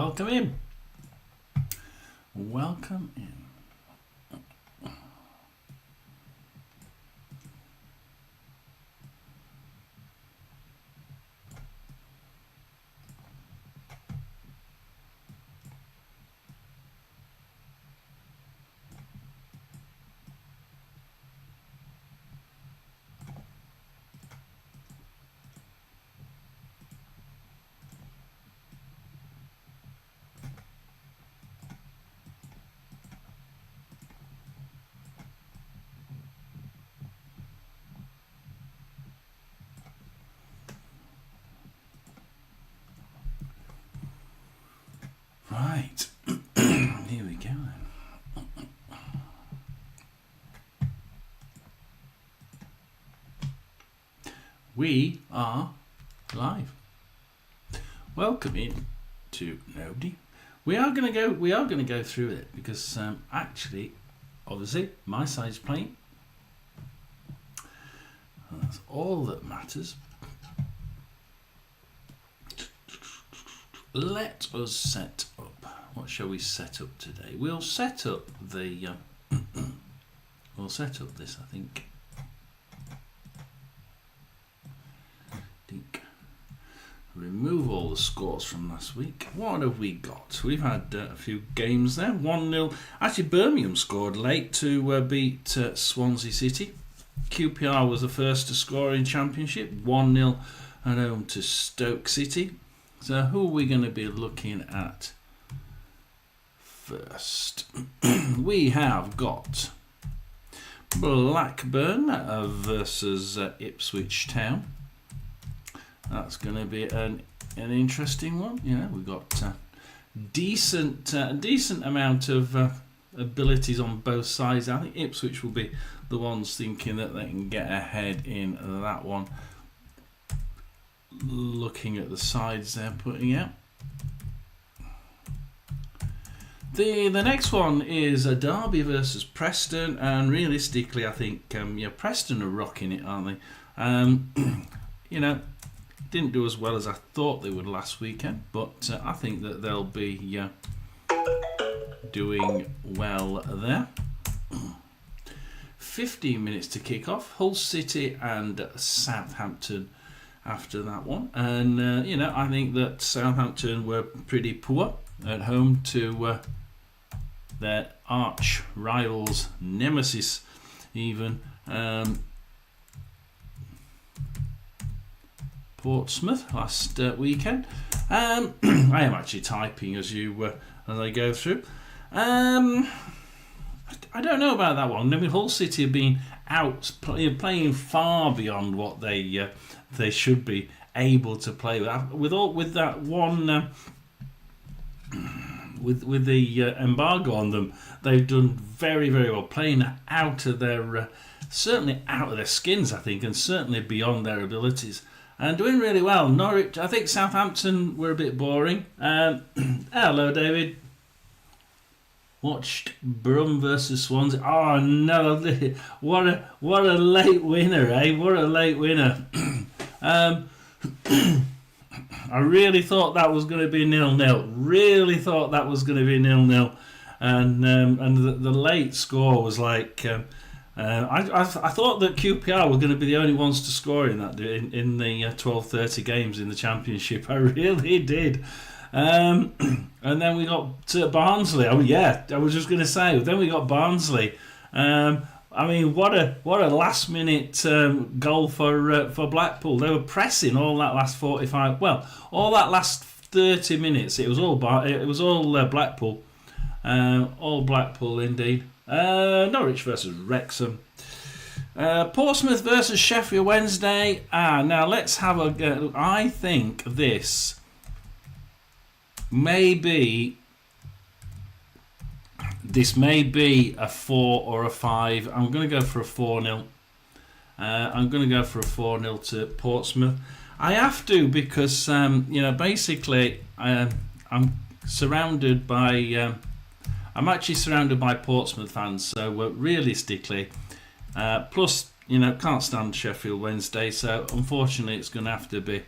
Welcome in. Welcome in. Right, here we go then. We are live. Welcome in to nobody. We are going to go through it because actually, obviously, my side's playing. And that's all that matters. Let us set up. What shall we set up today? We'll set up the. We'll set up this. I think. Remove all the scores from last week. What have we got? We've had a few games there. 1-0. Actually, Birmingham scored late to beat Swansea City. QPR was the first to score in Championship. 1-0 at home to Stoke City. So who are we going to be looking at first? We have got Blackburn versus Ipswich Town. That's going to be an interesting one. You know, we've got decent amount of abilities on both sides. I think Ipswich will be the ones thinking that they can get ahead in that one. Looking at the sides they're putting out. The next one is a Derby versus Preston, and realistically, I think Preston are rocking it, aren't they? Didn't do as well as I thought they would last weekend, but I think that they'll be doing well there. 15 minutes to kick off. Hull City and Southampton after that one, and I think that Southampton were pretty poor at home to their arch rivals, nemesis even, Portsmouth last weekend. I am actually typing as I go through. I don't know about that one. I mean, Hull City have been out playing far beyond what they should be able to play with that one with the embargo on them. They've done very, very well, playing out of their certainly out of their skins, I think, and certainly beyond their abilities, and doing really well. Norwich, I think Southampton were a bit boring. Hello, David. Watched Brum versus Swansea. Oh no! What a late winner, eh? What a late winner. I really thought that was going to be 0-0. Really thought that was going to be 0-0, and the late score was like. I thought that QPR were going to be the only ones to score in that in the 12:30 games in the Championship. I really did. And then we got Barnsley. Oh yeah, I was just going to say. Then we got Barnsley. I mean, what a last minute goal for Blackpool. They were pressing all that last 45. Well, all that last 30 minutes. It was all Blackpool. All Blackpool indeed. Norwich versus Wrexham. Portsmouth versus Sheffield Wednesday. Now let's have a go. I think this may be a 4 or a 5. I'm going to go for a 4-0. I'm going to go for a 4-0 to Portsmouth. I have to because basically I'm surrounded by. I'm actually surrounded by Portsmouth fans, so realistically, plus can't stand Sheffield Wednesday, so unfortunately it's going to have to be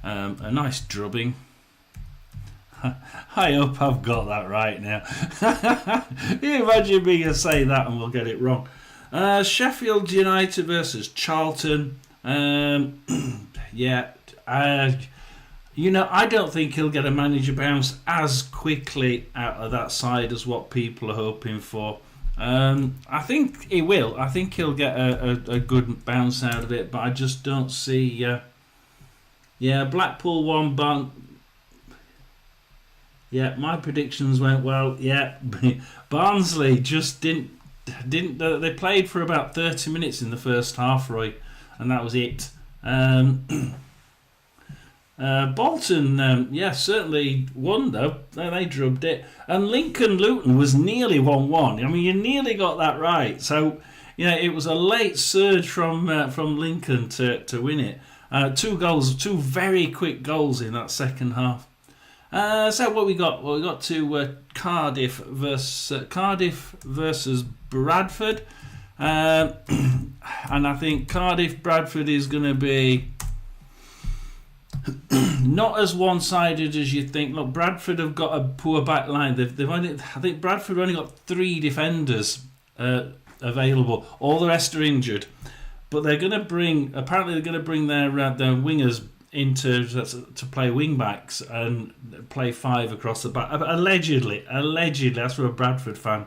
a nice drubbing. I hope I've got that right now. Can you imagine me to say that and we'll get it wrong? Sheffield United versus Charlton. Yeah. I don't think he'll get a manager bounce as quickly out of that side as what people are hoping for. I think he will. I think he'll get a good bounce out of it, but I just don't see. Blackpool 1. Yeah, my predictions went well. Yeah, Barnsley just didn't. They played for about 30 minutes in the first half, Roy, and that was it. Bolton, certainly won though. They drubbed it, and Lincoln Luton was nearly 1-1. I mean, you nearly got that right. So, it was a late surge from Lincoln to win it. 2 goals, 2 very quick goals in that second half. So what we got? Well, we got to Cardiff versus Bradford, and I think Cardiff Bradford is going to be not as one-sided as you think. Look, Bradford have got a poor back line. I think Bradford only got 3 defenders available. All the rest are injured, but they're going to bring. Apparently, they're going to bring their wingers into to play wing backs and play 5 across the back. Allegedly, that's what a Bradford fan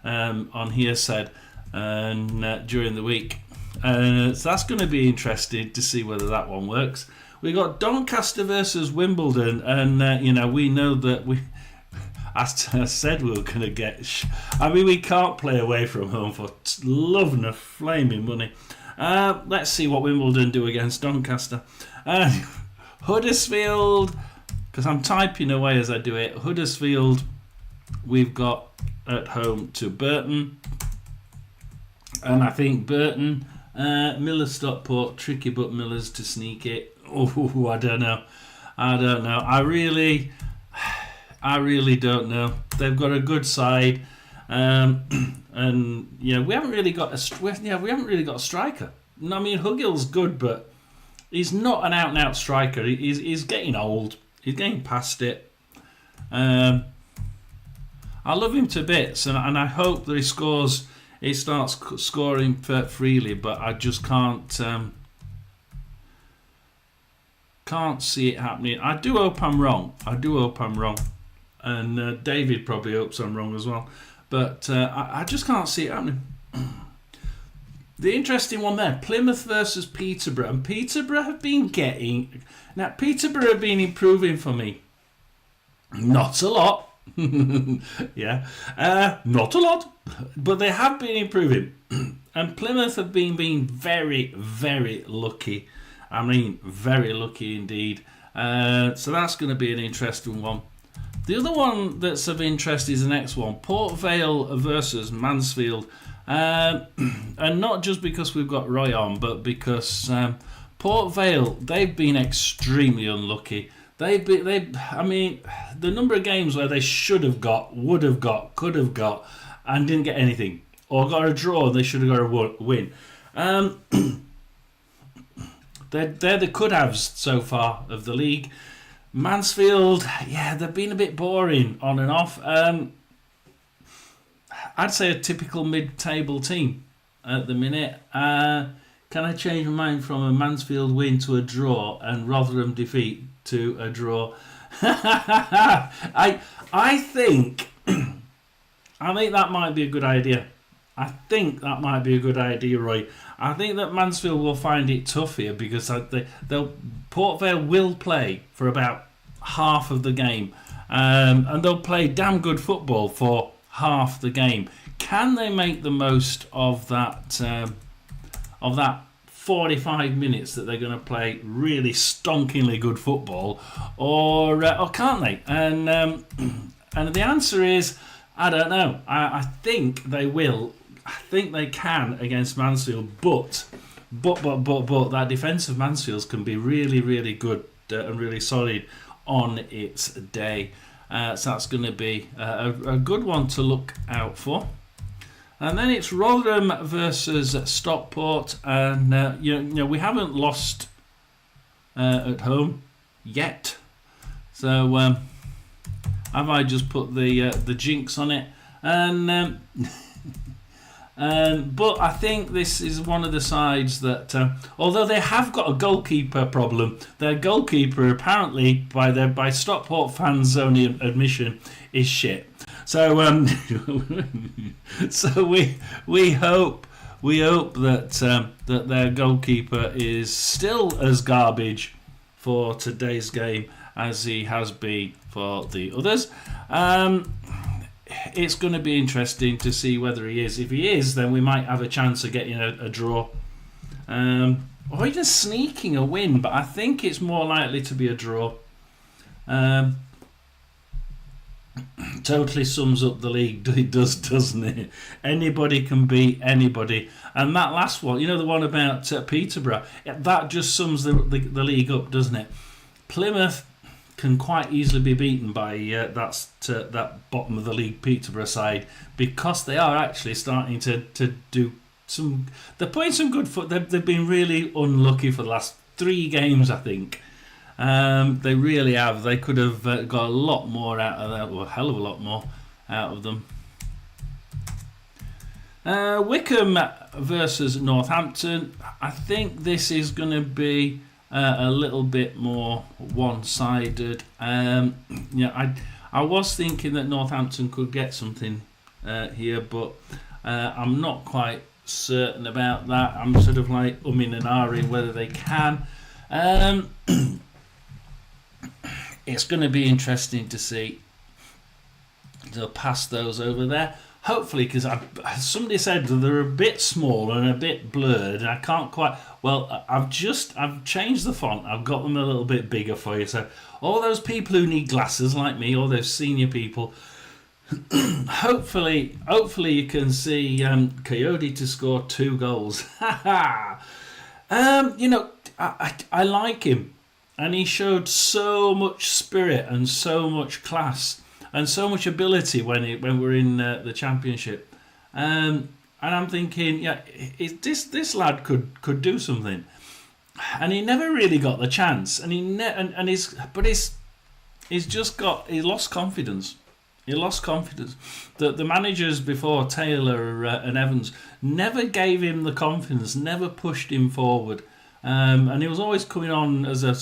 on here said, and during the week. So that's going to be interesting to see whether that one works. We got Doncaster versus Wimbledon, and we know that I said we were going to get. We can't play away from home for love and a flaming money. Let's see what Wimbledon do against Doncaster. Huddersfield, because I'm typing away as I do it. Huddersfield, we've got at home to Burton, and I think Burton, Miller Stockport, tricky, but Miller's to sneak it. Oh, I don't know. I really don't know. They've got a good side, and we haven't really got a striker. I mean, Huggill's good, but he's not an out-and-out striker. He's getting old. He's getting past it. I love him to bits, and I hope that he scores. He starts scoring freely, but I just can't see it happening. I do hope I'm wrong. And David probably hopes I'm wrong as well. But I just can't see it happening. The interesting one there, Plymouth versus Peterborough. And Peterborough have been improving for me. Not a lot. Yeah. Not a lot. But they have been improving. And Plymouth have been being very, very lucky. I mean, very lucky indeed. So that's going to be an interesting one. The other one that's of interest is the next one, Port Vale versus Mansfield. And not just because we've got Roy on, but because Port Vale, they've been extremely unlucky. The number of games where they should have got, would have got, could have got, and didn't get anything, or got a draw, they should have got a win. They're the could-haves so far of the league. Mansfield, they've been a bit boring on and off. I'd say a typical mid-table team at the minute. Can I change my mind from a Mansfield win to a draw and Rotherham defeat to a draw? I think that might be a good idea. Roy. I think that Mansfield will find it tough here because Port Vale will play for about half of the game, and they'll play damn good football for half the game. Can they make the most of that 45 minutes that they're going to play really stonkingly good football, or can't they? And the answer is I don't know. I think they will. I think they can against Mansfield, but that defence of Mansfield's can be really, really good and really solid on its day. So that's going to be a good one to look out for. And then it's Rotherham versus Stockport, and we haven't lost at home yet. So Have I just put the jinx on it? And but I think this is one of the sides that, although they have got a goalkeeper problem, their goalkeeper apparently, by Stockport fans' own admission, is shit. So so we hope that that their goalkeeper is still as garbage for today's game as he has been for the others. It's going to be interesting to see whether he is. If he is, then we might have a chance of getting a draw, or even sneaking a win. But I think it's more likely to be a draw. Totally sums up the league. It does, doesn't it? Anybody can beat anybody. And that last one, the one about Peterborough, that just sums the league up, doesn't it? Plymouth can quite easily be beaten by that bottom of the league Peterborough side, because they are actually starting to do some. They're putting some good foot. They've been really unlucky for the last 3 games, I think. They really have. They could have got a lot more out of that, or a hell of a lot more out of them. Wickham versus Northampton. I think this is going to be a little bit more one-sided. I was thinking that Northampton could get something here, but I'm not quite certain about that. I'm sort of like umming and ahhing whether they can. It's going to be interesting to see. They'll pass those over there. Hopefully, because somebody said that they're a bit small and a bit blurred, and I can't quite. Well, I've changed the font. I've got them a little bit bigger for you. So all those people who need glasses like me, all those senior people, hopefully you can see Coyote to score 2 goals. I like him, and he showed so much spirit and so much class and so much ability when we're in the Championship, and I'm thinking, this lad could do something, and he never really got the chance, and he lost confidence. He lost confidence. The managers before, Taylor and Evans, never gave him the confidence, never pushed him forward, and he was always coming on as a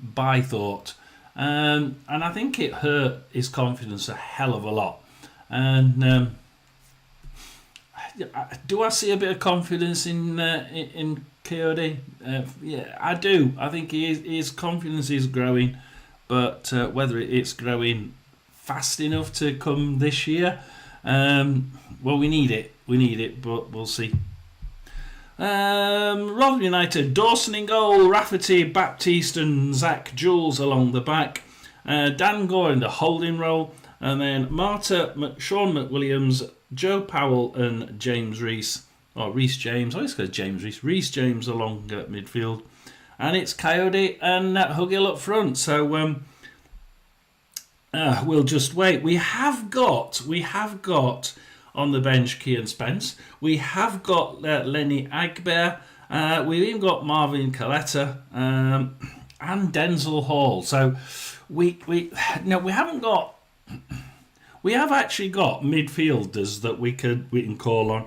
by thought. And I think it hurt his confidence a hell of a lot. And do I see a bit of confidence in Coyote? Yeah, I do. I think his confidence is growing, but whether it's growing fast enough to come this year, well, we need it. But we'll see. Rotherham United, Dawson in goal, Rafferty, Baptiste and Zach Jules along the back, Dan Gore in the holding role, and then Marta, Sean McWilliams, Joe Powell and James Reese, or Reese James, I always call James Reese, Reese James along midfield, and it's Coyote and Hugill up front. So we'll just wait. We have got on the bench Kian Spence. We have got Lenny Agbear. We've even got Marvin Coletta and Denzel Hall. So we haven't got. We have actually got midfielders that we can call on.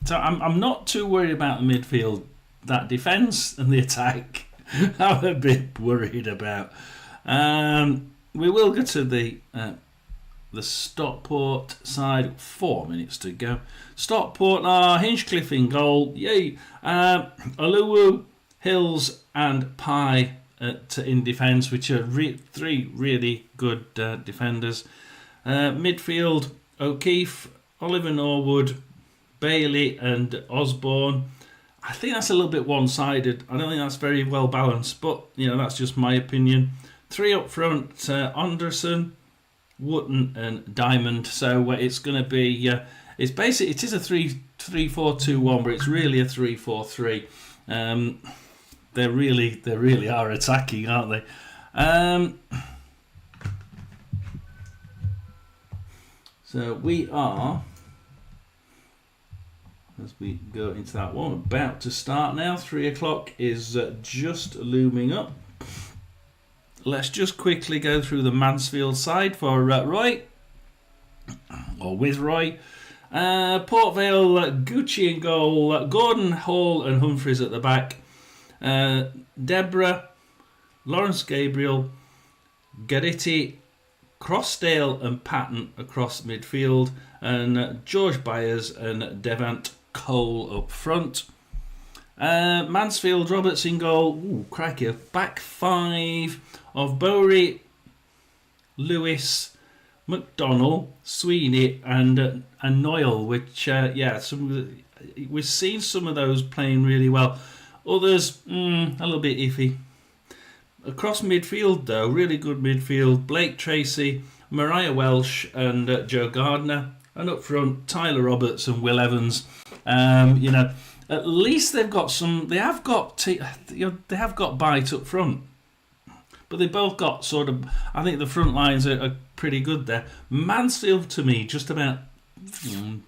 So I'm not too worried about the midfield. That defence and the attack, I'm a bit worried about. We will go to the Stockport side. 4 minutes to go. Stockport, Hinchcliffe in goal. Yay! Oluwu, Hills and Pye in defence, which are 3 really good defenders. Midfield, O'Keefe, Oliver Norwood, Bailey and Osborne. I think that's a little bit one-sided. I don't think that's very well balanced, but that's just my opinion. 3 up front, Anderson, Wootton and Diamond. So it's going to be it's basically, it is a 3-4-2-1, but it's really a 3-4-3. They really are attacking, aren't they? So we are, as we go into that one, about to start now. 3 o'clock is just looming up. let's just quickly go through the Mansfield side for Roy, or with Roy. Port Vale, Gucci in goal, Gordon, Hall and Humphreys at the back. Deborah, Lawrence Gabriel, Garrity, Crossdale and Patton across midfield, and George Byers and Devant Cole up front. Mansfield, Roberts in goal. Ooh, crikey. Back five of Bowery, Lewis, McDonnell, Sweeney and Noyle, which, we've seen some of those playing really well. Others, a little bit iffy. Across midfield, though, really good midfield. Blake Tracy, Mariah Welsh and Joe Gardner. And up front, Tyler Roberts and Will Evans. At least they've got some. They have got bite up front, but they both got sort of. I think the front lines are pretty good there. Mansfield, to me, just about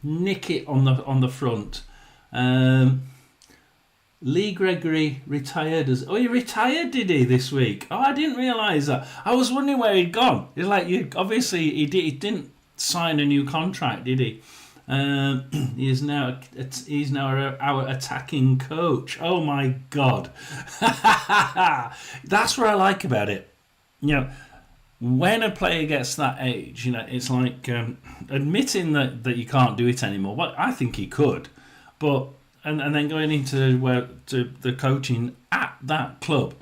nick it on the front. Lee Gregory retired as. Oh, he retired, did he, this week? Oh, I didn't realise that. I was wondering where he'd gone. It's like obviously he didn't sign a new contract, did he? He's now our attacking coach. Oh my God. That's what I like about it. When a player gets that age, it's like admitting that you can't do it anymore. Well, I think he could, but and then going into the coaching at that club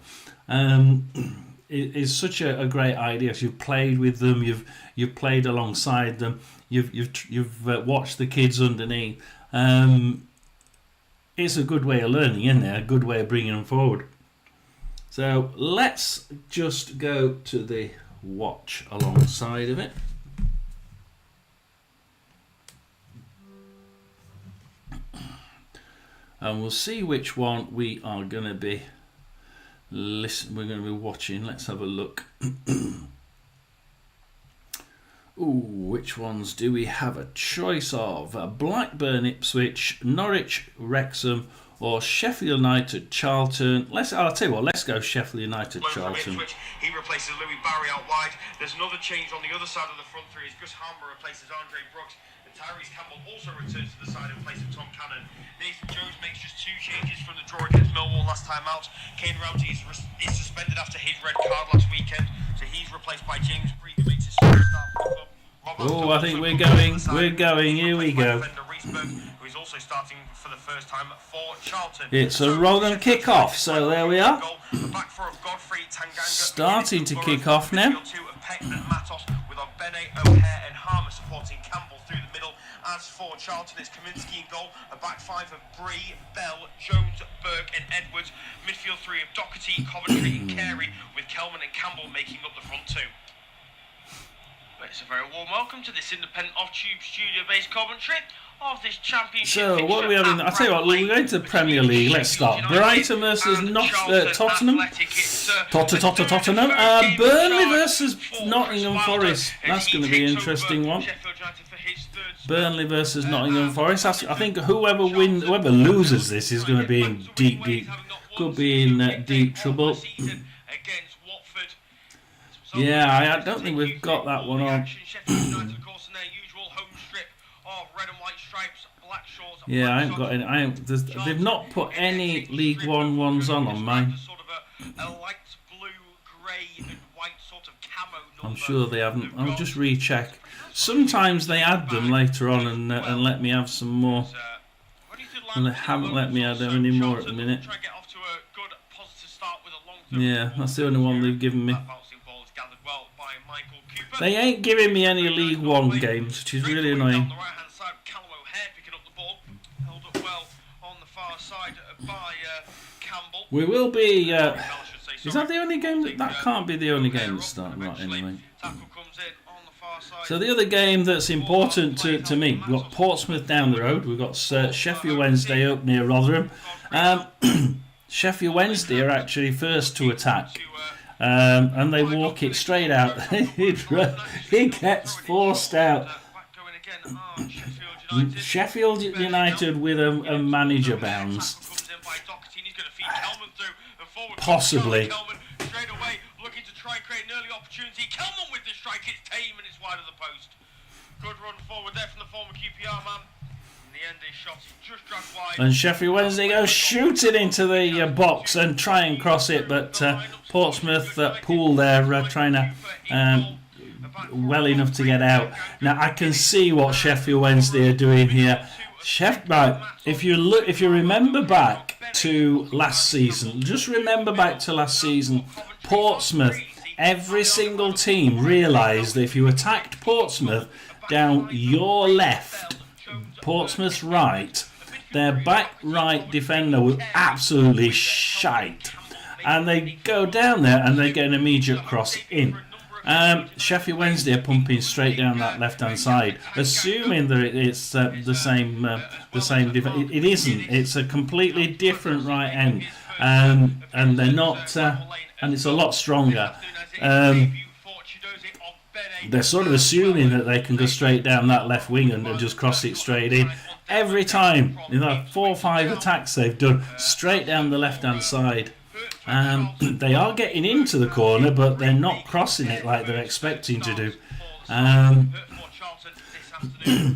is such a great idea. So you've played with them, you've played alongside them. You've watched the kids underneath. It's a good way of learning, isn't it? A good way of bringing them forward. So let's just go to the watch alongside of it. And we'll see which one we are going to be we're going to be watching. Let's have a look. Ooh, which ones do we have a choice of? Blackburn, Ipswich, Norwich, Wrexham, or Sheffield United, Charlton. I'll tell you what, let's go Sheffield United, Charlton. He replaces Louis Barry out wide. There's another change on the other side of the front three. Gus Harmer replaces Andre Brooks. And Tyrese Campbell also returns to the side in place of Tom Cannon. Nathan Jones makes just 2 changes from the draw against Millwall last time out. Kane Ramsey is suspended after his red card last weekend, so he's replaced by James Bree, who makes his start for the club. Oh, I think we're going. Here we go. Who is also starting for the first time for Charlton. It's a Rotherham kick-off, so there we are. Starting to kick off now. With Bene, O'Hare and Harmer supporting Campbell through the middle. As for Charlton, it's Kaminsky in goal. A back five of Bree, Bell, Jones, Burke and Edwards. Midfield three of Doherty, Coventry and Carey, with Kelman and Campbell making up the front two. It's a very warm welcome to this independent off-tube studio-based commentary of this championship. So what are we having? I'll tell you what, we're going to the Premier League. Let's start. Brighton versus Tottenham. Tottenham. Burnley versus Nottingham Forest. That's going to be an interesting one. Burnley versus Nottingham Forest. I think whoever loses this is going to be in could be in deep trouble. Yeah, I don't think we've got that one on. Yeah, I ain't got any. They've not put any League One ones on mine. I'm sure they haven't. I'll just recheck. Sometimes they add them later on and let me have some more. And they haven't let me add any more at the minute. Yeah, that's the only one they've given me. They ain't giving me any League One games, which is really annoying. We will be. Is that the only game? That can't be the only game that's starting right anyway. So the other game that's important to me, we've got Portsmouth down the road. We've got Sheffield Wednesday up near Rotherham. Sheffield Wednesday are actually first to attack. And they walk it straight out. He gets forced out. Sheffield United with a manager bounce. Possibly. create an early opportunity. Kelman with the strike, it's tame and it's wide of the post. Good run forward there from the former QPR man. In the end, his shot is just dragged wide. And Sheffield Wednesday go shooting into the box and try and cross it, but Portsmouth pool there trying to well enough to get out. Now I can see what Sheffield Wednesday are doing here. Right, if you remember back to last season, just remember back to last season, Portsmouth, every single team realised that if you attacked Portsmouth down your left, Portsmouth's right, their back right defender was absolutely shite. And they go down there and they get an immediate cross in. Sheffield Wednesday are pumping straight down that left-hand side, assuming that it's the same. It isn't. It's a completely different right end, and they're not. And it's a lot stronger. They're sort of assuming that they can go straight down that left wing and just cross it straight in. Every time, 4 or 5 attacks they've done straight down the left-hand side. They are getting into the corner, but they're not crossing it like they're expecting to do.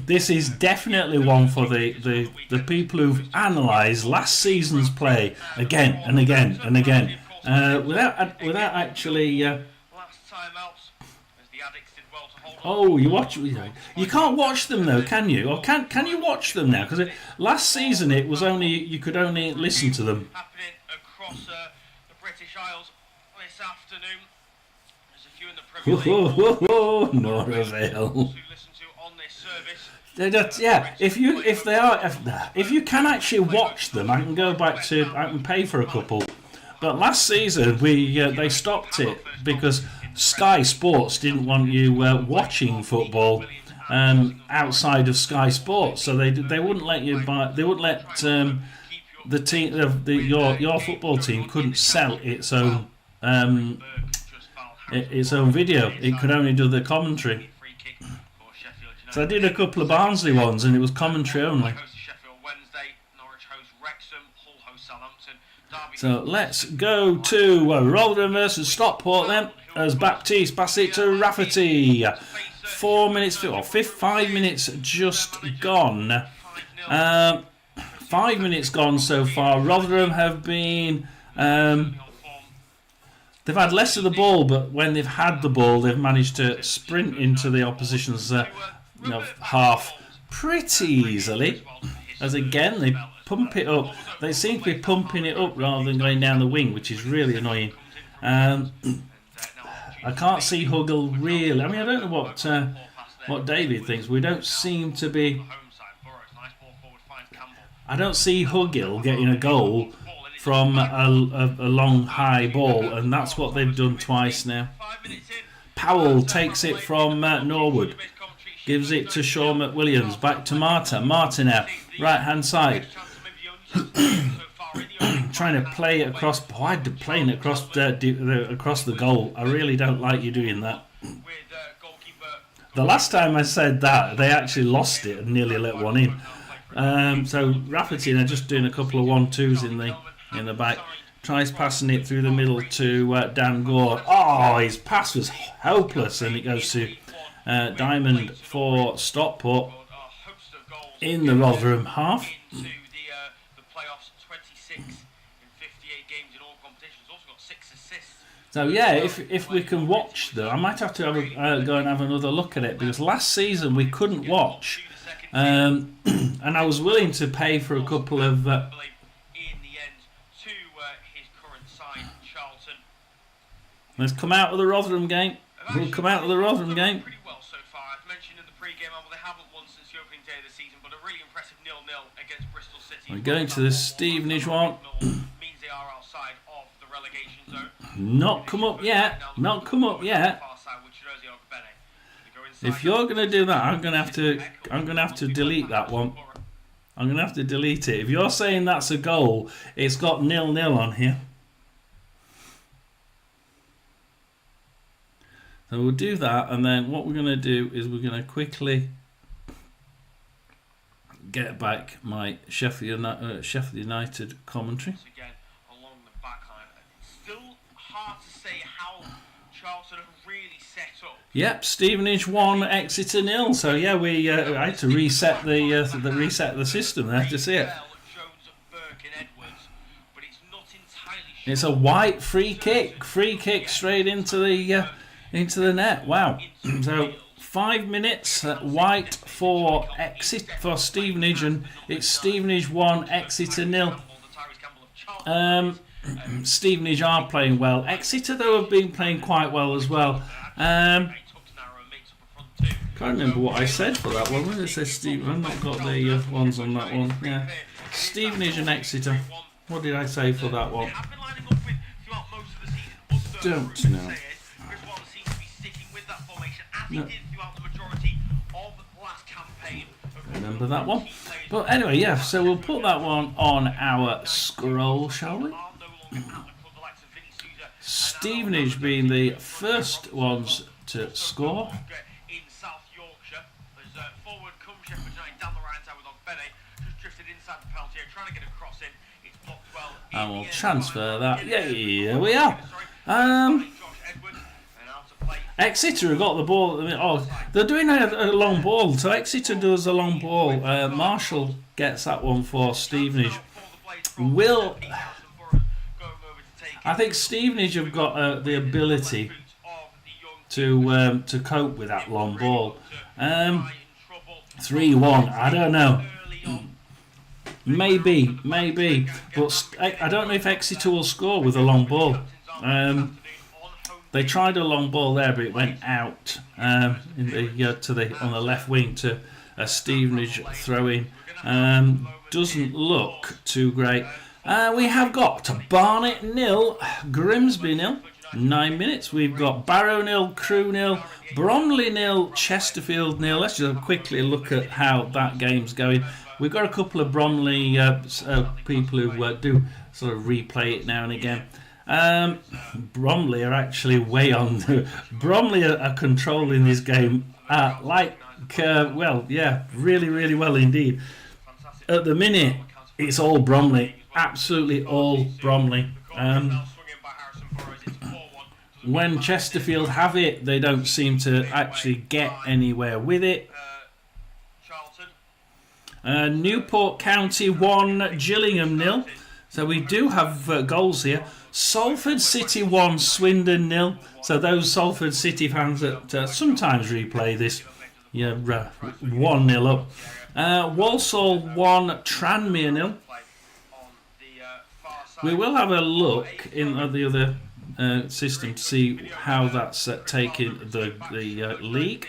This is definitely one for the people who've analysed last season's play again and again and again without actually. Oh, you watch? You can't watch them though, can you? Or can you watch them now? Because last season it was only you could only listen to them. British Isles this afternoon. There's a few in the Premier League. Norville. To listen to on this service. Yeah, if you can actually watch them, I can pay for a couple. But last season they stopped it because Sky Sports didn't want you watching football outside of Sky Sports, so they wouldn't let you buy. They wouldn't let. The team, your football team couldn't sell its own video. It could only do the commentary. So I did a couple of Barnsley ones, and it was commentary only. So let's go to Rotherham versus Stockport then, as Baptiste pass it to Rafferty. 4 minutes, 5 minutes just gone. 5 minutes gone so far. Rotherham have been. They've had less of the ball, but when they've had the ball, they've managed to sprint into the opposition's half pretty easily. As again, they pump it up. They seem to be pumping it up rather than going down the wing, which is really annoying. I can't see Huggle really. I mean, I don't know what David thinks. We don't seem to be. I don't see Huggill getting a goal from a long high ball, and that's what they've done twice now. Powell takes it from Norwood, gives it to Shaw McWilliams, back to Marta. Marta now, right hand side, trying to play it across. Why playing it across the goal? I really don't like you doing that. The last time I said that, they actually lost it and nearly let one in. So Rafferty are just doing a couple of 1-2s in the back. Tries passing it through the middle to Dan Gore. Oh, his pass was hopeless, and it goes to Diamond for Stockport in the Rotherham half. So yeah, if we can watch them, I might have to go and have another look at it, because last season we couldn't watch. And I was willing to pay for a couple of. Let's come out of the Rotherham game. We'll come out of the Rotherham game. Pretty well so far. I've mentioned in the pre-game, they haven't won since the opening day of the season, but a really impressive 0-0 against Bristol City. We're going to the Stevenage one. Means they are outside of the relegation zone. Not come up yet. Not come up yet. If you're going to do that, I'm going to have to delete that one. I'm going to have to delete it. If you're saying that's a goal, it's got 0-0 on here. So we'll do that, and then what we're going to do is we're going to quickly get back my Sheffield United commentary. Again, along the back line. It's still hard to say how Charlton have really set up. Yep, Stevenage 1, Exeter 0. So yeah, we I had to reset the system there to see it. Jones, Burke and Edwards, but it's not entirely sure. It's a White free kick straight into the net. Wow. So 5 minutes. White for Stevenage, and it's Stevenage 1, Exeter 0. Stevenage are playing well. Exeter, though, have been playing quite well as well. Can't remember what I said for that one. When it says Steve, I've not got the ones on that one. Yeah, Stevenage and Exeter. What did I say for that one? Don't know. No. Remember that one? But anyway, yeah. So we'll put that one on our scroll, shall we? Stevenage being the first ones to score. And we'll transfer that. Yeah, here we are. Exeter have got the ball at the minute. Oh, they're doing a long ball. So Exeter does a long ball. Marshall gets that one for Stevenage. I think Stevenage have got the ability to cope with that long ball. 3-1. I don't know. Maybe. But I don't know if Exeter will score with a long ball. They tried a long ball there, but it went out on the left wing to a Stevenage throw-in. Doesn't look too great. We have got Barnet 0, Grimsby 0. 9 minutes. We've got Barrow 0, Crewe 0, Bromley 0, Chesterfield 0. Let's just quickly look at how that game's going. We've got a couple of Bromley people who do sort of replay it now and again. Bromley are actually way on. Bromley are controlling this game really, really well indeed. At the minute, it's all Bromley. Absolutely all Bromley. When Chesterfield have it, they don't seem to actually get anywhere with it. Newport County 1, Gillingham 0. So we do have goals here. Salford City 1, Swindon 0. So those Salford City fans that sometimes replay this, 1-0 up. Walsall 1, Tranmere 0. We will have a look in the other system to see how that's taking the league.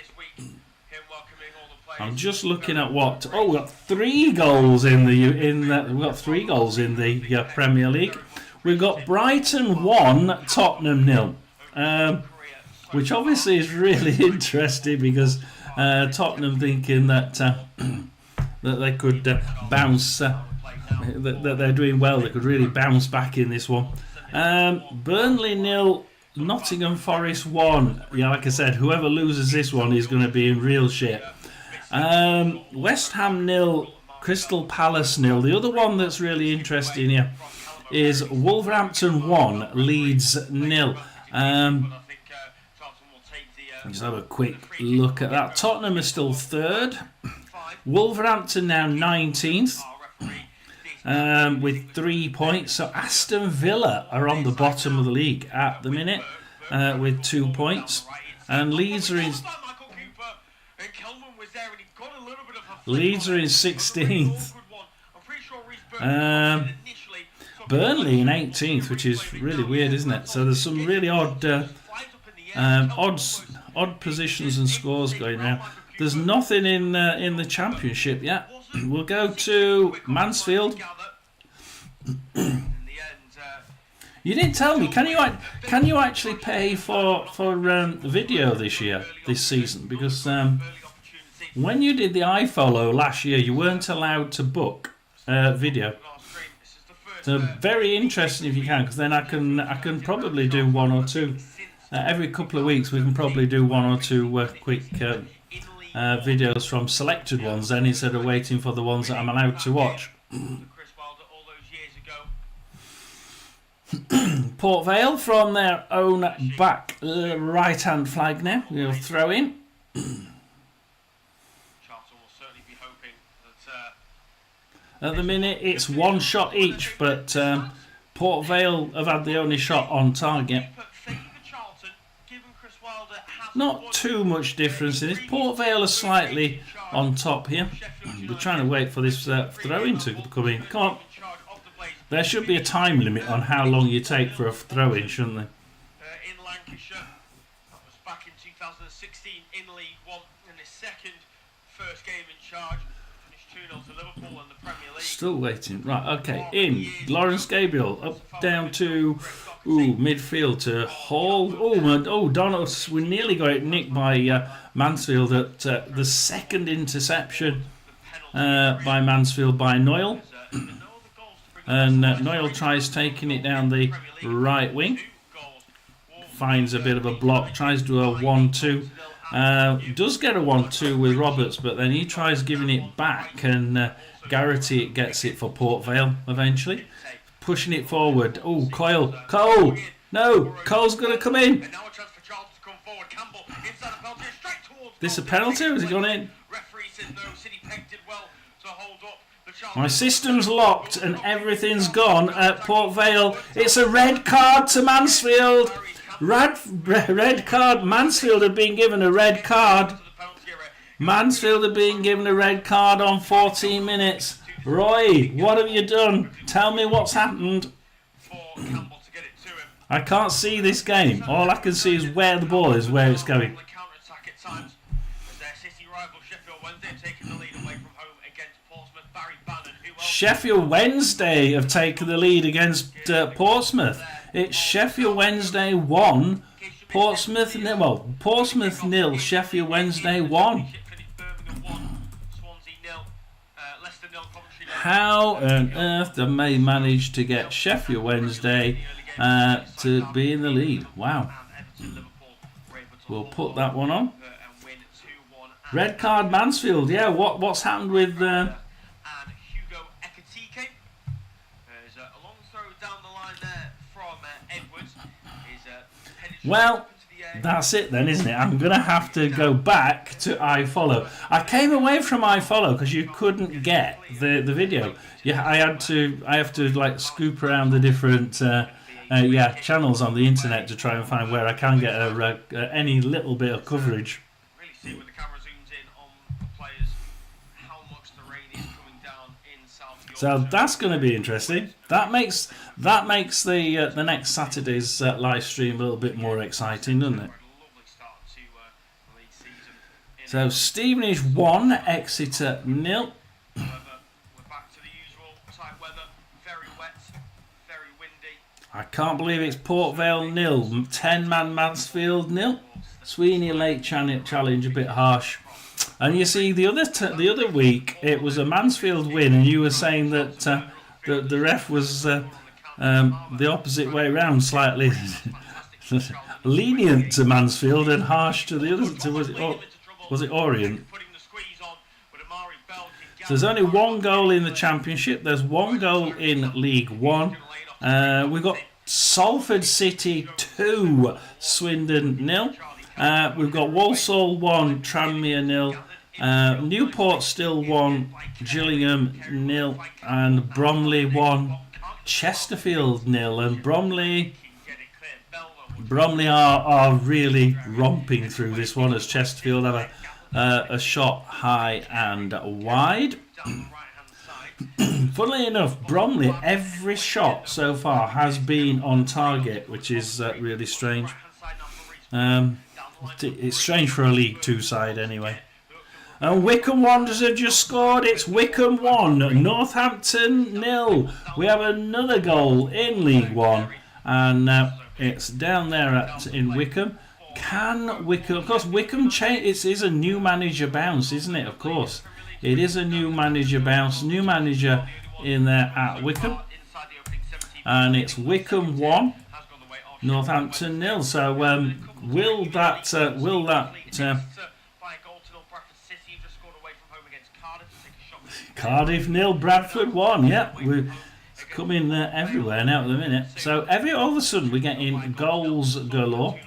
I'm just looking at what. Oh, we've got 3 goals in the Premier League. We've got Brighton 1, Tottenham 0, which obviously is really interesting because Tottenham thinking that they could bounce, that they're doing well. They could really bounce back in this one. Burnley 0, Nottingham Forest 1. Yeah, like I said, whoever loses this one is going to be in real shit. West Ham 0, Crystal Palace 0. The other one that's really interesting here is Wolverhampton 1, Leeds 0. Just have a quick look at that. Tottenham is still 3rd. Wolverhampton now 19th. With 3 points. So Aston Villa are on the bottom of the league at the minute with 2 points. And Leeds are in 16th. Burnley in 18th, which is really weird, isn't it? So there's some really odd positions and scores going now. There's nothing in the Championship yet. We'll go to Mansfield. You didn't tell me. Can you actually pay for video this season? Because when you did the iFollow last year, you weren't allowed to book video. So very interesting if you can, because then I can probably do 1 or 2 every couple of weeks. We can probably do 1 or 2 quick videos from selected ones then, instead of waiting for the ones that I'm allowed to watch. Port Vale from their own back right-hand flag now. We'll throw in. Charlton will certainly be hoping that At the minute, it's one shot each, but Port Vale have had the only shot on target. Not too much difference in this. Port Vale are slightly on top here. We're trying to wait for this throw-in to come in. Come on. There should be a time limit on how long you take for a throw-in, shouldn't there? in Lancashire, that was back in 2016 in League One, in his first game in charge. Finished 2-0 to Liverpool in the Premier League. Still waiting. Right, okay. In. Lawrence Gabriel up down to midfield to Hall. Donald. We nearly got it nicked by Mansfield at the second interception by Mansfield by Noyle. And Noyle tries taking it down the right wing. Finds a bit of a block. Tries to do a 1-2. Does get a 1-2 with Roberts, but then he tries giving it back, and Garrity gets it for Port Vale eventually. Pushing it forward. Oh, Cole! No! Cole's going to come in! This a penalty or has he gone in? My system's locked and everything's gone at Port Vale. It's a red card to Mansfield. Red card. Mansfield have been given a red card. Mansfield are being given a red card on 14 minutes. Roy, what have you done? Tell me what's happened. I can't see this game. All I can see is where the ball is, where it's going. Sheffield Wednesday have taken the lead against Portsmouth. It's Sheffield Wednesday 1, Portsmouth 0. Well, Portsmouth 0, Sheffield Wednesday 1. How on earth have they managed to get Sheffield Wednesday to be in the lead? Wow. We'll put that one on. Red card Mansfield. Yeah, what's happened with... Well, that's it then, isn't it? I'm going to have to go back to iFollow. I came away from iFollow because you couldn't get the video. Yeah, I have to like scoop around the different channels on the internet to try and find where I can get any little bit of coverage. Really see when the camera zooms in on the players how much the rain is coming down in South Yorkshire. So that's going to be interesting. That makes the next Saturday's live stream a little bit more exciting, doesn't it? So Stevenage 1, Exeter 0. We're back to the usual type weather. Very wet, very windy. I can't believe it's Port Vale 0, 10-man Mansfield 0. Sweeney Lake challenge a bit harsh. And you see, the other week it was a Mansfield win, and you were saying that the ref was the opposite way around, slightly lenient to Mansfield and harsh to the other. Was it Orient? So there's only one goal in the Championship. There's one goal in League One. We've got Salford City 2, Swindon 0. We've got Walsall 1, Tranmere 0. Newport still 1, Gillingham 0, and Bromley 1, Chesterfield 0. And Bromley are really romping through this one as Chesterfield have a shot high and wide. Funnily enough, Bromley, every shot so far has been on target, which is really strange. It's strange for a League Two side anyway. And Wycombe Wanderers have just scored. It's Wycombe 1, Northampton 0. We have another goal in League One, and it's down there in Wycombe. Can Wycombe... Of course, Wycombe change. It is a new manager bounce, isn't it? Of course. It is a new manager bounce. New manager in there at Wycombe. And it's Wycombe 1, Northampton 0. So will that Cardiff 0, Bradford 1. Yeah, of coming everywhere now at the minute. So all of a sudden we're getting goals galore.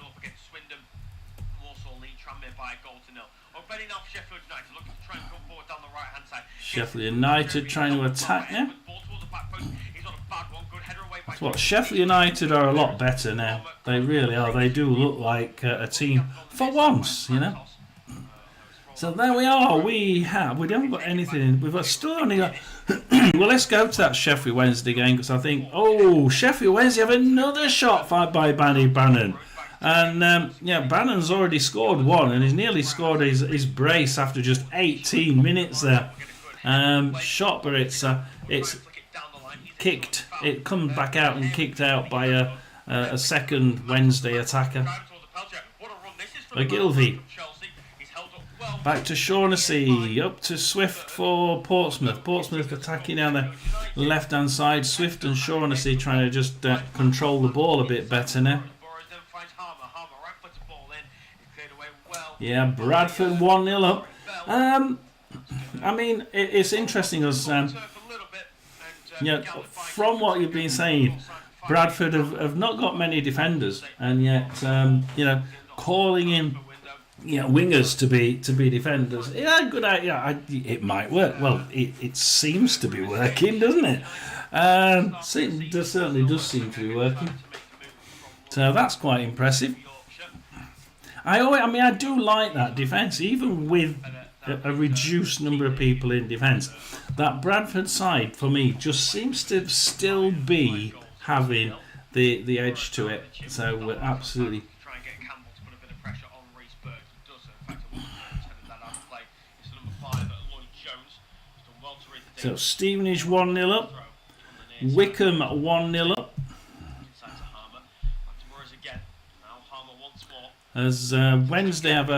Sheffield United trying to attack now. That's what Sheffield United are a lot better now. They really are. They do look like a team for once, you know. So there we are. We haven't got anything. We've still only got. Well, let's go to that Sheffield Wednesday game because I think Sheffield Wednesday have another shot fired by Bannon. And Bannon's already scored one, and he's nearly scored his brace after just 18 minutes there. Shot, but it's kicked. It comes back out and kicked out by a second Wednesday attacker. Ogilvie. Back to Shaughnessy, up to Swift for Portsmouth. Portsmouth attacking down the left-hand side. Swift and Shaughnessy trying to just control the ball a bit better now. Yeah, Bradford 1-0 up. I mean, it's interesting as from what you've been saying, Bradford have not got many defenders, and yet calling in wingers to be defenders. Yeah, good idea. It might work. Well, it seems to be working, doesn't it? It certainly does seem to be working. So that's quite impressive. I do like that defence, even with a reduced number of people in defence. That Bradford side, for me, just seems to still be having the edge to it. So we're absolutely. So Stevenage 1-0 up, Wickham 1-0 up. As Wednesday have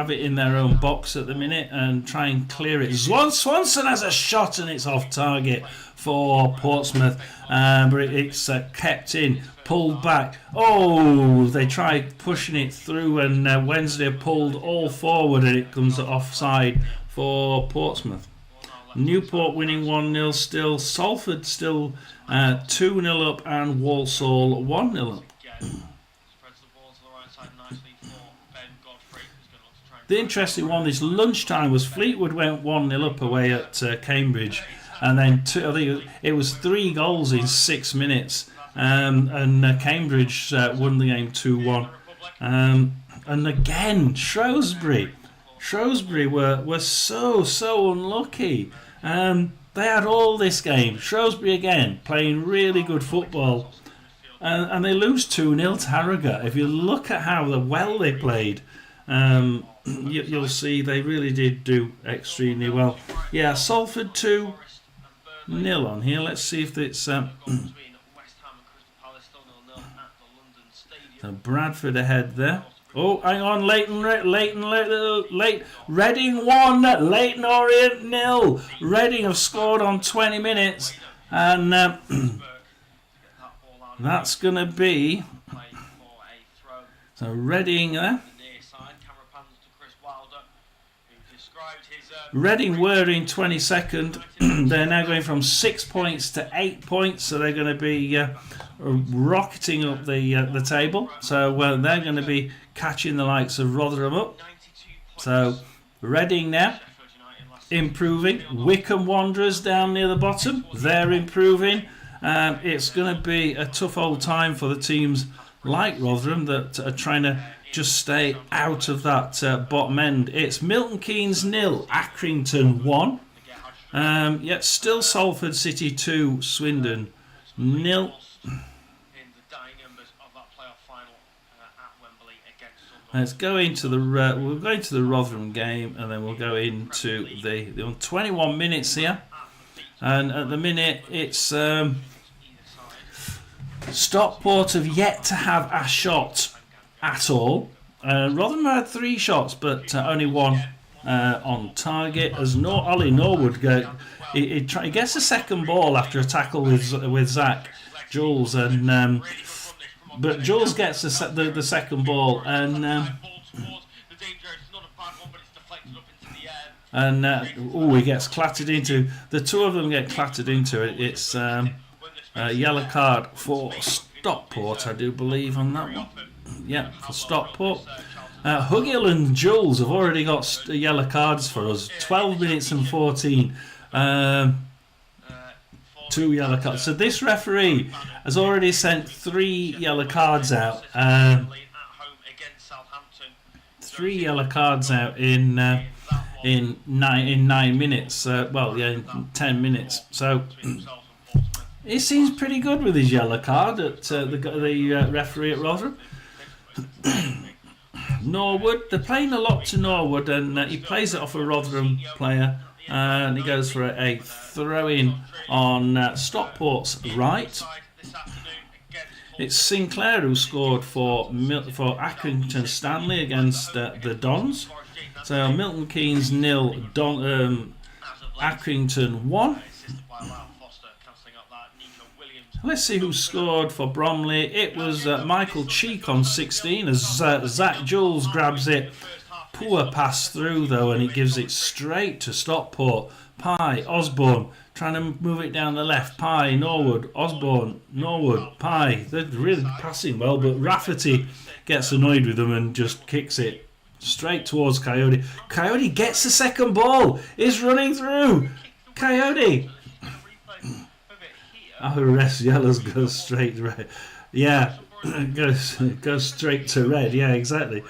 it in their own box at the minute and try and clear it. Swanson has a shot and it's off target for Portsmouth, but it's kept in, pulled back. They tried pushing it through and Wednesday pulled all forward and it comes offside for Portsmouth. Newport winning 1-0 still. Salford still 2-0 up and Walsall 1-0 up. The interesting one this lunchtime was Fleetwood went 1-0 up away at Cambridge, and then I think it was 3 goals in 6 minutes, and Cambridge won the game 2-1. And again, Shrewsbury were so unlucky. They had all this game. Shrewsbury again playing really good football, and they lose 2-0 to Harrogate. If you look at how well they played, you'll see they really did do extremely well. Yeah, Salford 2-0 on here. Let's see if it's so Bradford ahead there. Oh, hang on, Leighton, Reading 1, Leighton Orient 0. Reading have scored on 20 minutes, and that's going to be so Reading there. Reading were in 22nd. They're now going from 6 points to 8 points, so they're going to be rocketing up the table. So they're going to be catching the likes of Rotherham up. So Reading now improving. Wickham Wanderers down near the bottom. They're improving. It's going to be a tough old time for the teams like Rotherham that are trying to just stay out of that bottom end. It's Milton Keynes 0, Accrington 1. Yet still Salford City 2, Swindon 0. Let's go into we'll go into the Rotherham game and then we'll go into the 21 minutes here. And at the minute it's Stockport have yet to have a shot at all. Rotherham had 3 shots, but only 1 on target. As Ollie Norwood he gets a second ball after a tackle with Zach Jules, and but Jules gets the second ball, and he gets clattered into. The two of them get clattered into it. It's Yellow card for Stockport, I do believe, on that one. Yeah, for Stockport. Hugill and Jules have already got yellow cards for us. 12 minutes and 14. 2 yellow cards. So this referee has already sent 3 yellow cards out. 3 yellow cards out in 9 minutes. In 10 minutes. So he seems pretty good with his yellow card at the referee at Rotherham. Norwood, they're playing a lot to Norwood, and he plays it off a Rotherham player, and he goes for a throw-in on Stockport's right. It's Sinclair who scored for Accrington Stanley against the Dons. So Milton Keynes 0, Accrington 1. Let's see who scored for Bromley. It was Michael Cheek on 16 as Zach Jules grabs it. Poor pass through though, and he gives it straight to Stockport. Pye, Osborne trying to move it down the left. Pye, Norwood, Osborne, Norwood, Pye. They're really passing well, but Rafferty gets annoyed with them and just kicks it straight towards Coyote. Coyote gets the second ball. He's running through. Coyote. Rest yellows goes straight to red. Yeah, goes straight to red. Yeah, exactly.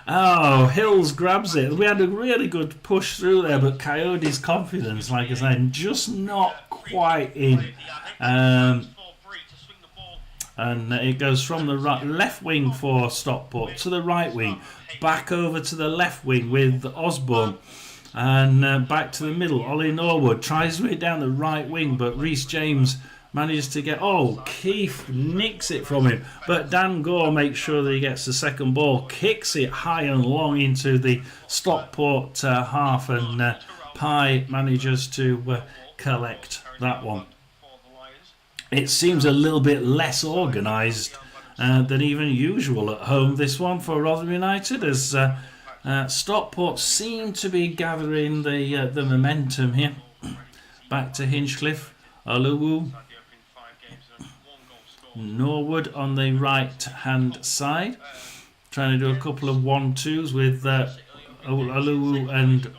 Oh, Hills grabs it. We had a really good push through there, but Coyote's confidence, like I said, just not quite in. And it goes from the left wing for Stockport to the right wing, back over to the left wing with Osborne. And back to the middle. Ollie Norwood tries to it down the right wing, but Reece James manages to get... Keith nicks it from him. But Dan Gore makes sure that he gets the second ball, kicks it high and long into the Stockport half, and Pye manages to collect that one. It seems a little bit less organised than even usual at home, this one, for Rotherham United, as Stockport seem to be gathering the momentum here. Back to Hinchcliffe. Oluwu. Norwood on the right hand side, trying to do a couple of 1-2s with Oluwu, and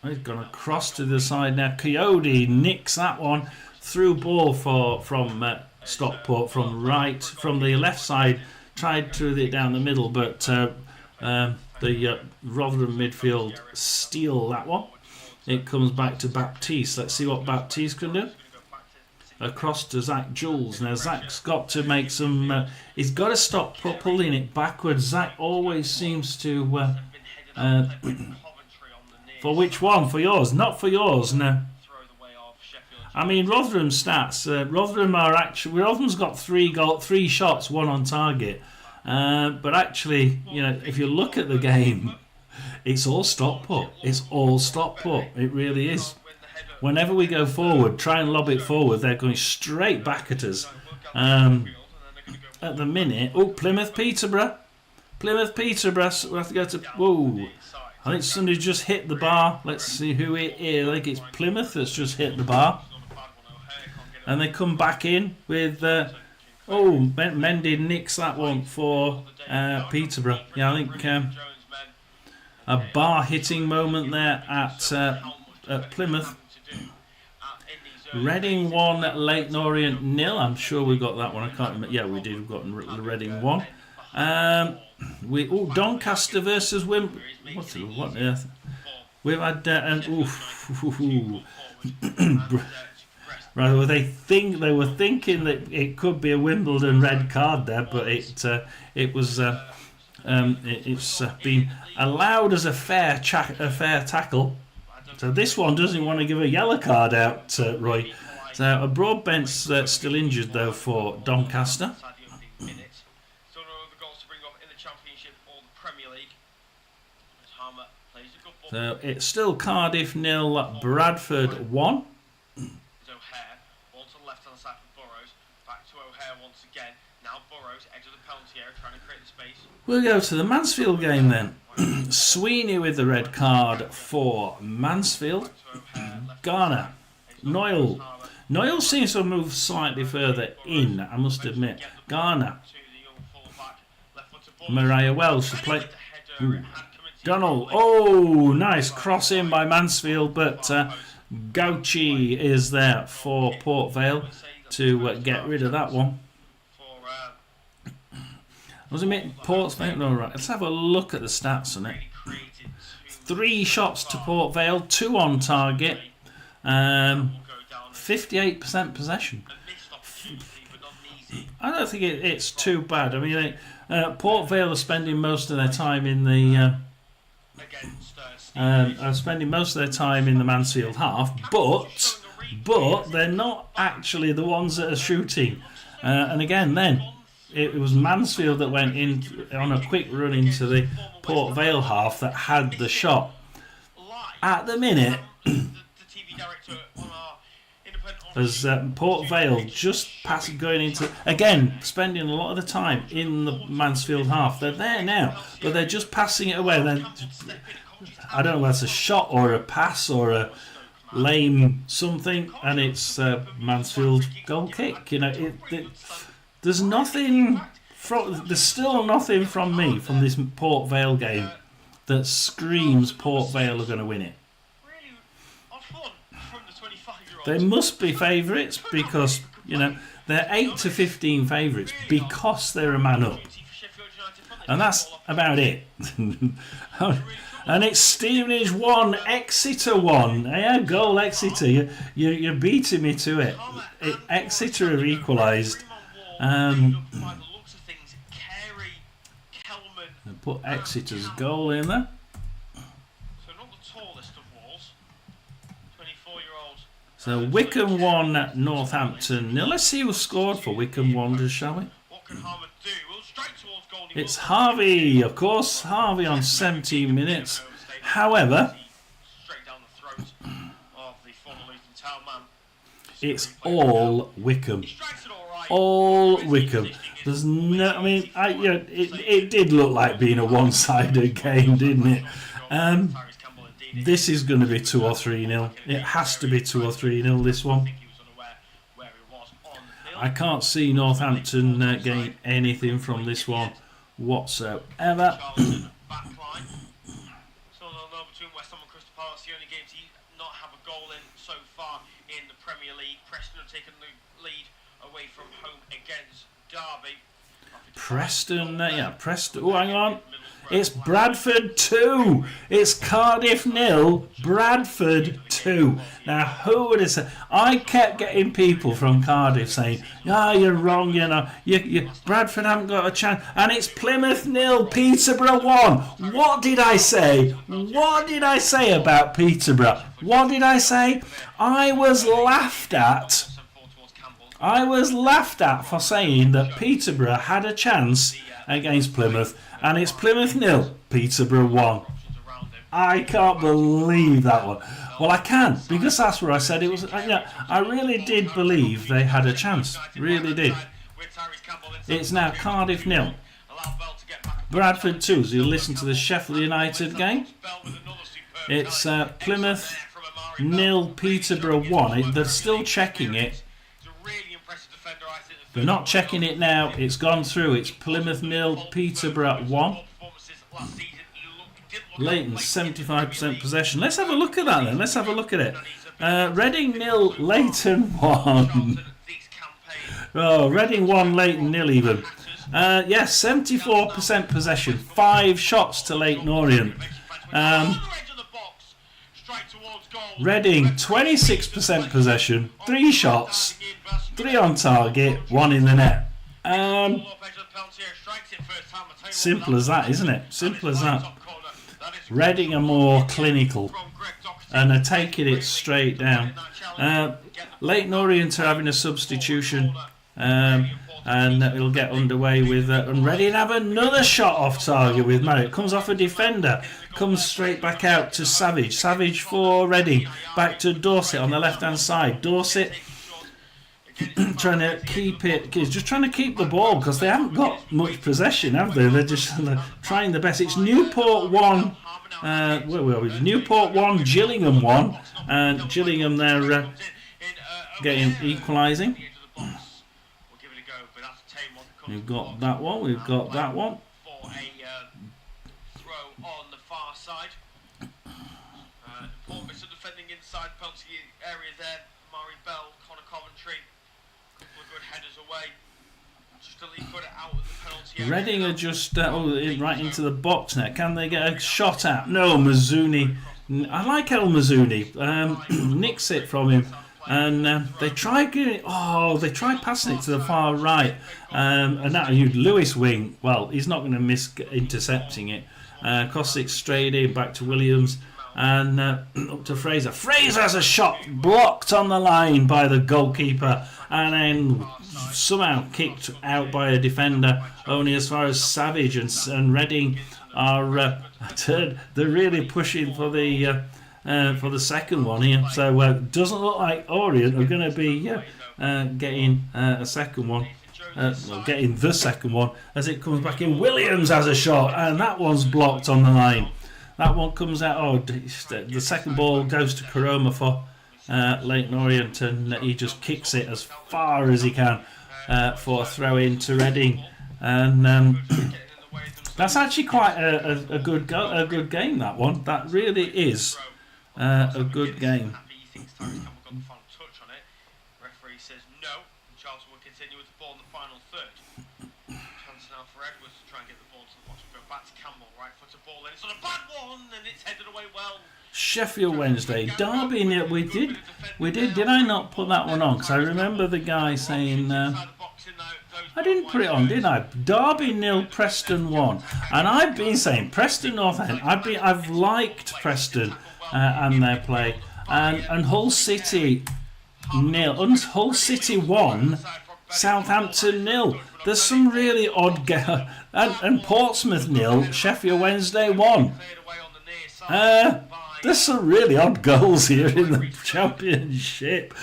he's gone across to the side now. Coyote nicks that one. Through ball from Stockport from the left side, tried to it down the middle, but the Rotherham midfield steal that one. It comes back to Baptiste. Let's see what Baptiste can do. Across to Zach Jules. Now Zach's got to make some... he's got to stop pulling it backwards. Zach always seems to... for which one? For yours? Not for yours, no. I mean, Rotherham stats. Rotherham's got 3 shots, 1 on target. But actually, if you look at the game, it's all Stockport. It's all Stockport. It really is. Whenever we go forward, try and lob it forward, they're going straight back at us. At the minute... Plymouth Peterborough. We'll have to go to... Whoa. I think somebody just hit the bar. Let's see who it is. I think it's Plymouth that's just hit the bar. And they come back in with... Mendy nicks that one for Peterborough. Yeah, I think a bar hitting moment there at Plymouth. Reading 1, Leyton Orient 0. I'm sure we got that one. I can't remember. Yeah, we did. We've got Reading 1. Doncaster versus Wimbledon. What on earth? We've had Right, they were thinking that it could be a Wimbledon red card there, but it's been allowed as a fair tackle. So this one doesn't want to give a yellow card out, Roy. So a Broadbent's still injured though for Doncaster. So it's still Cardiff 0, Bradford 1. We'll go to the Mansfield game then. Sweeney with the red card for Mansfield. Garner, Noyle, Noyle seems to have moved slightly further in, I must admit. Garner. Mariah Welsh to play. Donald. Oh, nice cross in by Mansfield, but Gauchi is there for Port Vale to get rid of that one. Was it Port Vale? No, right. Let's have a look at the stats on it. 3 shots to Port Vale, 2 on target, 58% possession. I don't think it's too bad. I mean, Port Vale are spending most of their time in the Mansfield half, but they're not actually the ones that are shooting. And again, then it was Mansfield that went in on a quick run into the Port Vale half that had the shot. At the minute, as Port Vale just going into, again, spending a lot of the time in the Mansfield half. They're there now, but they're just passing it away. Then I don't know whether it's a shot or a pass or a lame something, and it's Mansfield goal kick. You know, there's nothing. There's still nothing from me from this Port Vale game that screams Port Vale are going to win it. They must be favourites because, you know, they're 8 to 15 favourites because they're a man up. And that's about it. And it's Stevenage 1, Exeter 1. Yeah, goal Exeter. You're beating me to it. Exeter have equalised. Put Exeter's goal in there. So Wycombe 1, Northampton 0. Let's see who scored for Wycombe Wanderers, shall we? It's Harvey, of course. Harvey on 17 minutes. However, it's all Wycombe. All Wycombe. There's no. I mean, it did look like being a one-sided game, didn't it? This is going to be 2 or 3-0. It has to be 2 or 3-0, this one. I can't see Northampton getting anything from this one whatsoever. Preston, Preston. Oh, hang on. It's Bradford 2. It's Cardiff 0. Bradford 2. Now, who would have said? I kept getting people from Cardiff saying, you're wrong, you know. Bradford haven't got a chance. And it's Plymouth 0, Peterborough 1. What did I say? What did I say about Peterborough? What did I say? I was laughed at for saying that Peterborough had a chance against Plymouth. And it's Plymouth 0, Peterborough 1. I can't believe that one. Well, I can, because that's where I said it was. I really did believe they had a chance. Really did. It's now Cardiff 0, Bradford 2. So you listen to the Sheffield United game. It's Plymouth 0, Peterborough 1. They're still checking it. They're not checking it now. It's gone through. It's Plymouth 0, Peterborough 1. Leighton 75% possession. Let's have a look at that then. Let's have a look at it. Reading 0, Leighton 1. Oh, Reading 1, Leighton 0 even. Yes, 74% possession. 5 shots to Leighton Orient. Reading 26% possession. 3 shots. 3 on target, 1 in the net. Simple as that, isn't it? Simple as that. Reading are more clinical and are taking it straight down. Leighton Orient are having a substitution, and it'll get underway with and Reading have another shot off target with Marriott. Comes off a defender, comes straight back out to Savage. Savage for Reading, back to Dorset on the left hand side. Dorset trying to keep it, just trying to keep the ball because they haven't got much possession, have they? They're just trying the best. It's Newport 1, where were we? Newport 1, Gillingham 1, and Gillingham there getting equalising. The edge of the box. We'll give it a go, but that's a tame one. We've got that one. We've got that one. For a throw on the far side. Portman still defending inside the penalty area there. Mari Bell, Connor Coventry. A couple of good headers away. Just to put it out of the penalty area. Reading are just right into the box now. Can they get a shot out? No, Mazzuni. I like El Mazzuni. Nicks it from him. And they try getting. Oh, they try passing it to the far right. And now Lewis Wing. Well, he's not going to miss intercepting it. Kostic straight in back to Williams. And up to Fraser. Fraser has a shot blocked on the line by the goalkeeper. And then somehow kicked out by a defender. Only as far as Savage and Reading are they're really pushing for the second one here. So it doesn't look like Orient are going to be getting a second one. Getting the second one as it comes back in. Williams has a shot and that one's blocked on the line. That one comes out. Oh, the second ball goes to Karoma for Leyton Orient, and he just kicks it as far as he can for a throw in to Reading. And that's actually quite a good game. That one. That really is a good game. Referee says no. Charlton will continue with the ball in the final third. Chance now for Edwards to try and get the ball to the box. Go back to Campbell, right footed ball. Then it's on a bad one, and it's headed away well. Sheffield Wednesday, Derby. We did. Did I not put that one on? Because I remember the guy saying. I didn't put it on, did I? Derby 0, Preston 1, and I've been saying Preston North End. I've liked Preston and their play, and Hull City 0, Hull City 1, Southampton 0. There's some really odd and Portsmouth 0, Sheffield Wednesday 1. There's some really odd goals here in the Championship.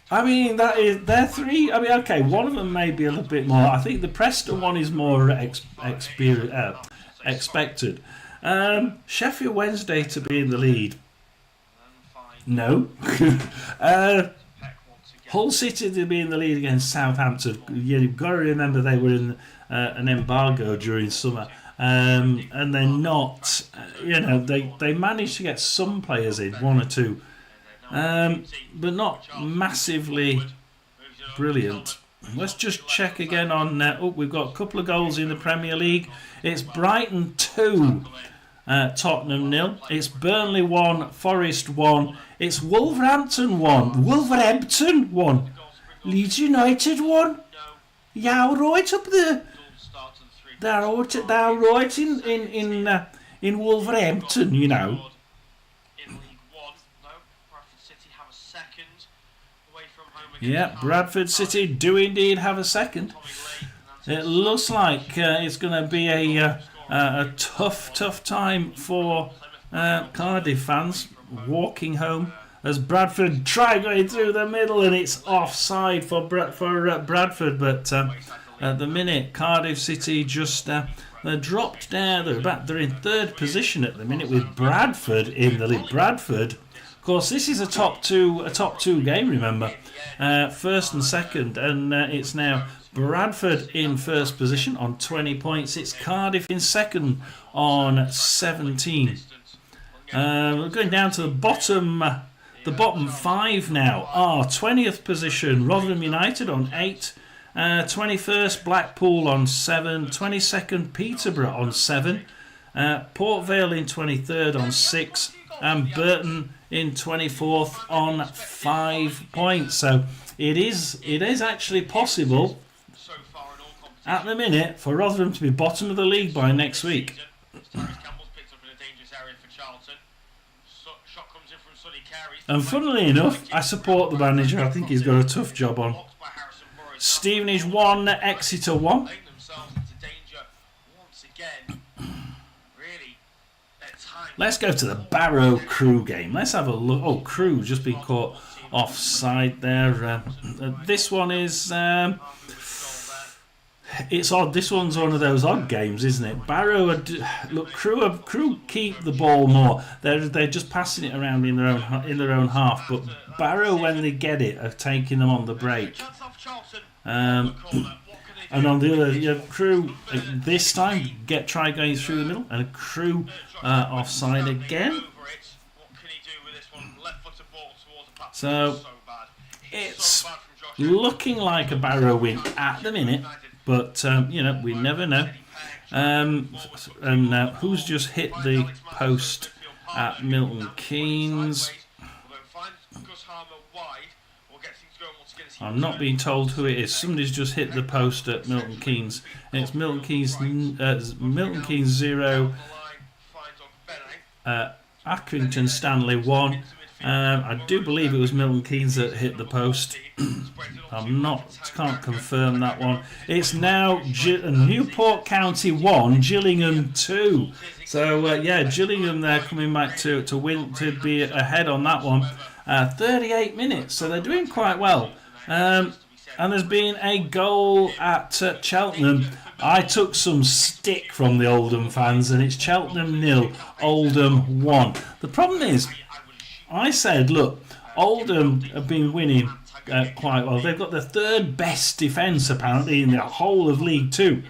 I mean, they're three. I mean, okay, one of them may be a little bit more. I think the Preston one is more expected. Sheffield Wednesday to be in the lead. No. Hull City to be in the lead against Southampton. You've got to remember they were in an embargo during summer. And they're not, they managed to get some players in, one or two. But not massively brilliant. Let's just check again on. We've got a couple of goals in the Premier League. It's Brighton 2, Tottenham 0. It's Burnley 1, Forest 1. It's Wolverhampton 1, Wolverhampton 1, Leeds United 1. Yeah, right up there. They're right in Wolverhampton, you know. Yeah, Bradford City do indeed have a second. It looks like it's going to be a tough time for Cardiff fans walking home as Bradford try going through the middle, and it's offside for Bradford. But at the minute, Cardiff City just they're dropped down. They're in third position at the minute with Bradford in the lead. Bradford, of course, this is a top two game. Remember, first and second, and it's now Bradford in first position on 20 points. It's Cardiff in second on 17. We're going down to the bottom five now. 20th position, Rotherham United on 8. 21st, Blackpool on 7. 22nd, Peterborough on 7. Port Vale in 23rd on 6. And Burton in 24th on 5 points. So it is actually possible at the minute for Rotherham to be bottom of the league by next week. And funnily enough, I support the manager. I think he's got a tough job on. Stevenage 1, Exeter 1. Let's go to the Barrow Crew game. Let's have a look. Oh, Crew just been caught offside there. This one is It's odd. This one's one of those odd games, isn't it? Barrow, look, Crew keep the ball more. They're just passing it around in their own half. But Barrow, when they get it, are taking them on the break. And on the other, Crew this time try going through the middle, and Crew offside again. So it's looking like a Barrow win at the minute. But, we never know. And who's just hit the post at Milton Keynes? I'm not being told who it is. Somebody's just hit the post at Milton Keynes. And it's Milton Keynes 0, Accrington Stanley 1. I do believe it was Milton Keynes that hit the post. Can't confirm that one. It's now Newport County 1, Gillingham 2. So Gillingham there coming back to win, to be ahead on that one. 38 minutes, so they're doing quite well. And there's been a goal at Cheltenham. I took some stick from the Oldham fans, and it's Cheltenham 0, Oldham 1. The problem is, I said, look, Oldham have been winning quite well. They've got the third best defence apparently in the whole of League Two,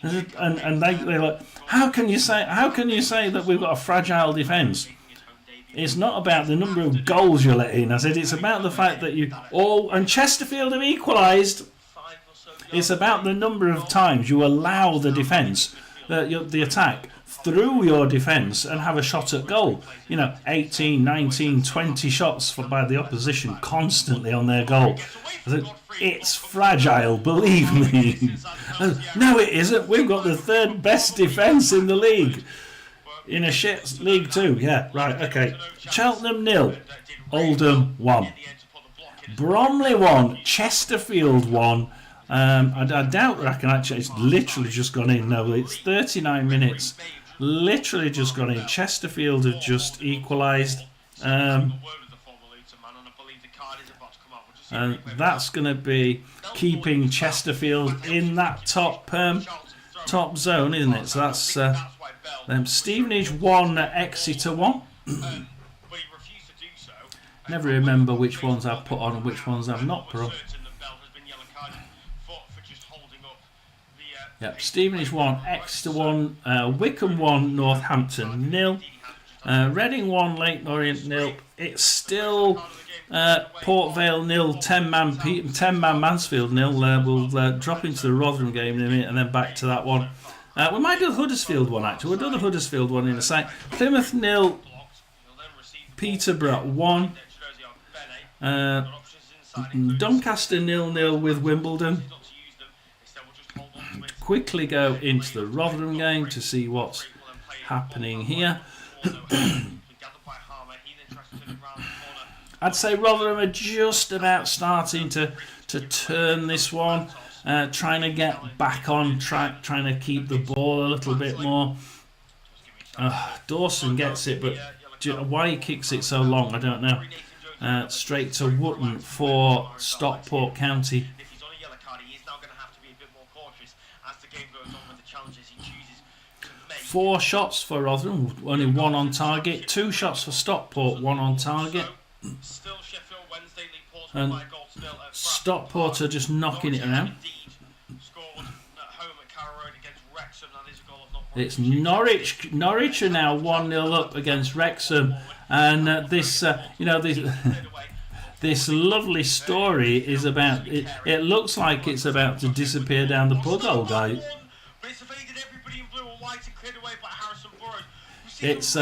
and they're like, how can you say that we've got a fragile defence? It's not about the number of goals you let in. I said it's about the fact that and Chesterfield have equalised. It's about the number of times you allow the defence, the attack, through your defence and have a shot at goal. 18, 19, 20 shots by the opposition constantly on their goal. It's fragile, believe me. No, it isn't. We've got the third best defence in the league. In a shit League 2. Yeah, right, okay. Cheltenham 0, Oldham 1. Bromley 1, Chesterfield 1. I doubt I can actually. It's literally just gone in. No, it's 39 minutes. Literally just gone in. Chesterfield have just equalised. And that's going to be keeping Chesterfield in that top zone, isn't it? So that's Stevenage 1, Exeter 1. Never remember which ones I've put on and which ones I've not put on. Yep, Stevenage 1, Exeter 1, Wycombe 1, Northampton 0, Reading 1, Leyton Orient 0. It's still Port Vale 0, 10-man Mansfield 0. We'll drop into the Rotherham game in a minute and then back to that one. We might do the Huddersfield one actually. We'll do the Huddersfield one in a sec. Plymouth 0, Peterborough 1, Doncaster 0-0 with Wimbledon. Quickly go into the Rotherham game to see what's happening here. I'd say Rotherham are just about starting to turn this one, trying to get back on track, trying to keep the ball a little bit more. Dawson gets it, but why he kicks it so long, I don't know. Straight to Wootton for Stockport County. 4 shots for Rotherham, only 1 on target. 2 shots for Stockport, 1 on target. And Stockport are just knocking it around. It's Norwich. Norwich are now 1-0 up against Wrexham, and this lovely story is about. It looks like it's about to disappear down the plug hole, guy. It's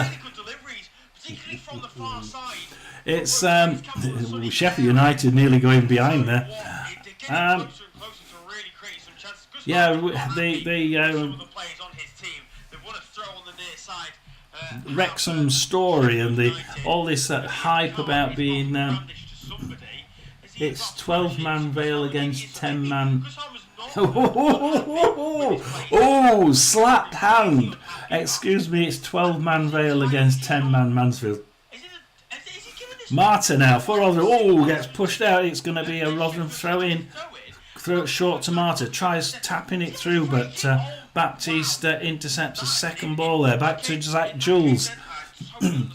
Sheffield United nearly going behind there. Wrexham story and all this hype about being it's 12-man Vale against 10-man. Oh, slapped hand. Excuse me, it's 12-man Vale against 10-man Mansfield. Martin now for Rotherham. Oh, gets pushed out. It's going to be a Rotherham throw-in. throw it short to Marta, tries tapping it through, but Baptiste intercepts a second ball there. Back to Zach Jules.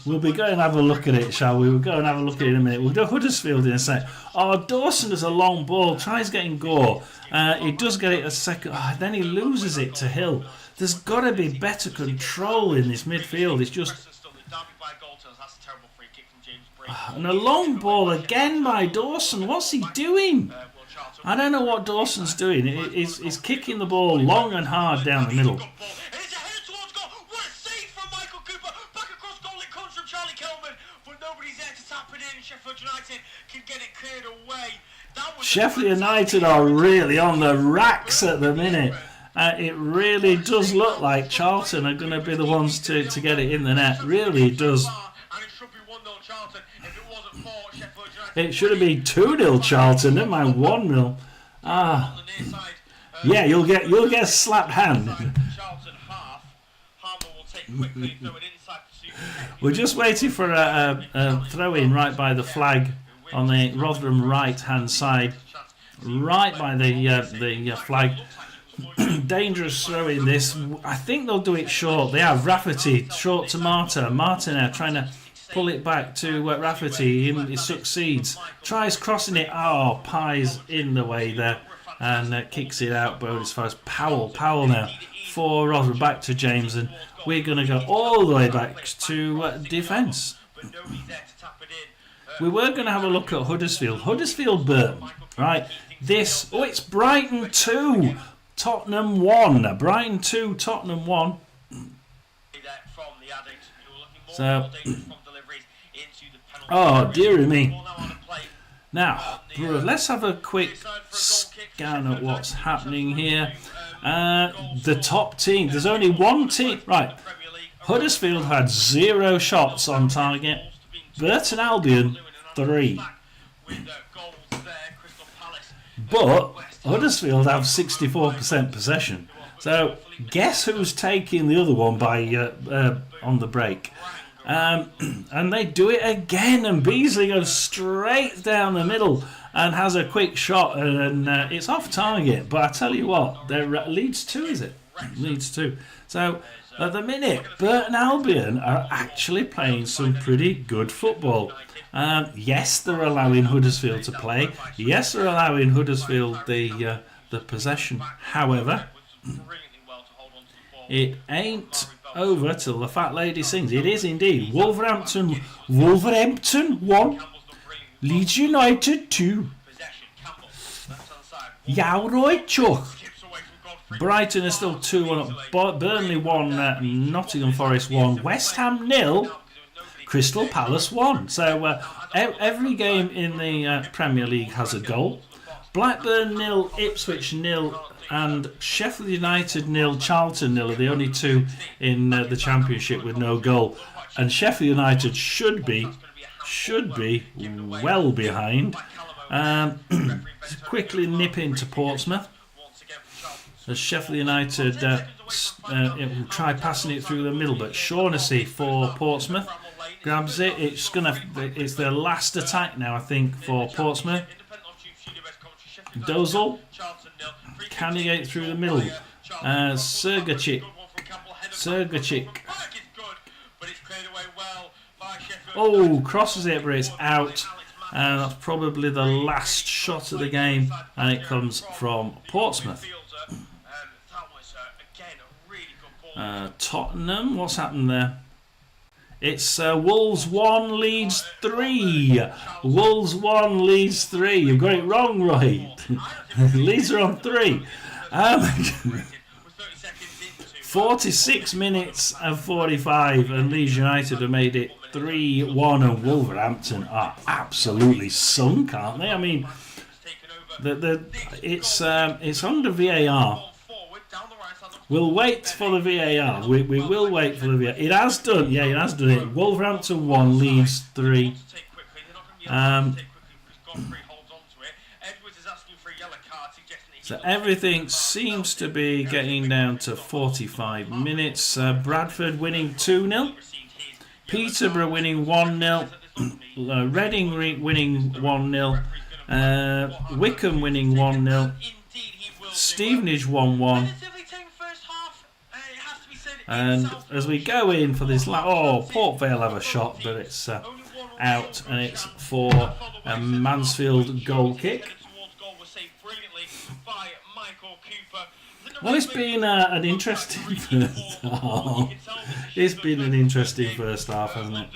We'll be going to have a look at it, shall we? We'll go and have a look at it in a minute. We'll do Huddersfield in a sec. Oh, Dawson does a long ball, tries getting Gore. He does get it a second. Oh, then he loses it to Hill. There's got to be better control in this midfield. It's just. And a long ball again by Dawson. What's he doing? I don't know what Dawson's doing. He's kicking the ball long and hard down the middle. Sheffield United are really on the racks at the minute. It really does look like Charlton are going to be the ones to get it in the net. Really it does. It should have been 2-0 Charlton, never mind 1-0. Yeah, you'll get a slapped hand. We're just waiting for a throw-in right by the flag on the Rotherham right-hand side, right by the flag. Dangerous throw-in this. I think they'll do it short. They have Rafferty short to Marta. Marta now trying to pull it back to Rafferty. He succeeds. Tries crossing it. Oh, Pye's in the way there and kicks it out. But as far as Powell now for Rotherham, back to James, and we're going to go all the way back to defence. We were going to have a look at Huddersfield Burton, right? It's Brighton 2, Tottenham 1. Brighton 2, Tottenham 1. So, oh dearie me. Now, let's have a quick scan at what's happening here. The top team, there's only one team. Right, Huddersfield had 0 shots on target. Burton Albion 3. But Huddersfield have 64% possession. So guess who's taking the other one by on the break? And they do it again, and Beasley goes straight down the middle and has a quick shot, and it's off target. But I tell you what, they're Leeds 2, is it? Leeds 2. So at the minute, Burton Albion are actually playing some pretty good football. Yes, they're allowing Huddersfield to play. Yes, they're allowing Huddersfield the possession. However, it ain't over till the fat lady sings. It is indeed. Wolverhampton 1, Leeds United 2. Yowroy Chuck. Brighton is still 2-1 up. Burnley 1, Nottingham Forest 1, West Ham 0, Crystal Palace 1. So every game in the Premier League has a goal. Blackburn 0, Ipswich 0, and Sheffield United 0, Charlton 0 are the only two in the Championship with no goal. And Sheffield United should be well behind. Quickly nip into Portsmouth. As Sheffield United will try passing it through the middle, but Shaughnessy for Portsmouth grabs it. It's their last attack now, I think, for Portsmouth. Dozal, can he get through the middle? Sergacic. Oh, crosses it, but it's out. And that's probably the last shot of the game, and it comes from Portsmouth. Tottenham, what's happened there? It's Wolves 1, Leeds 3. Wolves 1, Leeds 3. You've got it wrong, Roy. Leeds are on 3. 46 minutes and 45, and Leeds United have made it 3-1, and Wolverhampton are absolutely sunk, aren't they? I mean, it's under VAR. We'll wait for the VAR. We will wait for the VAR. It has done. Yeah, it has done it. Wolverhampton 1, Leeds 3. So everything seems to be getting down to 45 minutes. Bradford winning 2-0. Peterborough winning 1-0. Reading winning 1-0. Wickham winning 1-0. Stevenage 1-1. And as we go in for this, Port Vale have a shot, but it's out, and it's for a Mansfield goal kick. Well, it's been an interesting first half. It's been an interesting first half, hasn't it?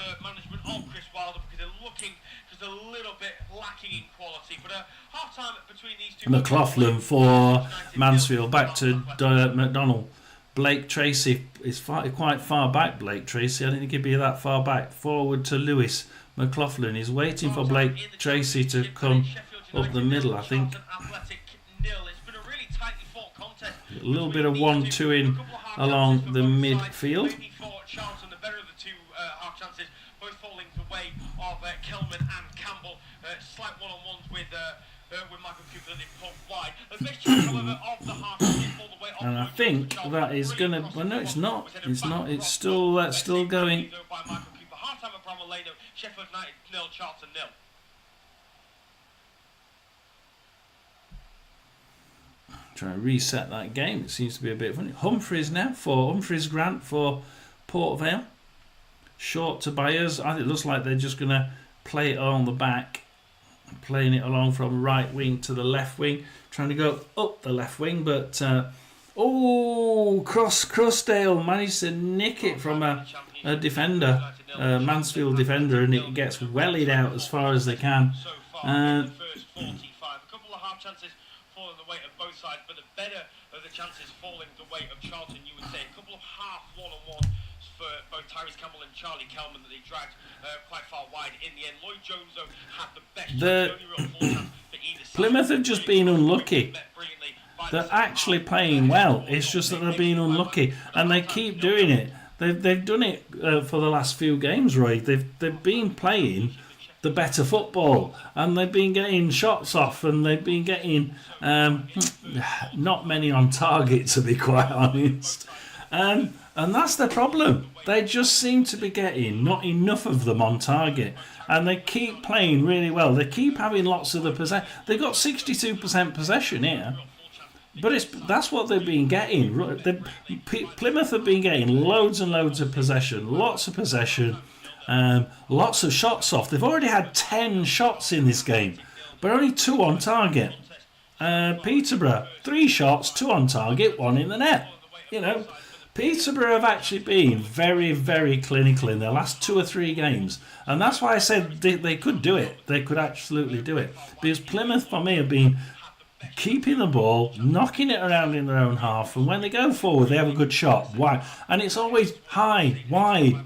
McLaughlin for Mansfield, back to McDonald. Blake Tracy is quite far back. Blake Tracy, I didn't think he'd be that far back. Forward to Lewis. McLaughlin is waiting for Blake Tracy to come up the middle, I think. A little bit of 1-2 in along the midfield. And I think that is going to... Well, no, it's not. It's not. It's still going. Trying to reset that game. It seems to be a bit funny. Humphreys Grant for Port Vale. Short to Byers. I think it looks like they're just going to play it on the back. Playing it along from right wing to the left wing. Trying to go up the left wing, but Crossdale managed to nick it from a defender, a Mansfield defender, and it gets wellied out as far as they can. A couple of half chances falling the weight of both sides, but the better of the chances falling the weight of Charlton, you would say. A couple of half one-on-one for both Tyrese Campbell and Charlie Kelman that they dragged quite far wide in the end. Lloyd Jones, though, had the best chance, the only real full chance for either side. Plymouth have just been unlucky. They're actually playing well. It's just that they're being unlucky, and they keep doing it. They've done it for the last few games, Roy. They've been playing the better football, and they've been getting shots off, and they've been getting not many on target, to be quite honest. And that's the problem. They just seem to be getting not enough of them on target. And they keep playing really well. They keep having lots of the possession. They've got 62% possession here. But that's what they've been getting. Plymouth have been getting loads and loads of possession. Lots of possession. Lots of shots off. They've already had 10 shots in this game. But only 2 on target. Peterborough, 3 shots, 2 on target, 1 in the net. You know, Peterborough have actually been very, very clinical in their last 2 or 3 games. And that's why I said they could do it. They could absolutely do it. Because Plymouth, for me, have been keeping the ball, knocking it around in their own half. And when they go forward, they have a good shot. Wide. And it's always high, wide.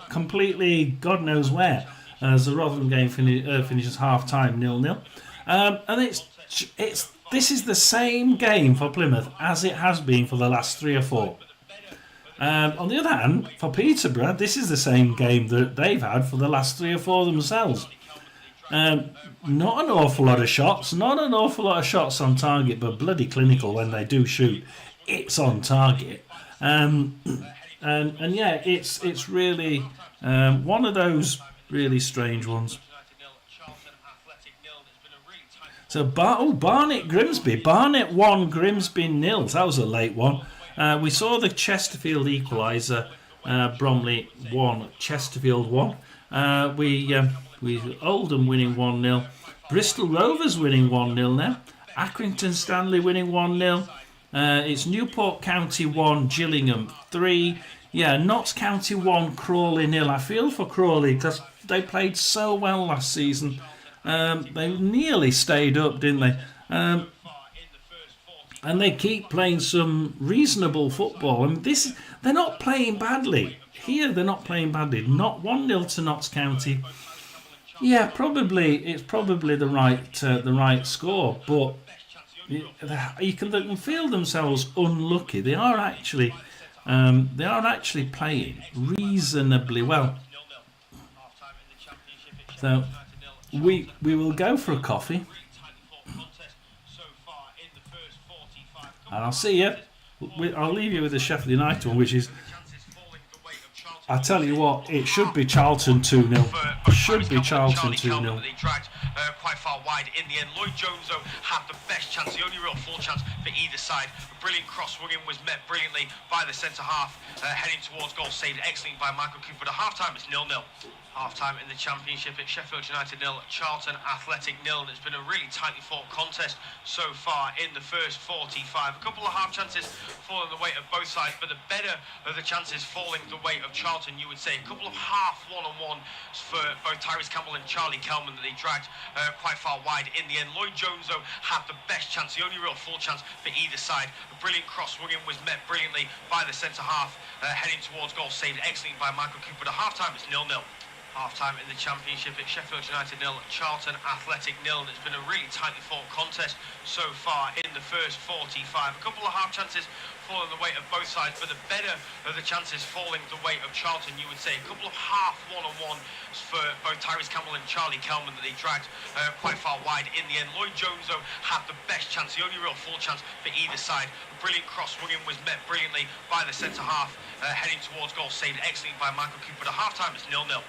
Completely God knows where. As the Rotherham game finishes half-time 0-0. And this is the same game for Plymouth as it has been for the last 3 or 4. On the other hand, for Peterborough, this is the same game that they've had for the last 3 or 4 themselves. Not an awful lot of shots, on target, but bloody clinical when they do shoot. It's on target. And yeah, it's really one of those really strange ones. So Barnet Grimsby. Barnet 1, Grimsby 0. That was a late one. We saw the Chesterfield equaliser. Bromley 1, Chesterfield 1. We Oldham winning 1-0. Bristol Rovers winning 1-0 now. Accrington Stanley winning 1-0. It's Newport County 1, Gillingham 3. Yeah, Notts County 1, Crawley 0. I feel for Crawley because they played so well last season. They nearly stayed up, didn't they? And they keep playing some reasonable football. And they're not playing badly. Here, they're not playing badly. Not 1-0 to Notts County. Yeah, it's probably the right score, but they can feel themselves unlucky. They are actually playing reasonably well. So we will go for a coffee, and I'll see you. I'll leave you with the Sheffield United one, which is I tell you what, it should be Charlton 2-0. Should be Charlton 2-0. They dragged quite far wide in the end. Lloyd Jones, though, had the best chance, the only real full chance for either side. A brilliant cross swing in was met brilliantly by the centre half, heading towards goal, saved excellently by Michael Cooper. The half-time is 0-0. Half-time in the Championship, it's Sheffield United 0, Charlton Athletic 0, and it's been a really tightly fought contest so far in the first 45. A couple of half chances falling the weight of both sides, but the better of the chances falling the weight of Charlton, you would say. A couple of half one-on-one for both Tyrese Campbell and Charlie Kelman that they dragged quite far wide in the end. Lloyd Jones, though, had the best chance, the only real full chance for either side. A brilliant cross swing in was met brilliantly by the centre half, heading towards goal, saved excellently by Michael Cooper. The half-time is 0-0. Half-time in the Championship, it's Sheffield United 0, Charlton Athletic 0, and it's been a really tightly fought contest so far in the first 45. A couple of half chances falling the weight of both sides, but the better of the chances falling the weight of Charlton, you would say. A couple of half one-on-one for both Tyrese Campbell and Charlie Kelman that they dragged quite far wide in the end. Lloyd Jones, though, had the best chance, the only real full chance for either side. A brilliant cross swing in was met brilliantly by the centre half, heading towards goal, saved excellently by Michael Cooper. The half-time is 0-0.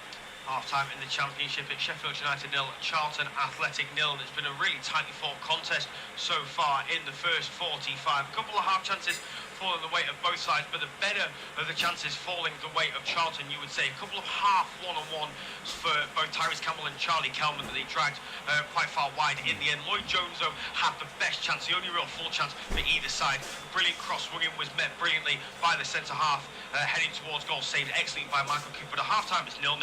Half-time in the Championship, it's Sheffield United 0, Charlton Athletic 0, and it's been a really tightly fought contest so far in the first 45. A couple of half chances falling the weight of both sides, but the better of the chances falling the weight of Charlton, you would say. A couple of half one-on-one for both Tyrese Campbell and Charlie Kelman that they dragged quite far wide in the end. Lloyd Jones, though, had the best chance, the only real full chance for either side. A brilliant cross swing in was met brilliantly by the centre half, heading towards goal, saved excellently by Michael Cooper. The half-time is 0-0.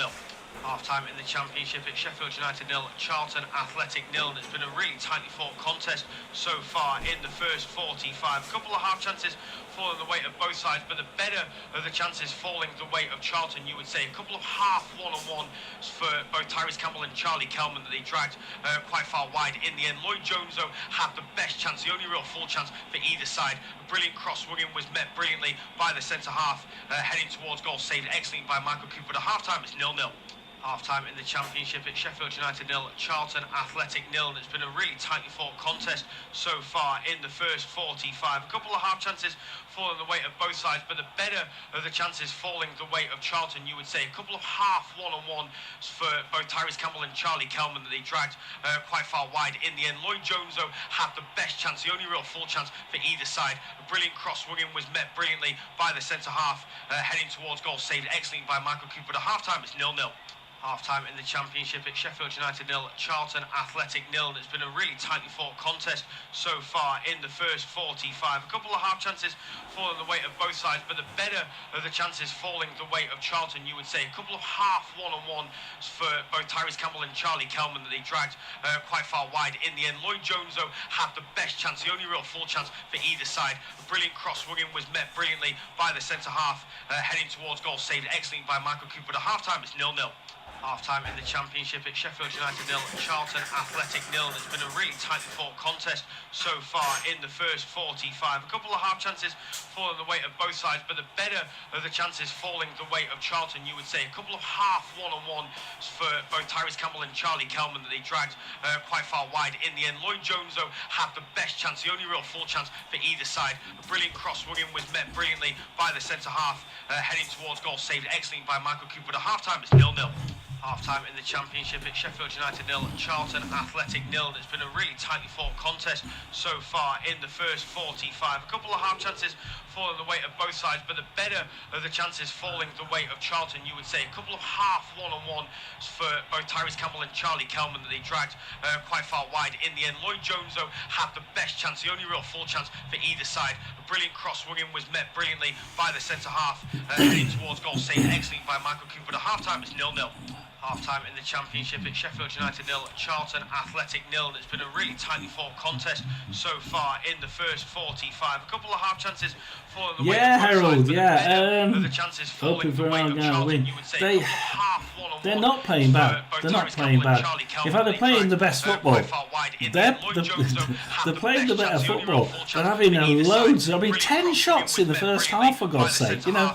Half-time in the Championship, it's Sheffield United 0, Charlton Athletic 0, and it's been a really tightly fought contest so far in the first 45. A couple of half chances falling the weight of both sides, but the better of the chances falling the weight of Charlton, you would say. A couple of half one-on-one for both Tyrese Campbell and Charlie Kelman that they dragged quite far wide in the end. Lloyd Jones, though, had the best chance, the only real full chance for either side. A brilliant cross swing in was met brilliantly by the centre half, heading towards goal, saved excellently by Michael Cooper. The half-time is 0-0. Half-time in the Championship, it's Sheffield United 0, Charlton Athletic 0, and it's been a really tightly fought contest so far in the first 45. A couple of half chances falling the weight of both sides, but the better of the chances falling the weight of Charlton, you would say. A couple of half one-on-one for both Tyrese Campbell and Charlie Kelman that they dragged quite far wide in the end. Lloyd Jones, though, had the best chance, the only real full chance for either side. A brilliant cross swing in was met brilliantly by the centre half, heading towards goal, saved excellently by Michael Cooper. The half-time is 0-0. Half-time in the Championship, it's Sheffield United 0, Charlton Athletic 0, and it's been a really tightly fought contest so far in the first 45. A couple of half chances falling the weight of both sides, but the better of the chances falling the weight of Charlton, you would say. A couple of half one-on-one for both Tyrese Campbell and Charlie Kelman that they dragged quite far wide in the end. Lloyd Jones, though, had the best chance, the only real full chance for either side. A brilliant cross swing in was met brilliantly by the centre half, heading towards goal, saved excellently by Michael Cooper. The half-time is 0-0. Half-time in the Championship, it's Sheffield United 0, Charlton Athletic 0, and it's been a really tightly fought contest so far in the first 45. A couple of half chances falling the weight of both sides, but the better of the chances falling the weight of Charlton, you would say. A couple of half one-on-one for both Tyrese Campbell and Charlie Kelman that they dragged quite far wide in the end. Lloyd Jones, though, had the best chance, the only real full chance for either side. A brilliant cross swing in was met brilliantly by the centre half, heading towards goal, saved excellently by Michael Cooper. The half-time is 0-0. Half-time in the Championship, it's Sheffield United 0, Charlton Athletic 0, and it's been a really tightly fought contest so far in the first 45. A couple of half chances falling the weight of both sides, but the better of the chances falling the weight of Charlton, you would say. A couple of half one-on-one for both Tyrese Campbell and Charlie Kelman that they dragged quite far wide in the end. Lloyd Jones, though, had the best chance, the only real full chance for either side. A brilliant cross swing in was met brilliantly by the centre half, heading towards goal, saved excellently by Michael Cooper. The half-time is 0-0. Half-time in the Championship, it's Sheffield United 0, Charlton Athletic 0, and it's been a really tightly fought contest so far in the first 45. A couple of half chances falling the weight of Harold, the chances falling the weight of Charlton, you would say. They're not playing bad. They're not playing bad. In fact, they're playing the best football. They're playing the better football. They're having loads. I mean, 10 shots in the first half, for God's sake. You know,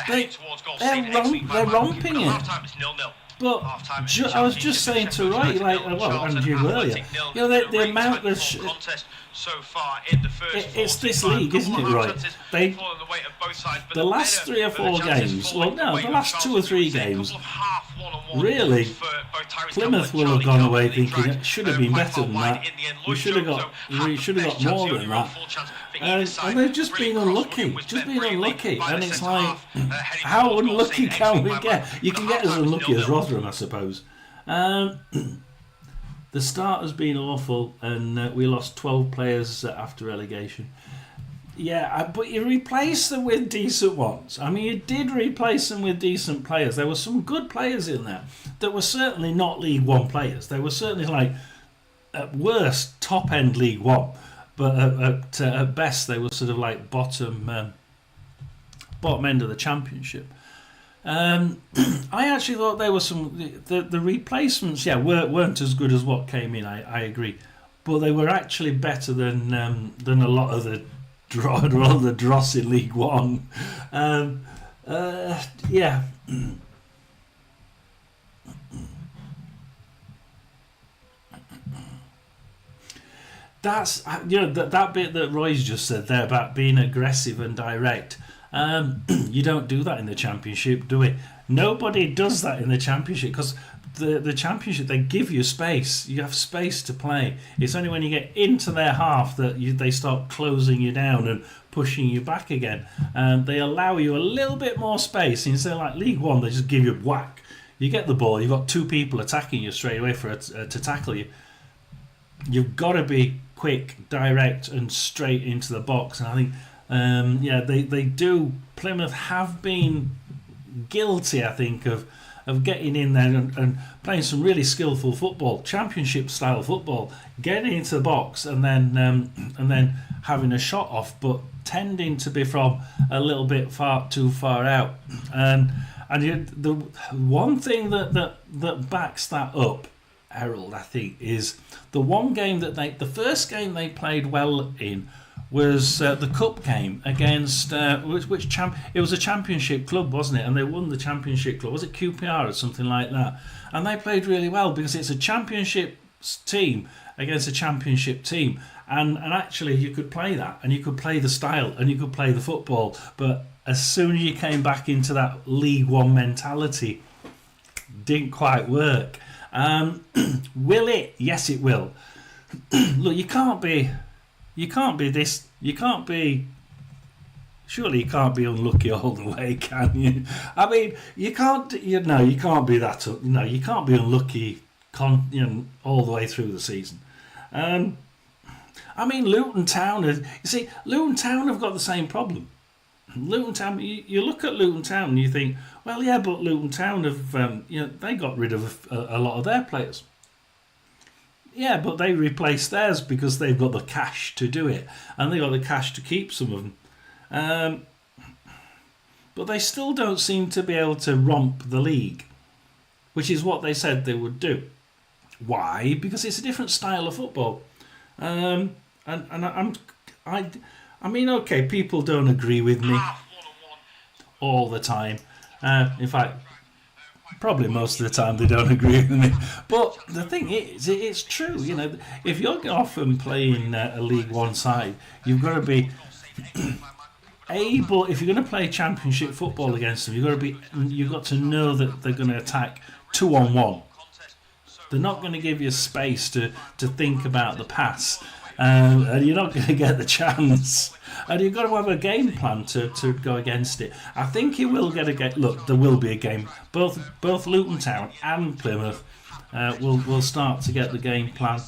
they're romping it. But I was just saying to Roy, and you earlier, the amount of so far in the first it's this league, isn't it, Roy? The last 3 or 4 games, the last 2 or 3 games, really, Plymouth will have gone away thinking it should have been better than that. We should have got more than that. And they've just been unlucky, and it's like, how unlucky can we get? You can get as unlucky as Rotherham, I suppose. The start has been awful, and we lost 12 players after relegation. Yeah, but you replaced them with decent ones. I mean, you did replace them with decent players. There were some good players in there that were certainly not League One players. They were certainly, at worst, top-end League One. But at best, they were sort of like bottom end of the Championship. I actually thought there were some... The replacements, weren't as good as what came in, I agree. But they were actually better than a lot of the dross in League One. That's that bit that Roy's just said there about being aggressive and direct. You don't do that in the Championship, do we? Nobody does that in the Championship because the Championship, they give you space. You have space to play. It's only when you get into their half that they start closing you down and pushing you back again. They allow you a little bit more space. Instead of like League One, they just give you a whack. You get the ball, you've got 2 people attacking you straight away to tackle you. You've got to be quick, direct, and straight into the box. And I think, they do. Plymouth have been guilty, I think, of getting in there and playing some really skillful football, Championship style football, getting into the box and then having a shot off, but tending to be from a little bit too far out. And the one thing that backs that up, Harold, I think, is the one game the first game they played well in was the cup game against it was a Championship club, wasn't it? And they won the Championship club. Was it QPR or something like that? And they played really well because it's a Championship team against a Championship team, and actually you could play that, and you could play the style, and you could play the football. But as soon as you came back into that League One mentality, didn't quite work. Will it? Yes, it will. Look, surely you can't be unlucky all the way, can you? I mean, you can't be that, you can't be unlucky all the way through the season. I mean, Luton Town have got the same problem. Luton Town, you look at Luton Town and you think, well, yeah, but Luton Town have, they got rid of a lot of their players. Yeah, but they replaced theirs because they've got the cash to do it, and they got the cash to keep some of them. But they still don't seem to be able to romp the league, which is what they said they would do. Why? Because it's a different style of football. I mean, okay, people don't agree with me all the time. In fact, probably most of the time they don't agree with me. But the thing is, it's true. If you're off and playing a League One side, you've got to be able. If you're going to play Championship football against them, you've got to know that they're going to attack 2-on-1. They're not going to give you space to think about the pass. And you're not going to get the chance. And you've got to have a game plan to go against it. I think he will get a game. Look, there will be a game. Both Luton Town and Plymouth will start to get the game plan.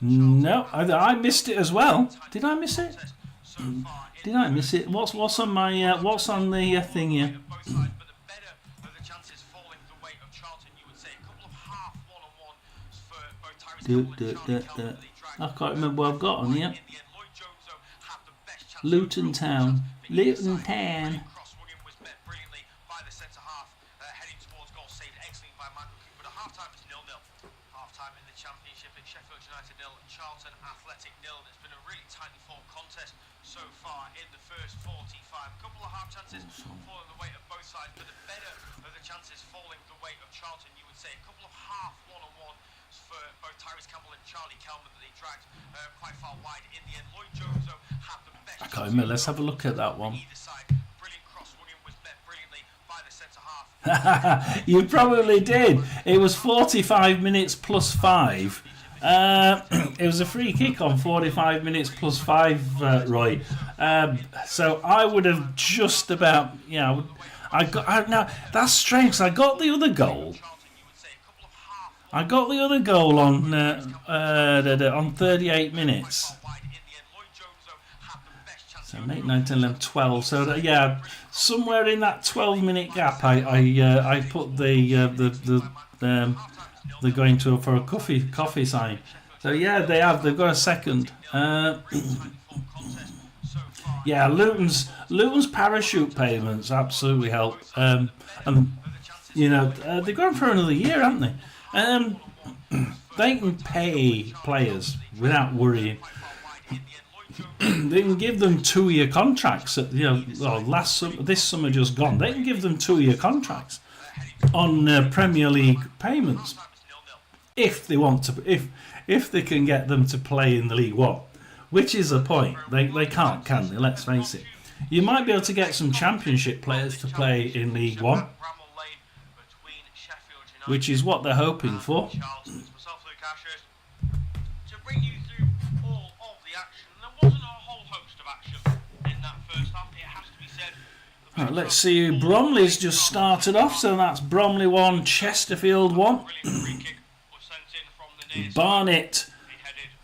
No, I missed it as well. Did I miss it? Did I miss it? What's on my what's on the thing here? I can't remember what I've got on here. Luton Town. Luton Town. half-time in the Championship. It's Sheffield United 0, Charlton Athletic 0. It's been a really tightly fought contest so far in the first 45. A couple of half chances falling the weight of both sides, but the better of the chances falling the weight of Charlton, you would say. A couple of half one-on-one for both Tyrese Campbell and Charlie Kelman that they dragged quite far wide in the end. Lloyd Jones, though, had the best. I can't remember. Let's have a look at that one. Either side, brilliant cross. William was met brilliantly by the centre half. You probably did. It was 45 minutes plus 5. It was a free kick on 45 minutes plus 5, Roy. So I would have just about, now that's strange 'cause I got the other goal. I got the other goal on 38 minutes. So 8, 9, 10, 11, 12. So yeah, somewhere in that 12-minute gap, I put they're going to for a coffee sign. So yeah, they've got a second. Yeah, Luton's parachute payments absolutely help. And they're going for another year, aren't they? They can pay players without worrying. They can give them 2-year contracts. This summer just gone. They can give them 2-year contracts on Premier League payments if they want to. If they can get them to play in the League One, which is the point. They can't, can they? Let's face it. You might be able to get some Championship players to play in League One, which is what they're hoping for. To bring you through all of the action, there wasn't a whole host of action in that first half. It has to be said. Right, let's see who Bromley's just started off. So that's Bromley 1, Chesterfield 1. Barnet.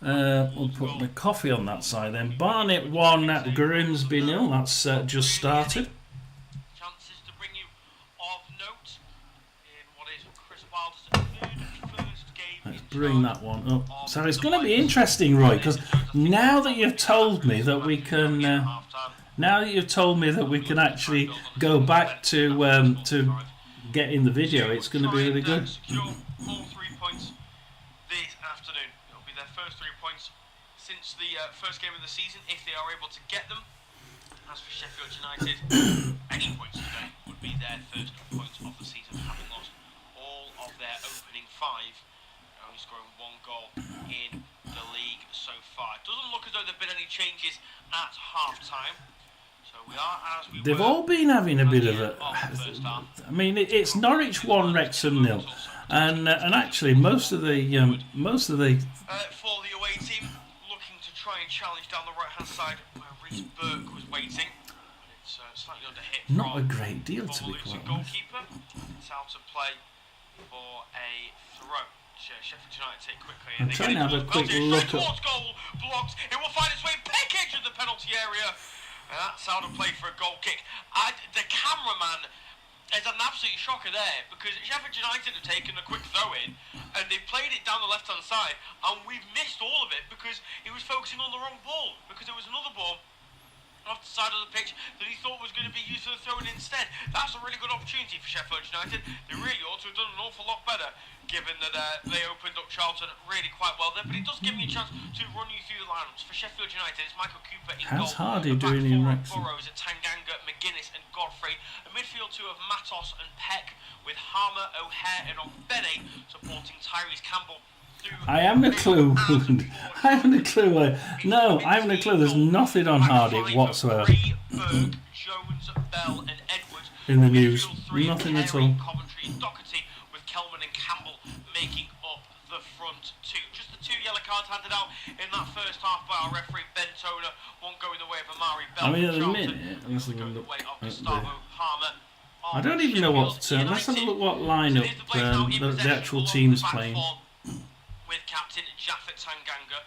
We'll put the coffee on that side then. Barnet 1 at Grimsby 0. That's just started. Chances to bring you of note in what is Chris Wilder's first game. Let's bring that one up. So it's going to be interesting, Roy, because now that you've told me that we can, actually go back to getting the video, it's going to be really good. All 3 points this afternoon. It'll be their first 3 points since the first game of the season, if they are able to get them. As for Sheffield United, any points today would be their first points of the season, having lost all of their opening 5, only scoring 1 goal in the league so far. It doesn't look as though there have been any changes at half-time. So we are as we They've all been having a bit of a... I mean, it's Norwich 1, Wrexham 0. And actually, most of the for the away team, looking to try and challenge down the right-hand side where Rhys Burke was waiting. It's slightly under hit. Not a great deal, to be quite honest. Goalkeeper. It's out of play for a throw. Sheffield United take quickly. I'm trying to have a quick look at. Goal blocked. It will find its way back edge of the penalty area. And that's out of play for a goal kick. The cameraman is an absolute shocker there, because Sheffield United have taken a quick throw in and they've played it down the left hand side, and we've missed all of it because he was focusing on the wrong ball, because there was another ball off the side of the pitch that he thought was going to be used for the throw-in instead. That's a really good opportunity for Sheffield United. They really ought to have done an awful lot better, given that they opened up Charlton really quite well there. But it does give me a chance to run you through the lineups. For Sheffield United, it's Michael Cooper in goal. How's Hardy doing in Wrexham? Burrows at Tanganga, McGuinness and Godfrey. A midfield 2 of Matos and Peck, with Harmer, O'Hare and Ogbene supporting Tyrese Campbell. I haven't a clue. I haven't a clue. No, I haven't a clue. There's nothing on Hardy whatsoever Jones, Bell and Edwards in the news. Nothing at all. Coventry and Doherty, with Kelman and Campbell making up the front 2. Just the 2 yellow cards handed out in that first half by our referee Ben Toner. One going the way of Amari Bell. I mean, at the minute, let's look going the way of Gustavo Harmer. I don't even know what. Let's have a look what lineup the actual team's playing. With captain Jaffet Tanganga,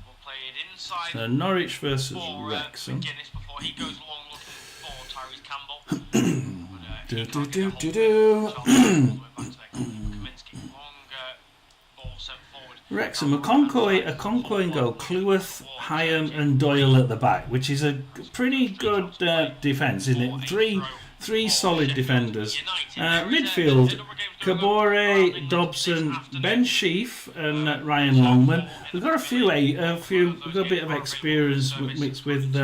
will play it inside. So Norwich versus for, Wrexham. McGuinness before he goes along looking for Tyrese Campbell. Wrexham, a Okonkwo in goal, Cleworth, Hyam and Doyle at the back, which is a pretty good defence, isn't it? Three solid defenders. Midfield, Kabore, Dobson, Ben Sheaf, and Ryan Longman. We've got we've got a bit of experience mixed with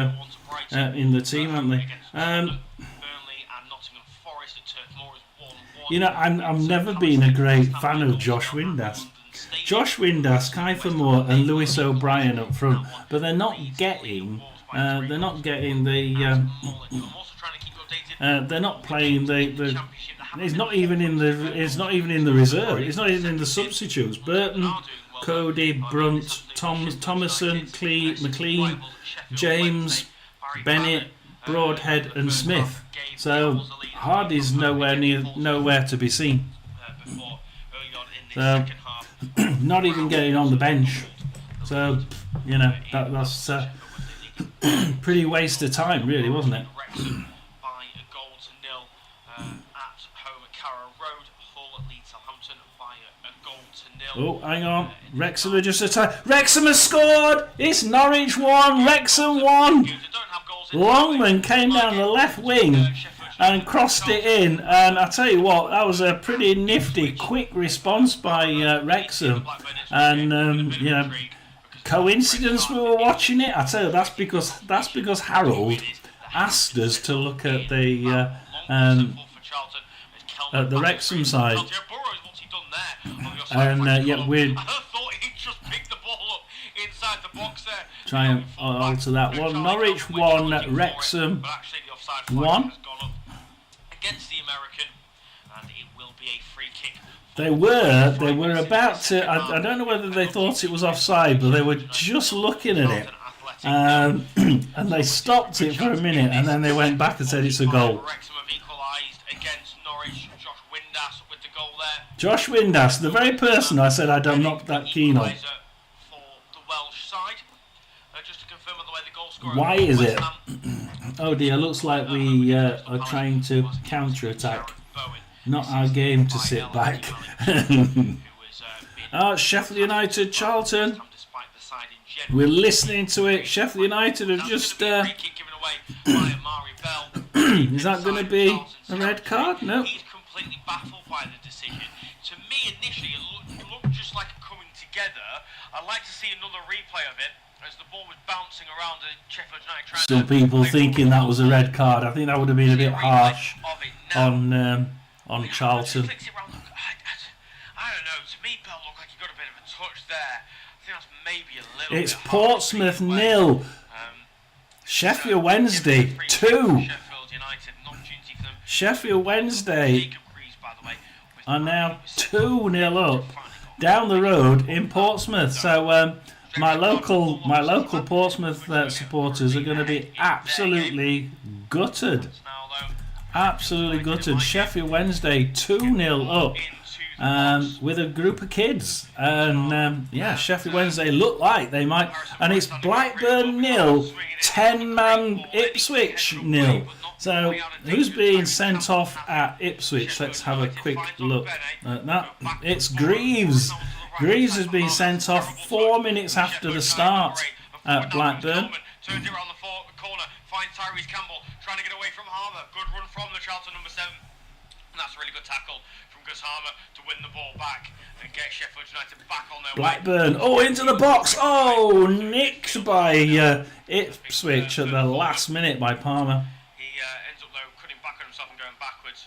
in the team, haven't we? You know, I've never been a great fan of Josh Windass. Josh Windass, Kiefer Moore, and Lewis O'Brien up front, but they're not getting the. They're not playing the. It's not even in the. It's not even in the reserve. It's not even in the substitutes. Burton, Cody, Brunt, Thomason, McLean, James, Bennett, Broadhead, and Smith. So Hardy's nowhere to be seen. So not even getting on the bench. So you know that's pretty waste of time, really, wasn't it? Oh, hang on. Wrexham are just attacked. Wrexham has scored! It's Norwich 1, Wrexham 1! Longman came down the left wing and crossed it in. And I tell you what, that was a pretty nifty, quick response by Wrexham. And, you know, coincidence we were watching it? I tell you, that's because Harold asked us to look at the Wrexham side. And yeah, we'd try and alter that one. Norwich 1, Wrexham 1. They were about to. I don't know whether they thought it was offside, but they were just looking at it, and they stopped it for a minute, and then they went back and said it's a goal. Josh Windass, the very person I said I'm not that keen on. Why is it? Oh dear, looks like we are trying to counter-attack. Not our game to sit back. Sheffield United, Charlton. We're listening to it. Sheffield United have just... is that going to be a red card? No. Completely baffled by the decision. To me, initially, it looked just like coming together. I'd like to see another replay of it as the ball was bouncing around the Sheffield United. Some people thinking that was a red card. I think that would have been a bit harsh on Charlton. I don't know. To me, Bell looked like he got a bit of a touch there. I think that's maybe a little. It's Portsmouth 0. Sheffield Wednesday 2. Sheffield Wednesday are now 2-0 up down the road in Portsmouth. So my local Portsmouth supporters are going to be absolutely gutted. Absolutely gutted. Sheffield Wednesday 2-0 up with a group of kids. And yeah, Sheffield Wednesday look like they might. And it's Blackburn 0, 10-man Ipswich 0. So, who's being sent off at Ipswich? Let's have a quick look at that. It's Greaves. Greaves has been sent off 4 minutes after the start at Blackburn. Turns it around the corner, finds Tyrese Campbell trying to get away from Harmer. Good run from the Charlton number 7. And that's a really good tackle from Gus Harmer to win the ball back and get Sheffield United back on their Blackburn, into the box. Oh, nicked by Ipswich at the last minute by Palmer. Ends up though cutting back on himself and going backwards.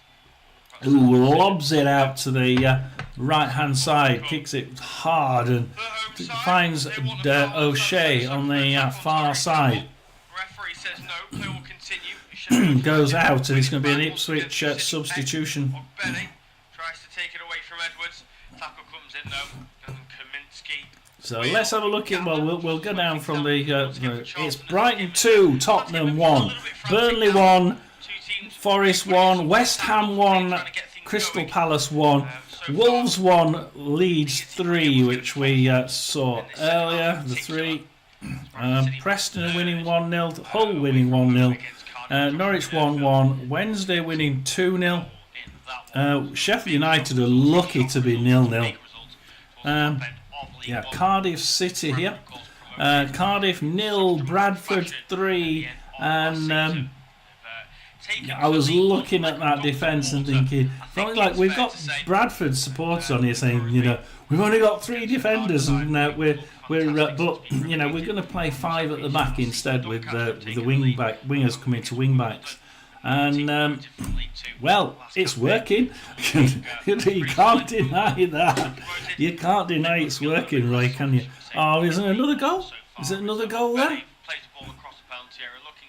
Who lobs it out to the right hand side, kicks it hard and finds O'Shea on the far side. Referee says no, play will continue. Goes out and it's going to be an Ipswich substitution. Benny tries to take it away from Edwards. Tackle comes in though, and Kaminsky. So let's have a look at. Well, we'll go down from the. It's Brighton 2, Tottenham 1, Burnley 1, Forest 1, West Ham 1, Crystal Palace 1, Wolves 1, Leeds 3, which we saw earlier. The 3. Preston are winning 1-0, Hull winning 1-0, Norwich 1-1, Wednesday winning 2-0. Sheffield United are lucky to be 0-0. Yeah, Cardiff City here. Cardiff 0, Bradford 3, and I was looking at that defence and thinking, like we've got Bradford supporters on here saying, we've only got 3 defenders and but we're going to play 5 at the back instead with the wingers coming to wing backs, and well, it's working. You can't deny that. You can't deny it's working, Roy, can you? Oh, is there another goal? Is it another goal there?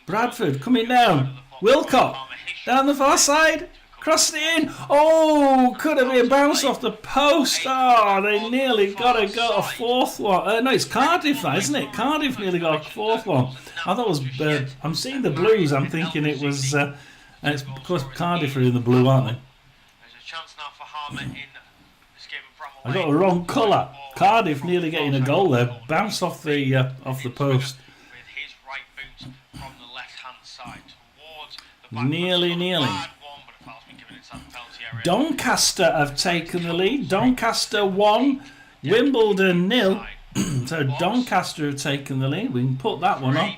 Bradford coming down. Wilcock down the far side. Crossed it in. Oh, could have been a bounce off the post. Oh, they nearly got a 4th one. No, it's Cardiff, that, isn't it? Cardiff nearly got a 4th one. I thought it was. I'm seeing the Blues. I'm thinking it was. It's because Cardiff are in the blue, aren't they? I got the wrong colour. Cardiff nearly getting a goal there. Bounced off the post. Nearly. Doncaster have taken the lead. Doncaster 1, Wimbledon 0. So Doncaster have taken the lead. We can put that one on.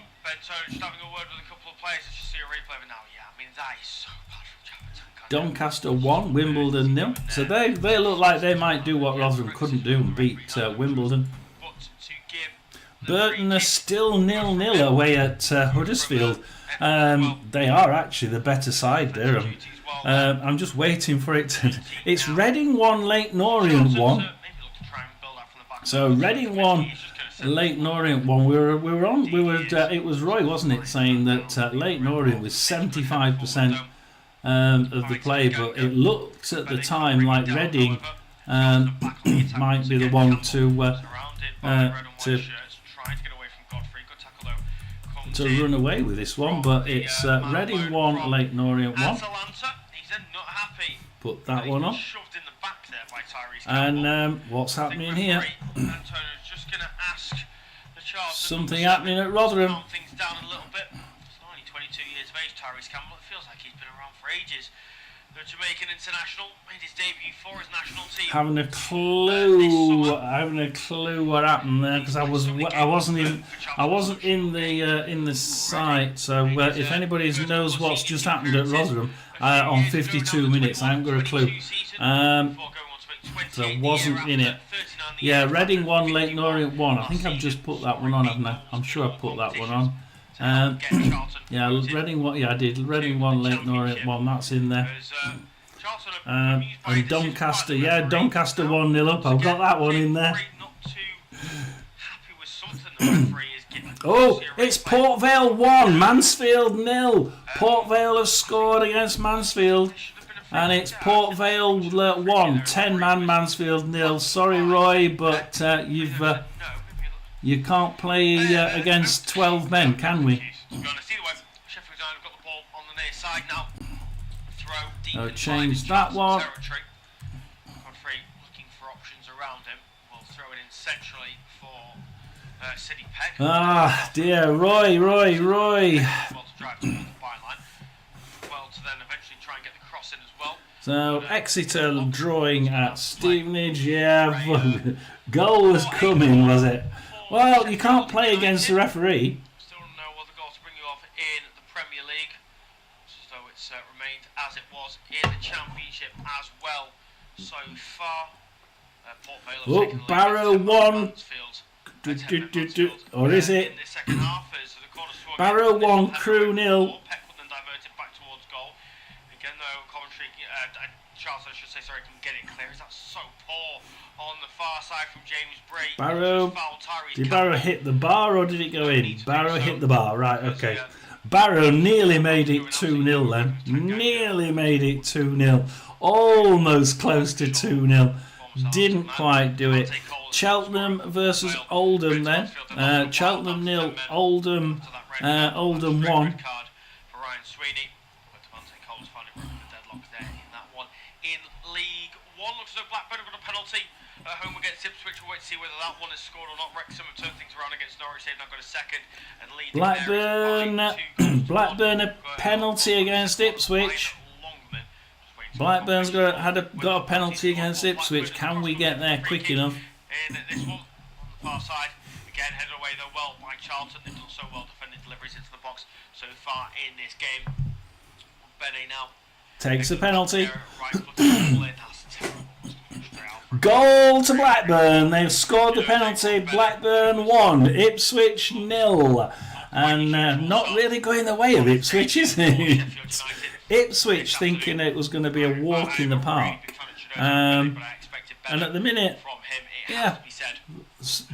Doncaster 1, Wimbledon 0. So they look like they might do what Rotherham couldn't do and beat Wimbledon. Burton are still 0-0 away at Huddersfield. They are actually the better side there. I'm just waiting for it to... It's Reading 1, Leyton Orient 1. So Reading 1, Leyton Orient 1. It was Roy, wasn't it, saying that Leyton Orient was 75% of the play, but it looked at the time like Reading might be the one to run away with this one, but it's Reading 1, Leyton Orient 1. Put that one on. And what's happening here? Something happening at Rotherham. The Jamaican international made his debut for his national team. Having a clue what happened there, because I wasn't in the site. So if anybody knows what's just happened at Rotherham on 52 minutes, I haven't got a clue. So I wasn't in it. Yeah, Reading 1, Leyton Orient 1. I think I've just put that one on, haven't I? I'm sure I put that one on. Yeah, Reading 1. Yeah, I did. Reading 1, Leyton Orient 1. That's in there. And Doncaster. Yeah, Doncaster 1-0 up. I've got that one in there. Oh, it's Port Vale 1, Mansfield 0. Port Vale have scored against Mansfield. And it's Port Vale 1, 10-man Mansfield 0. Sorry, Roy, but you can't play against 12 men, can we? Oh, change that one. Godfrey looking for options around him. We'll throw it in centrally for City Peck. Ah, dear, Roy. Well to drive towards the byline. Well to then eventually try and get the cross in as well. So Exeter drawing at Stevenage. Yeah, goal was coming, was it? Well, you can't play against the referee. Still don't know what the goal to bring you off in the Premier League. So it's remained as it was in the Championship as well so far. Port Vale have Barrow 1. Or is it? Barrow 1, Crew 0. Again, though, Coventry, Charles, I should say, sorry, can get it clear. Is that so poor on the far side from James Bray? Barrow. Did Barrow hit the bar or did it go in? Barrow hit the bar, right, okay. Barrow nearly made it 2-0 then. Nearly made it 2-0. Almost close to 2-0. Didn't quite do it. Cheltenham versus Oldham then. Cheltenham 0, Oldham 1. Blackburn have got a penalty at home against Ipswich. We'll wait to see whether that one is scored or not. Wrexham have turned things around against Norwich. They've now got a second and lead. Blackburn a penalty against Ipswich. Blackburn's got a penalty against Ipswich. Can we get there quick enough? In this one on the far side, again headed away though well by Charlton. They've done so well defending deliveries into the box so far in this game. Bene now. Takes a penalty. Right foot to the ball in. That's terrible. Goal to Blackburn. They've scored the penalty. Blackburn 1, Ipswich 0. And not really going the way of Ipswich, is it? Ipswich thinking it was going to be a walk in the park. And at the minute, yeah,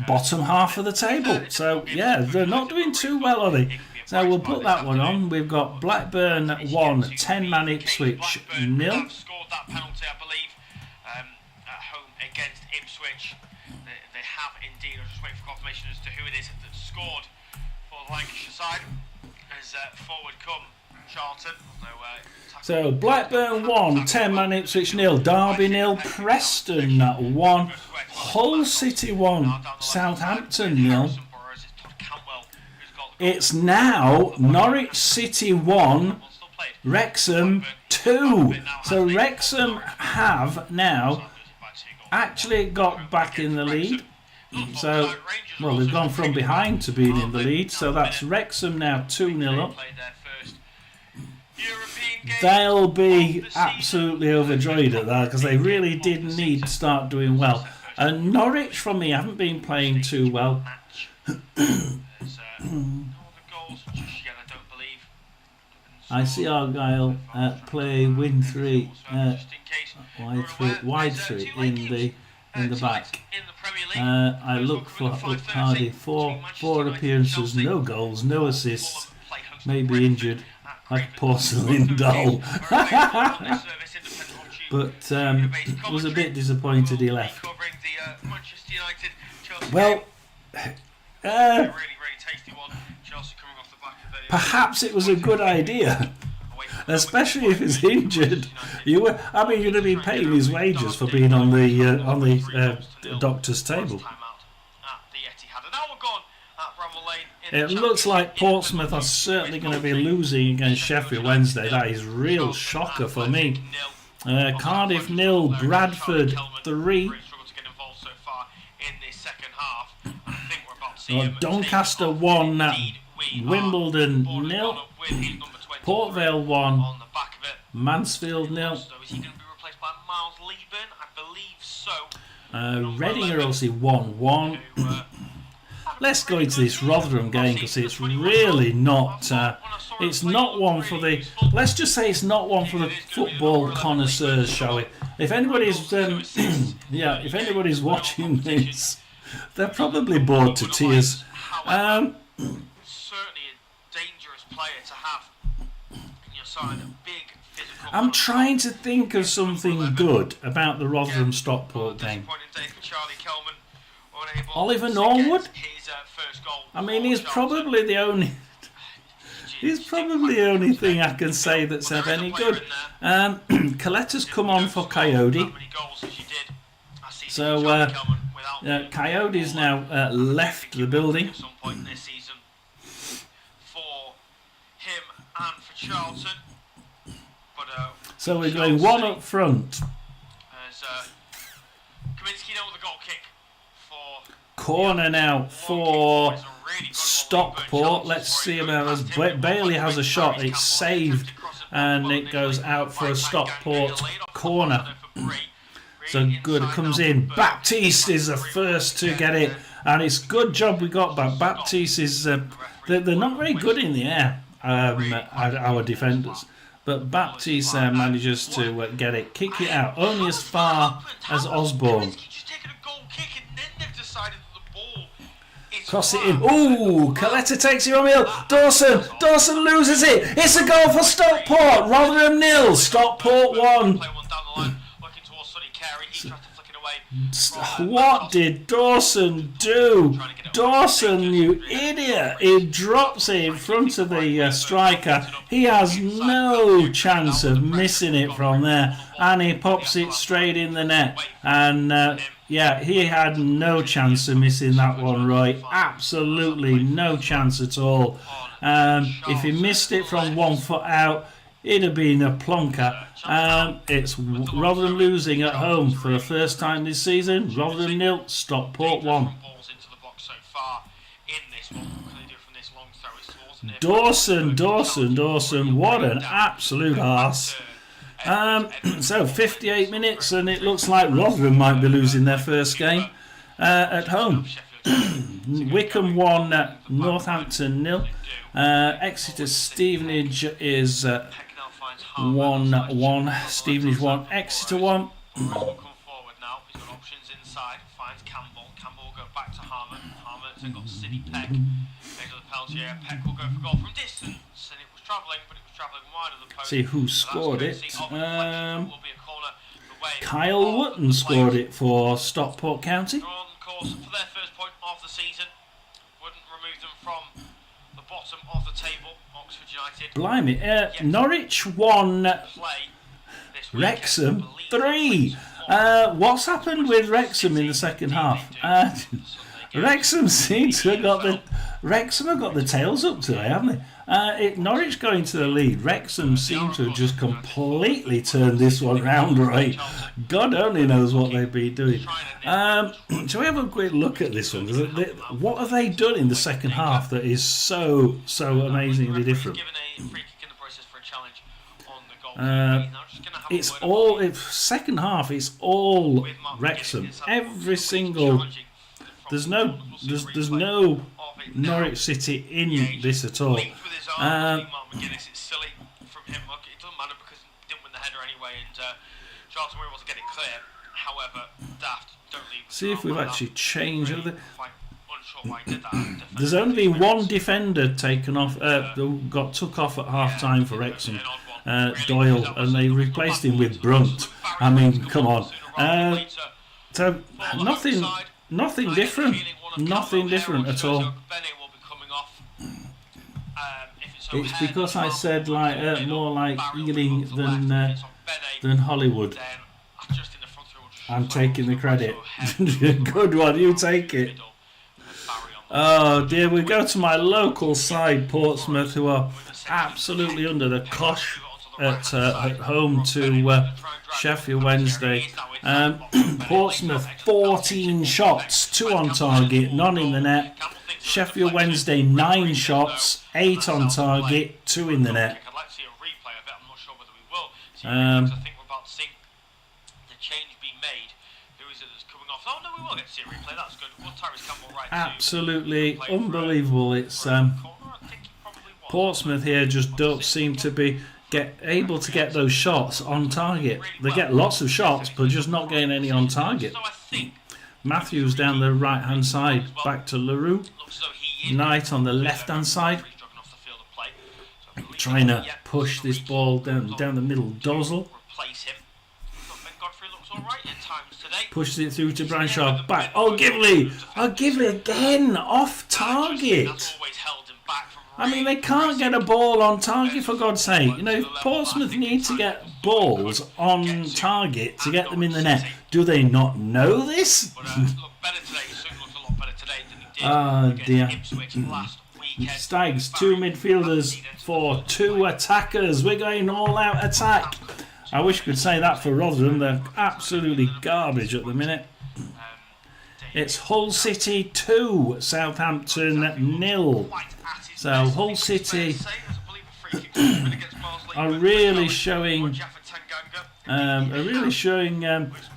bottom half of the table. So, yeah, they're not doing too well, are they? So we'll put that one on. We've got Blackburn 1, 10-man Ipswich 0. Scored that penalty, I believe, at home against Ipswich. They have indeed. I'm just waiting for confirmation as to who it is that scored for the Lancashire side. As forward come Charlton. So Blackburn 1, 10-man Ipswich 0, Derby 0, Preston 1, Hull City 1, Southampton 0. It's now Norwich City 1, Wrexham 2. So Wrexham have now actually got back in the lead. So, well, they've gone from behind to being in the lead. So that's Wrexham now 2-0 up. They'll be absolutely overjoyed at that because they really did need to start doing well. And Norwich, for me, haven't been playing too well. I see Argyle play win 3, wide 3 in the back. I look for Hardy, four appearances, no goals, no assists, maybe injured like a porcelain doll. But was a bit disappointed he left. Well, perhaps it was a good idea, especially if he's injured. You'd have been paying his wages for being on the doctor's table. It looks like Portsmouth are certainly going to be losing against Sheffield Wednesday. That is a real shocker for me. Cardiff 0, Bradford 3. Doncaster 1, Wimbledon 0, Port Vale 1, Mansfield 0. Reading are obviously 1-1. Let's go into this Rotherham game because it's really not. It's not one for the. Let's just say it's not one for the football connoisseurs, shall we? If anybody's, if anybody's watching this, they're probably bored to tears. Certainly a dangerous player to have in your side. I'm trying to think of something good about the Rotherham Stockport game. Oliver Norwood? I mean, he's probably the only. He's probably the only thing I can say that's of any good. Coletta's come on for Coyote. So Coyote's now left the building. So we're going one up front. Corner now for Stockport. Let's see about this. Bailey has a shot. It's saved and it goes out for a Stockport corner. So good, it comes in. Baptiste is the first to get it, and it's good job we got back. Baptiste is they're not very good in the air, our defenders, but Baptiste manages to get it, kick it out only as far as Osborne. Cross it in. Ooh, Coletta takes it on the hill. Dawson loses it. It's a goal for Stockport. Rotherham 0, Stockport 1. What did Dawson do? Dawson, you idiot! He drops it in front of the striker. He has no chance of missing it from there, and he pops it straight in the net. And he had no chance of missing that one, Roy. Absolutely no chance at all. If he missed it from 1 foot out, it'd have been a plonker. It's Rotherham losing at home for the first time this season. Rotherham 0, Stockport 1. Dawson, what an absolute arse. So 58 minutes, and it looks like Rotherham might be losing their first game at home. Wickham 1, Northampton 0. Exeter Stevenage is 1-1. Stevenage 1, Exeter 1. Come forward now. He's got options inside. Finds Campbell. Campbell will go back to Harmer. Harmer's got Sidney Peck. Into the penalty area. Peck will go for goal from distance, and it was travelling, but it was travelling wide of the post. See who scored it. Kyle Wotton scored it for Stockport County. On course for their first point of the season. Wouldn't remove them from the bottom of the table. Oxford United. Blimey. Norwich 1, Wrexham 3. What's happened with Wrexham in the second half? Wrexham seems to have got the tails up today, haven't they? Norwich going to the lead. Wrexham seem to have just completely turned this one round, right? God only knows what they've been doing. Shall we have a quick look at this one? What have they done in the second half that is so amazingly different? It's all second half. It's all Wrexham. Every single. There's no Norwich City in this at all. It's silly from him. Look, it doesn't matter because he didn't win the header anyway, and Charlton were able to get it clear. However, daft don't leave. See if we've actually changed. There's only been one defender taken off. Got took off at half time for Wrexham, Doyle, and they replaced him with Brunt. I mean, come on. So nothing different. Nothing different at all. It's because I said more like Ealing than Hollywood. I'm taking the credit. Good one, you take it. Oh dear, we go to my local side, Portsmouth, who are absolutely under the cosh at home to Sheffield Wednesday. Portsmouth 14 shots, 2 on target, none in the net. Sheffield Wednesday 9 shots, 8 on target, 2 in the net. I'd like to see a replay of it. I'm not sure whether we will. I think we're about to see the change being made. Who is it that's coming off? Oh no, we will get to see a replay. That's good. Well, Tyrese Campbell right. Absolutely unbelievable. It's Portsmouth here just don't seem to be able to get those shots on target. They get lots of shots, but just not getting any on target. Matthews down the right hand side, back to LaRue. Knight on the left hand side, trying to push this ball down the middle. Dozel pushes it through to Branshaw. Back. Givley again off target. I mean, they can't get a ball on target, for God's sake. You know, if Portsmouth need to get balls on target to get them in the net, do they not know this? Oh dear. Stags, 2 midfielders for 2 attackers. We're going all out attack. I wish I could say that for Rotherham. They're absolutely garbage at the minute. It's Hull City 2, Southampton 0. So Hull City are really showing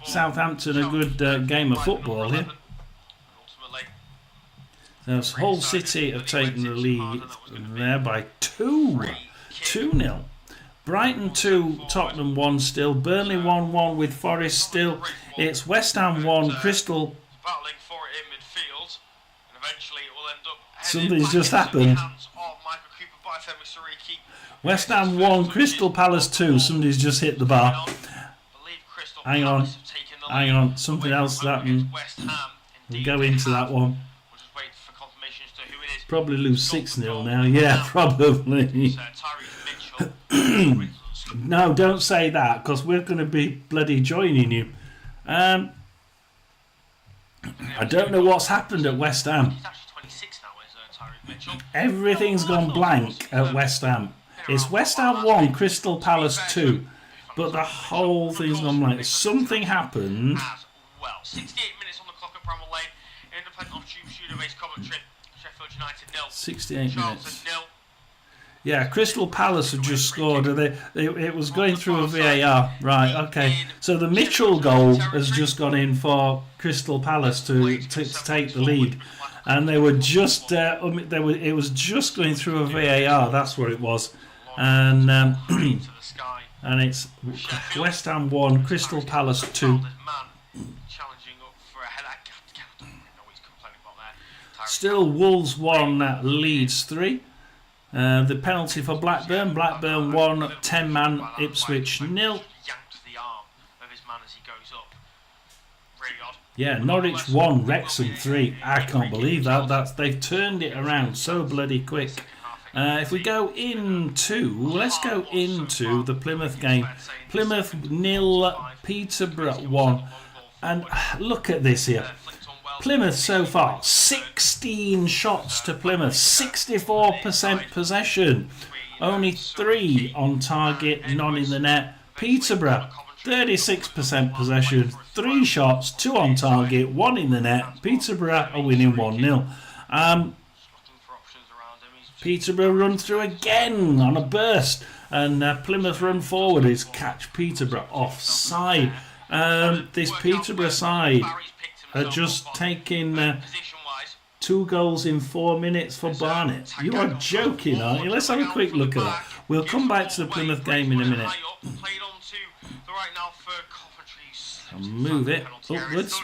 Southampton a good game of football here. So Hull City have taken the lead there by 2-0. Brighton 2, Tottenham 1 still. Burnley 1-1 with Forest still. It's West Ham 1, Crystal. Battling for it in midfield, and eventually it will end up. Something's just happened. West Ham 1, Crystal Palace 2. Somebody's just hit the bar. Hang on. Something else happened. We'll go into that one. Probably lose 6-0 now. Yeah, probably. No, don't say that, because we're going to be bloody joining you. I don't know what's happened at West Ham. Everything's gone blank at West Ham. It's West Ham 1, Crystal Palace 2. But the whole thing's gone blank. Something happened. 68 minutes on the clock at Bramall Lane. Independent off Tube Studio based commentary. Sheffield United 0. 68 minutes. Charlton 0. Yeah, Crystal Palace have just scored. It was going through a VAR. Right, okay. So the Mitchell goal has just gone in for Crystal Palace to take the lead. And they were just it was just going through a VAR. That's what it was. And and it's West Ham 1, Crystal Palace 2. Still Wolves 1, Leeds 3. The penalty for Blackburn. Blackburn 1, 10-man, Ipswich 0. Yeah, Norwich 1, Wrexham 3. I can't believe that. They've turned it around so bloody quick. If we go let's go into the Plymouth game. Plymouth 0, Peterborough 1. And look at this here. Plymouth so far, 16 shots to Plymouth, 64% possession, only 3 on target, none in the net. Peterborough, 36% possession, 3 shots, 2 on target, 1 in the net. Peterborough are winning 1-0. Peterborough run through again on a burst, and Plymouth run forward is catch Peterborough offside. This Peterborough side are just taking 2 goals in 4 minutes for Barnet. You are joking, aren't you? Let's have a quick look at that. We'll come back to the Plymouth game in a minute. I'll move it upwards.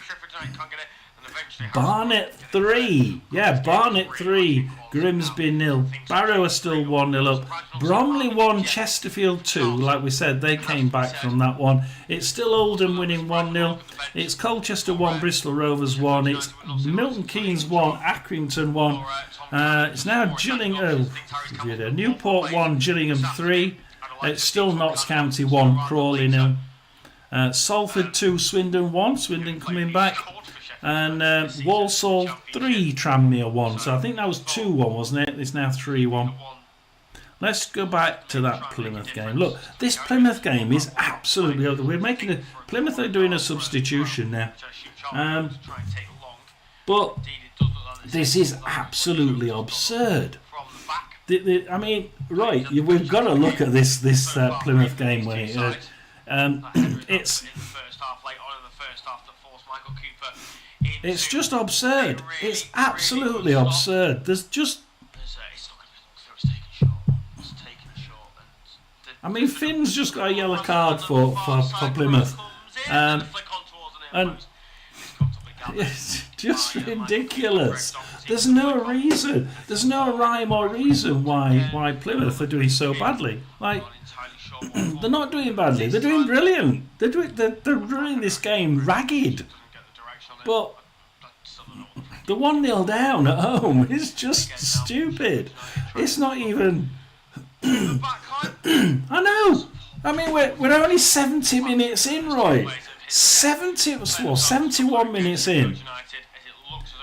Barnet 3. Yeah, Barnet 3. Grimsby 0. Barrow are still 1-0 up. Bromley 1, Chesterfield 2. Like we said, they came back from that one. It's still Oldham winning 1-0. It's Colchester 1, Bristol Rovers 1. It's Milton Keynes 1, Accrington 1. It's now Gillingham. Newport 1, Gillingham 3. It's still Notts County 1, Crawley 0. Salford 2, Swindon 1. Swindon coming back. And Walsall 3, Tranmere 1. So I think that was 2-1, wasn't it? It's now 3-1. Let's go back to that Plymouth game. Look, this Plymouth game is absolutely over. We're making Plymouth are doing a substitution now. But this is absolutely absurd. I mean, right? We've got to look at this Plymouth game when it's just absurd. It's absolutely absurd. There's just... I mean, Finn's just got a yellow card for Plymouth. And it's just ridiculous. There's no reason. There's no rhyme or reason why Plymouth are doing so badly. Like, they're not doing badly. They're doing brilliant. They're running this game ragged. But the 1-0 down at home is just stupid. It's not even... I know. I mean, we're only 70 minutes in, Roy. 71 minutes in.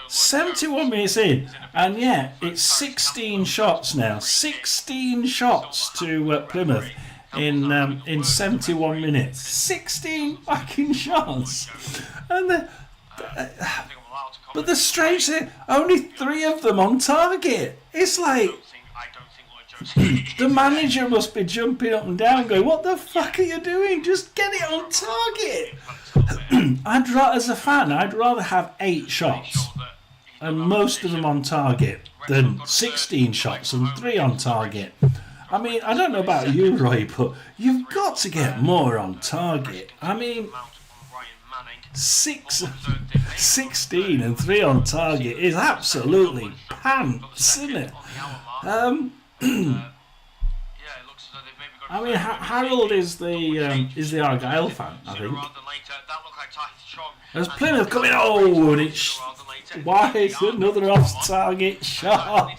71 minutes in. And yeah, it's 16 shots now. 16 shots to Plymouth in 71 minutes. 16 fucking shots. And but the strange thing, only 3 of them on target. It's like the manager must be jumping up and down going, what the fuck are you doing? Just get it on target. As a fan, I'd rather have 8 shots and most of them on target than 16 shots and 3 on target. I mean, I don't know about you, Roy, but you've got to get more on target. I mean, 16 and 3 on target is absolutely pants, isn't it? I mean, Harold is the Argyle fan, I think. There's Plymouth coming. Oh, and it's wide. Another off-target shot.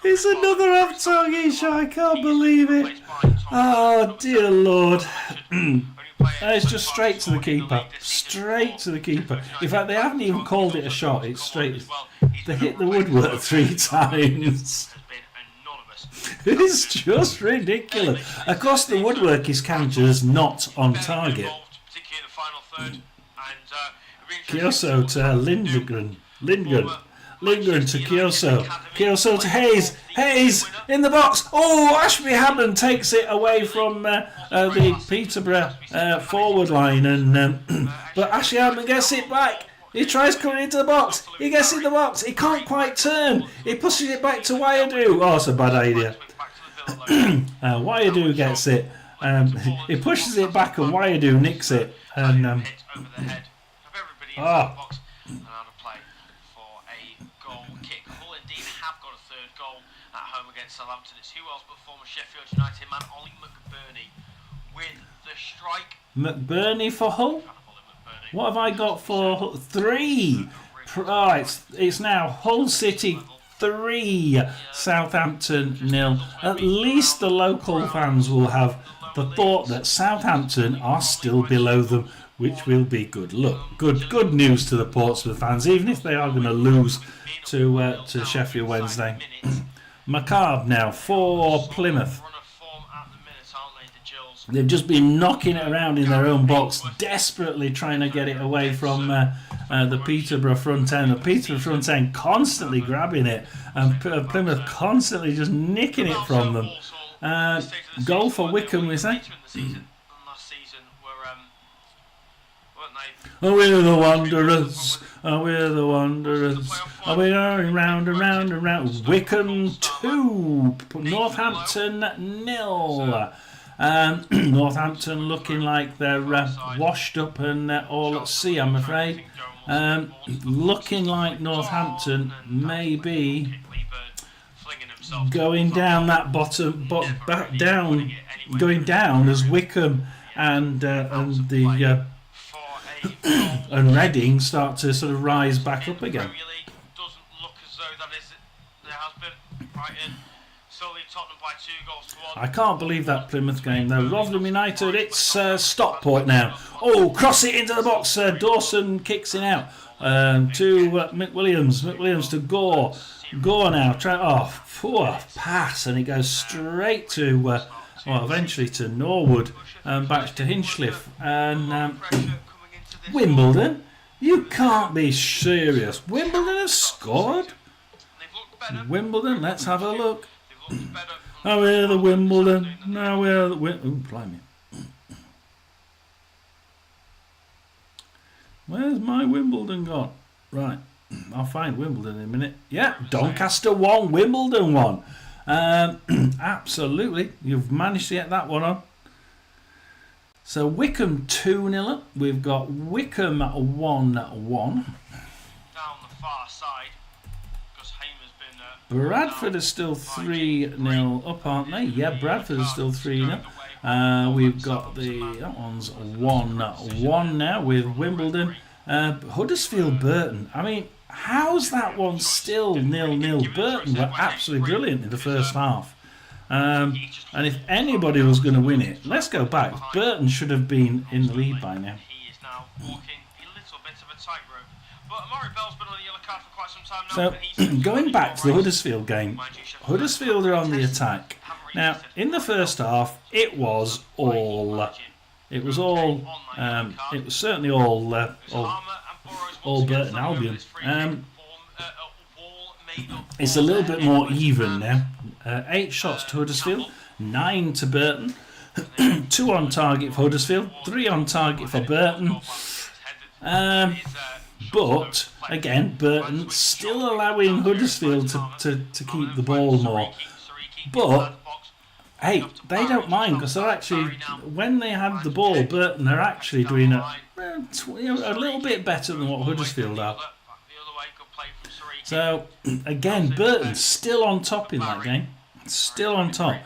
It's another off-target shot. I can't believe it. Oh dear Lord. It's just straight to the keeper. Straight to the keeper. In fact, they haven't even called it a shot. It's straight. They hit the woodwork 3 times. It's just ridiculous. Of course, the woodwork is counted as not on target. Kioso to Lindgren. Lingering to Kyoso. Kyoso to Hayes. Hayes in the box. Oh, Ashby Hammond takes it away from the Peterborough forward line, and but Ashby Hammond gets it back. He tries coming into the box. He gets in the box. He can't quite turn. He pushes it back to Wayadu. Oh, it's a bad idea. Wayadu gets it. He pushes it back, and Wayadu nicks it. And Southampton. It's who else but former Sheffield United man Ollie McBurney with the strike. McBurney for Hull? What have I got for Hull? 3. Right, it's now Hull City 3, Southampton 0. At least the local fans will have the thought that Southampton are still below them, which will be good luck. Good news to the Portsmouth fans, even if they are going to lose to Sheffield Wednesday. Macabre now for Plymouth. They've just been knocking it around in their own box, desperately trying to get it away from the Peterborough front end. The Peterborough front end constantly grabbing it, and Plymouth constantly just nicking it from them. Goal for Wickham, we say. Oh, we're the Wanderers. Oh, we're the Wanderers. Oh, we're going round and round and round. Wickham 2, Northampton 0. Northampton looking like they're washed up and all at sea, I'm afraid. Looking like Northampton may be going down that bottom, back down, going down as Wickham and the and Reading start to sort of rise back up again. I can't believe that Plymouth game though. Rotherham United, it's Stockport now. Oh, cross it into the box. Dawson kicks it out to McWilliams. McWilliams to Gore. Gore now. Poor pass, and it goes straight to eventually to Norwood and back to Hinchliffe. And Wimbledon, you can't be serious. Wimbledon has scored. Wimbledon, let's have a look. Oh, we're the Wimbledon. No, we're the Wimbledon. Oh, blimey. Where's my Wimbledon gone? Right, I'll find Wimbledon in a minute. Yeah, Doncaster 1, Wimbledon 1. Absolutely, you've managed to get that one on. So Wickham 2-0 up. We've got Wickham 1-1. Down the far side. Bradford is still 3-0 up, aren't they? Yeah, Bradford is still 3-0. We've got that one's 1-1 now with Wimbledon. Huddersfield Burton. I mean, how's that one still 0-0? Burton were absolutely brilliant in the first half. And if anybody was going to win it, let's go back. Burton should have been in the lead by now. So, going back to the Huddersfield game, Huddersfield are on the attack. Now, in the first half, it was certainly all Burton Albion. It's a little bit more even now. 8 shots to Huddersfield, 9 to Burton. 2 on target for Huddersfield, 3 on target for Burton. But again, Burton still allowing Huddersfield to keep the ball more. But hey, they don't mind, because they're actually, when they have the ball, Burton are actually doing a little bit better than what Huddersfield are. So again, Burton's still on top in that game. Still on top.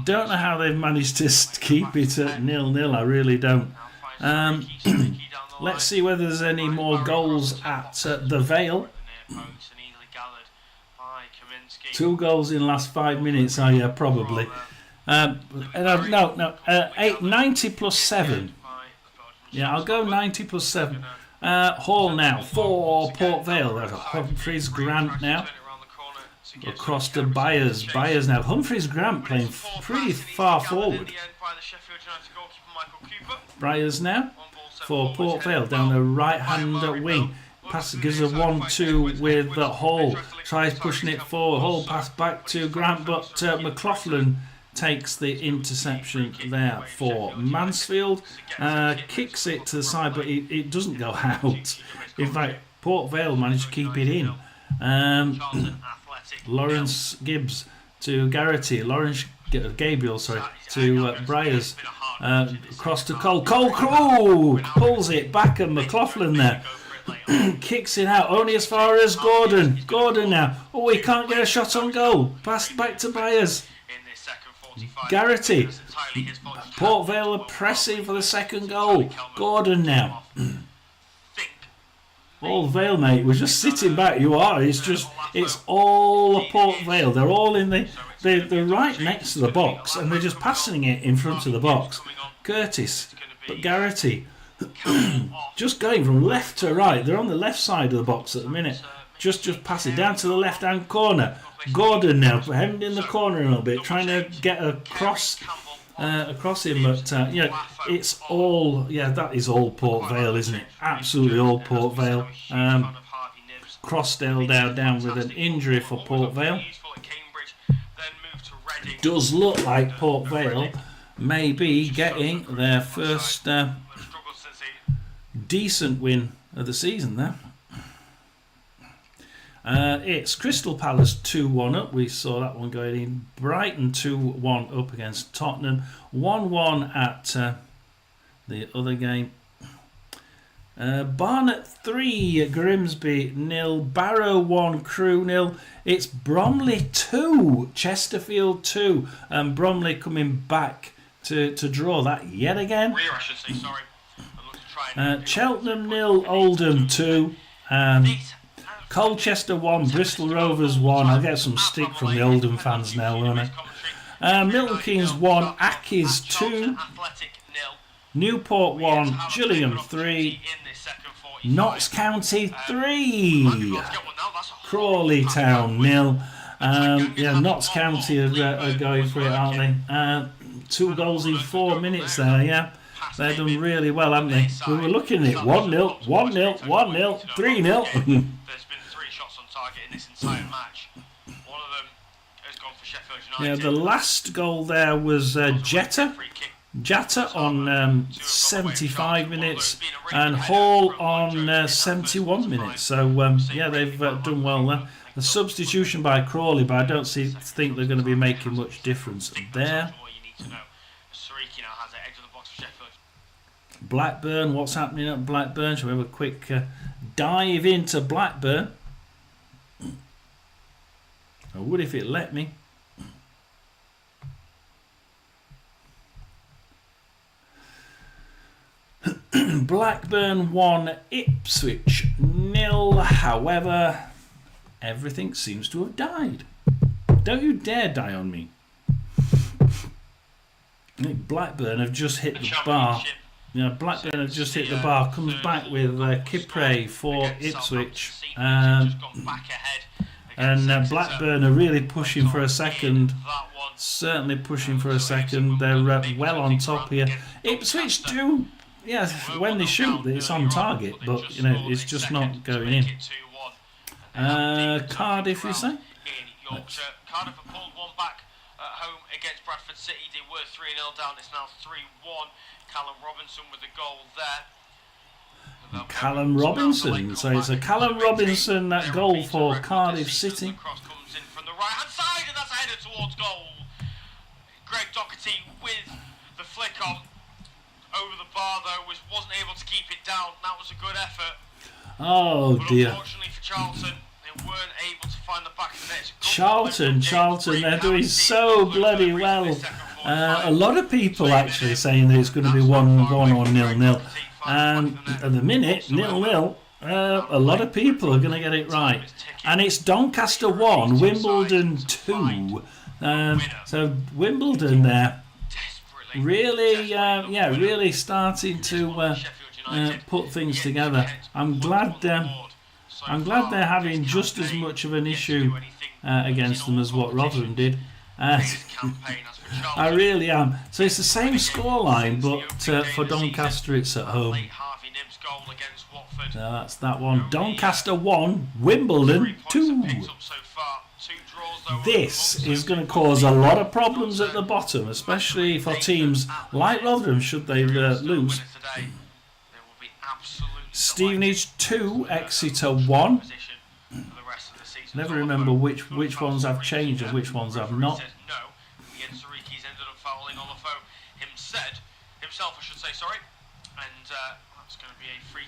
Don't know how they've managed to keep it at 0-0. I really don't. Let's see whether there's any more goals at the Vale. 2 goals in the last 5 minutes. Oh yeah, probably. 90 plus 7. Yeah, I'll go 90 plus 7. Hall now for Port Vale. There's Humphreys Grant now. Across to Byers. Byers now. Humphreys Grant playing pretty far forward. Byers now for Port Vale down the right hand wing. Pass gives a 1-2 with Hall. Tries pushing it forward. Hall pass back to Grant, but McLaughlin takes the interception there for Mansfield. Kicks it to the side, but it doesn't go out. In fact, Port Vale managed to keep it in. Lawrence Gibbs to Garrity. Gabriel, to Briers. Across to Cole. Cole pulls it back, and McLaughlin there. Kicks it out only as far as Gordon. Gordon now. Oh, he can't get a shot on goal. Passed back to Briers. Garrity. Port Vale are pressing for the second goal. Gordon now. All Vale, mate. We're just sitting back. You are. It's all Port Vale. They're all in they're right next to the box, and they're just passing it in front of the box. Curtis, but Garrity. Just going from left to right. They're on the left side of the box at the minute. Just pass it down to the left-hand corner. Gordon now hemmed in the corner a little bit, trying to get across him. But it's all that is all Port Vale, isn't it? Absolutely all Port Vale. Crossdale down with an injury for Port Vale. Does look like Port Vale may be getting their first decent win of the season there. It's Crystal Palace 2-1 up. We saw that one going in. Brighton 2-1 up against Tottenham. 1-1 at the other game. Barnet 3, Grimsby 0, Barrow 1, Crewe 0. It's Bromley 2, Chesterfield 2, and Bromley coming back to draw that yet again. Rear, I should say, sorry. Cheltenham 0, Oldham 2, Colchester 1, Bristol Rovers 1. I'll get some stick from the Oldham fans now, won't I? Milton Keynes 1, Accies 2, Newport 1, Gillingham 3, Notts County 3, Crawley Town 0. Notts County are going for it, aren't they? 2 goals in 4 minutes there, yeah. They've done really well, haven't they? We were looking at it 1-0, 1-0, 1-0, 3-0. There's been 3 shots on target in this entire match. One of them has gone for Sheffield United. Yeah, the last goal there was Jatta on 75 minutes and Hall on 71 minutes. So, they've done well there. The substitution by Crawley, but I don't think they're going to be making much difference there. Blackburn, what's happening at Blackburn? Shall we have a quick dive into Blackburn? I would if it let me. Blackburn 1, Ipswich 0. However, everything seems to have died. Don't you dare die on me. I think Blackburn have just hit the bar. Blackburn have just hit the bar. Comes back with Kipre for Ipswich. And Blackburn are really pushing for a second. Certainly pushing for a second. They're well on top here. Ipswich do, when they shoot, it's on target, but it's just not going in. Cardiff, you say? Cardiff have pulled one back at home against Bradford City. They were 3-0 down. It's now 3-1. Callum Robinson with the goal there. Callum Robinson. So it's a Callum Robinson that goal for Cardiff City. The cross comes in from the right hand side, and that's a header towards goal. Greg Doherty with the flick on over the bar, though, wasn't able to keep it down. That was a good effort. Oh dear. Unfortunately for Charlton, they weren't able to find the back of the net. Charlton, they're doing so bloody well. A lot of people actually saying that it's going to be 1-1 or 0-0. And at the minute, 0-0, a lot of people are going to get it right. And it's Doncaster 1, Wimbledon 2. So Wimbledon there really, really starting to put things together. I'm glad they're having just as much of an issue against them as what Rotherham did. I really am. So it's the same scoreline, but for Doncaster it's at home. Salford. That's that one. Doncaster 1, Wimbledon 2. This is going to cause a lot of problems at the bottom, especially for teams like Rotherham should they lose. Stevenage 2, Exeter 1. Never remember which ones have changed and which ones have not.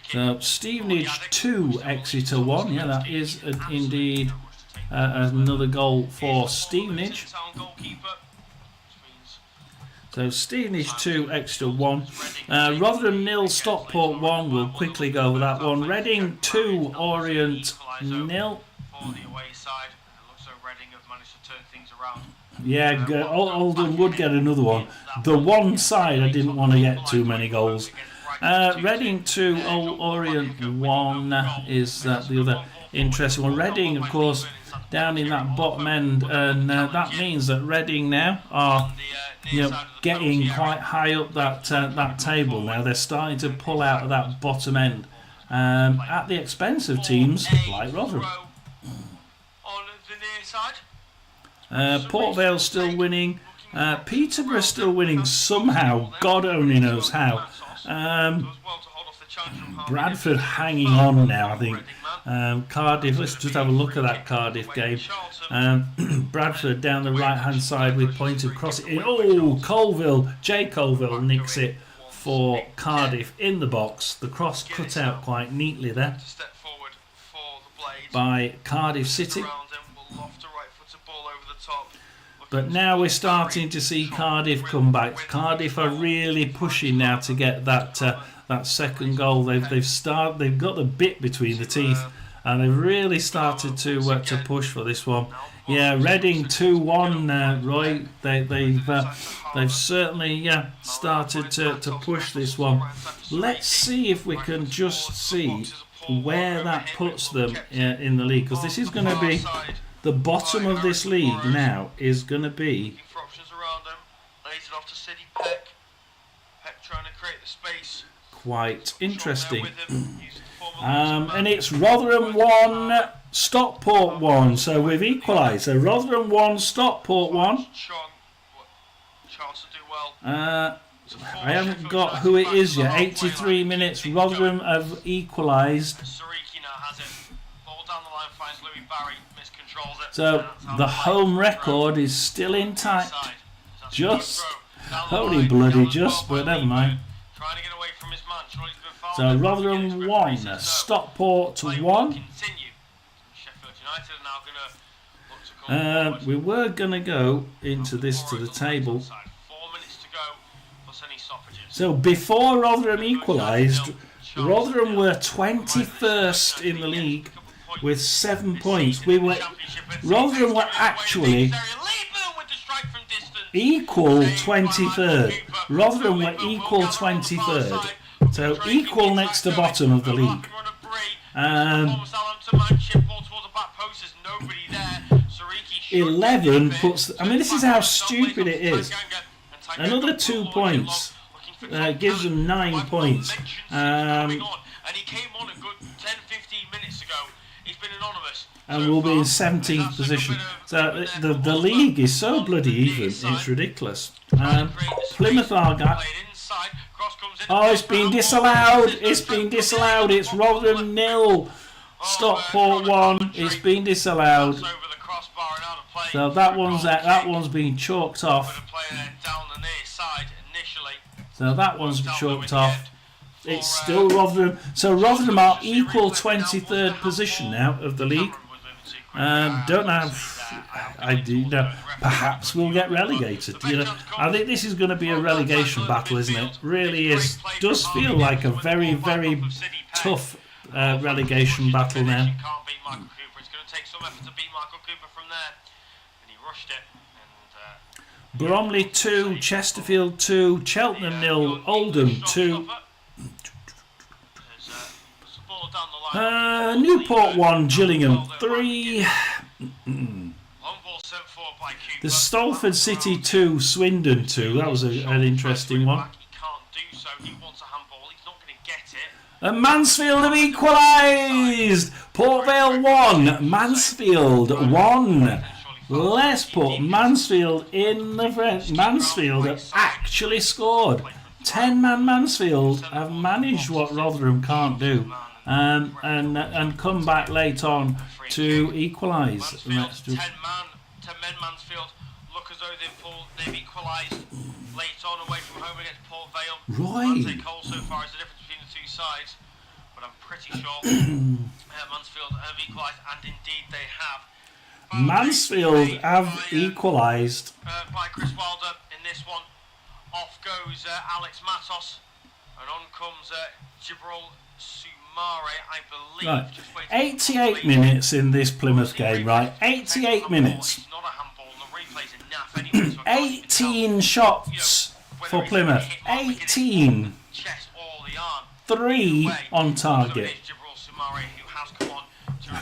So Stevenage 2, Exeter 1. Yeah, that is indeed another goal for Stevenage. So Stevenage 2, Exeter 1. Rotherham 0, Stockport 1. We'll quickly go over that one. Reading 2, Orient 0. Yeah, Oldham would get another one. The one side I didn't want to get too many goals. Reading 2, Orient 1 is the other interesting one. Reading, of course, down in that bottom end, and that means that Reading now are getting quite high up that table now. They're starting to pull out of that bottom end at the expense of teams like Rotherham. Port Vale still winning. Peterborough still winning somehow. God only knows how. Bradford hanging on now, I think. Cardiff, let's just have a look at that Cardiff game. Bradford down the right hand side with pointed cross in. Oh, Jay Colville nicks it for Cardiff in the box. The cross cut out quite neatly there by Cardiff City. But now we're starting to see Cardiff come back. Cardiff are really pushing now to get that second goal. They've got the bit between the teeth, and they've really started to push for this one. Yeah, Reading 2-1. Roy, they've certainly started to push this one. Let's see if we can just see where that puts them in the league, because this is going to be. The bottom of this league now is going to be quite interesting. And it's Rotherham 1, Stockport 1. So we've equalised. So Rotherham 1, Stockport 1. I haven't got who it is yet. 83 minutes. Rotherham have equalised. So the home record is still intact. Just, holy bloody just, but never mind. So Rotherham 1, Stockport 1. We were going to go into this to the table. So before Rotherham equalised, Rotherham were 21st in the league with 7 points. Rotherham were actually equal 23rd. Rotherham were equal 23rd. So equal next to bottom of the league. 11 puts. I mean, this is how stupid it is. Another 2 points gives them 9 points. And we'll be in 17th position. So the league is so bloody even, it's ridiculous. Plymouth Argyle. Oh, it's been disallowed. It's been disallowed. It's Rotherham 0, Stockport 1. It's been disallowed. So that one's been chalked off. So that one's chalked off. It's still Rotherham. So Rotherham are equal 23rd position now of the league. Don't have. I do know. Perhaps we'll get relegated. I think this is going to be a relegation battle, isn't it? Really is. Does feel like a very, very tough relegation battle now. Bromley 2, Chesterfield 2, Cheltenham 0, Oldham 2. Newport 1, Gillingham 3. The Salford City 2, Swindon 2. That was an interesting one. And Mansfield have equalised. Port Vale 1, Mansfield 1. Let's put Mansfield in the front. Mansfield have actually scored. 10-man Mansfield have managed what Rotherham can't do, and come back late on to equalise. Let's just 10-men Mansfield look as though they've equalised late on away from home against Port Vale. Roy. Cole so far is the difference between the two sides, but I'm pretty sure Mansfield have equalised, and indeed they have. Mansfield have equalised. By Chris Wilder in this one. Off goes Alex Matos, and on comes Jibril Soumare, I believe. Right. Just 88 minutes in this Plymouth game, right? 88 minutes. It's not a handball, the replay's a naff anyway, so 18 shots for Plymouth. 18. chest or the arm. 3 on target. Jibril Soumare, who has come on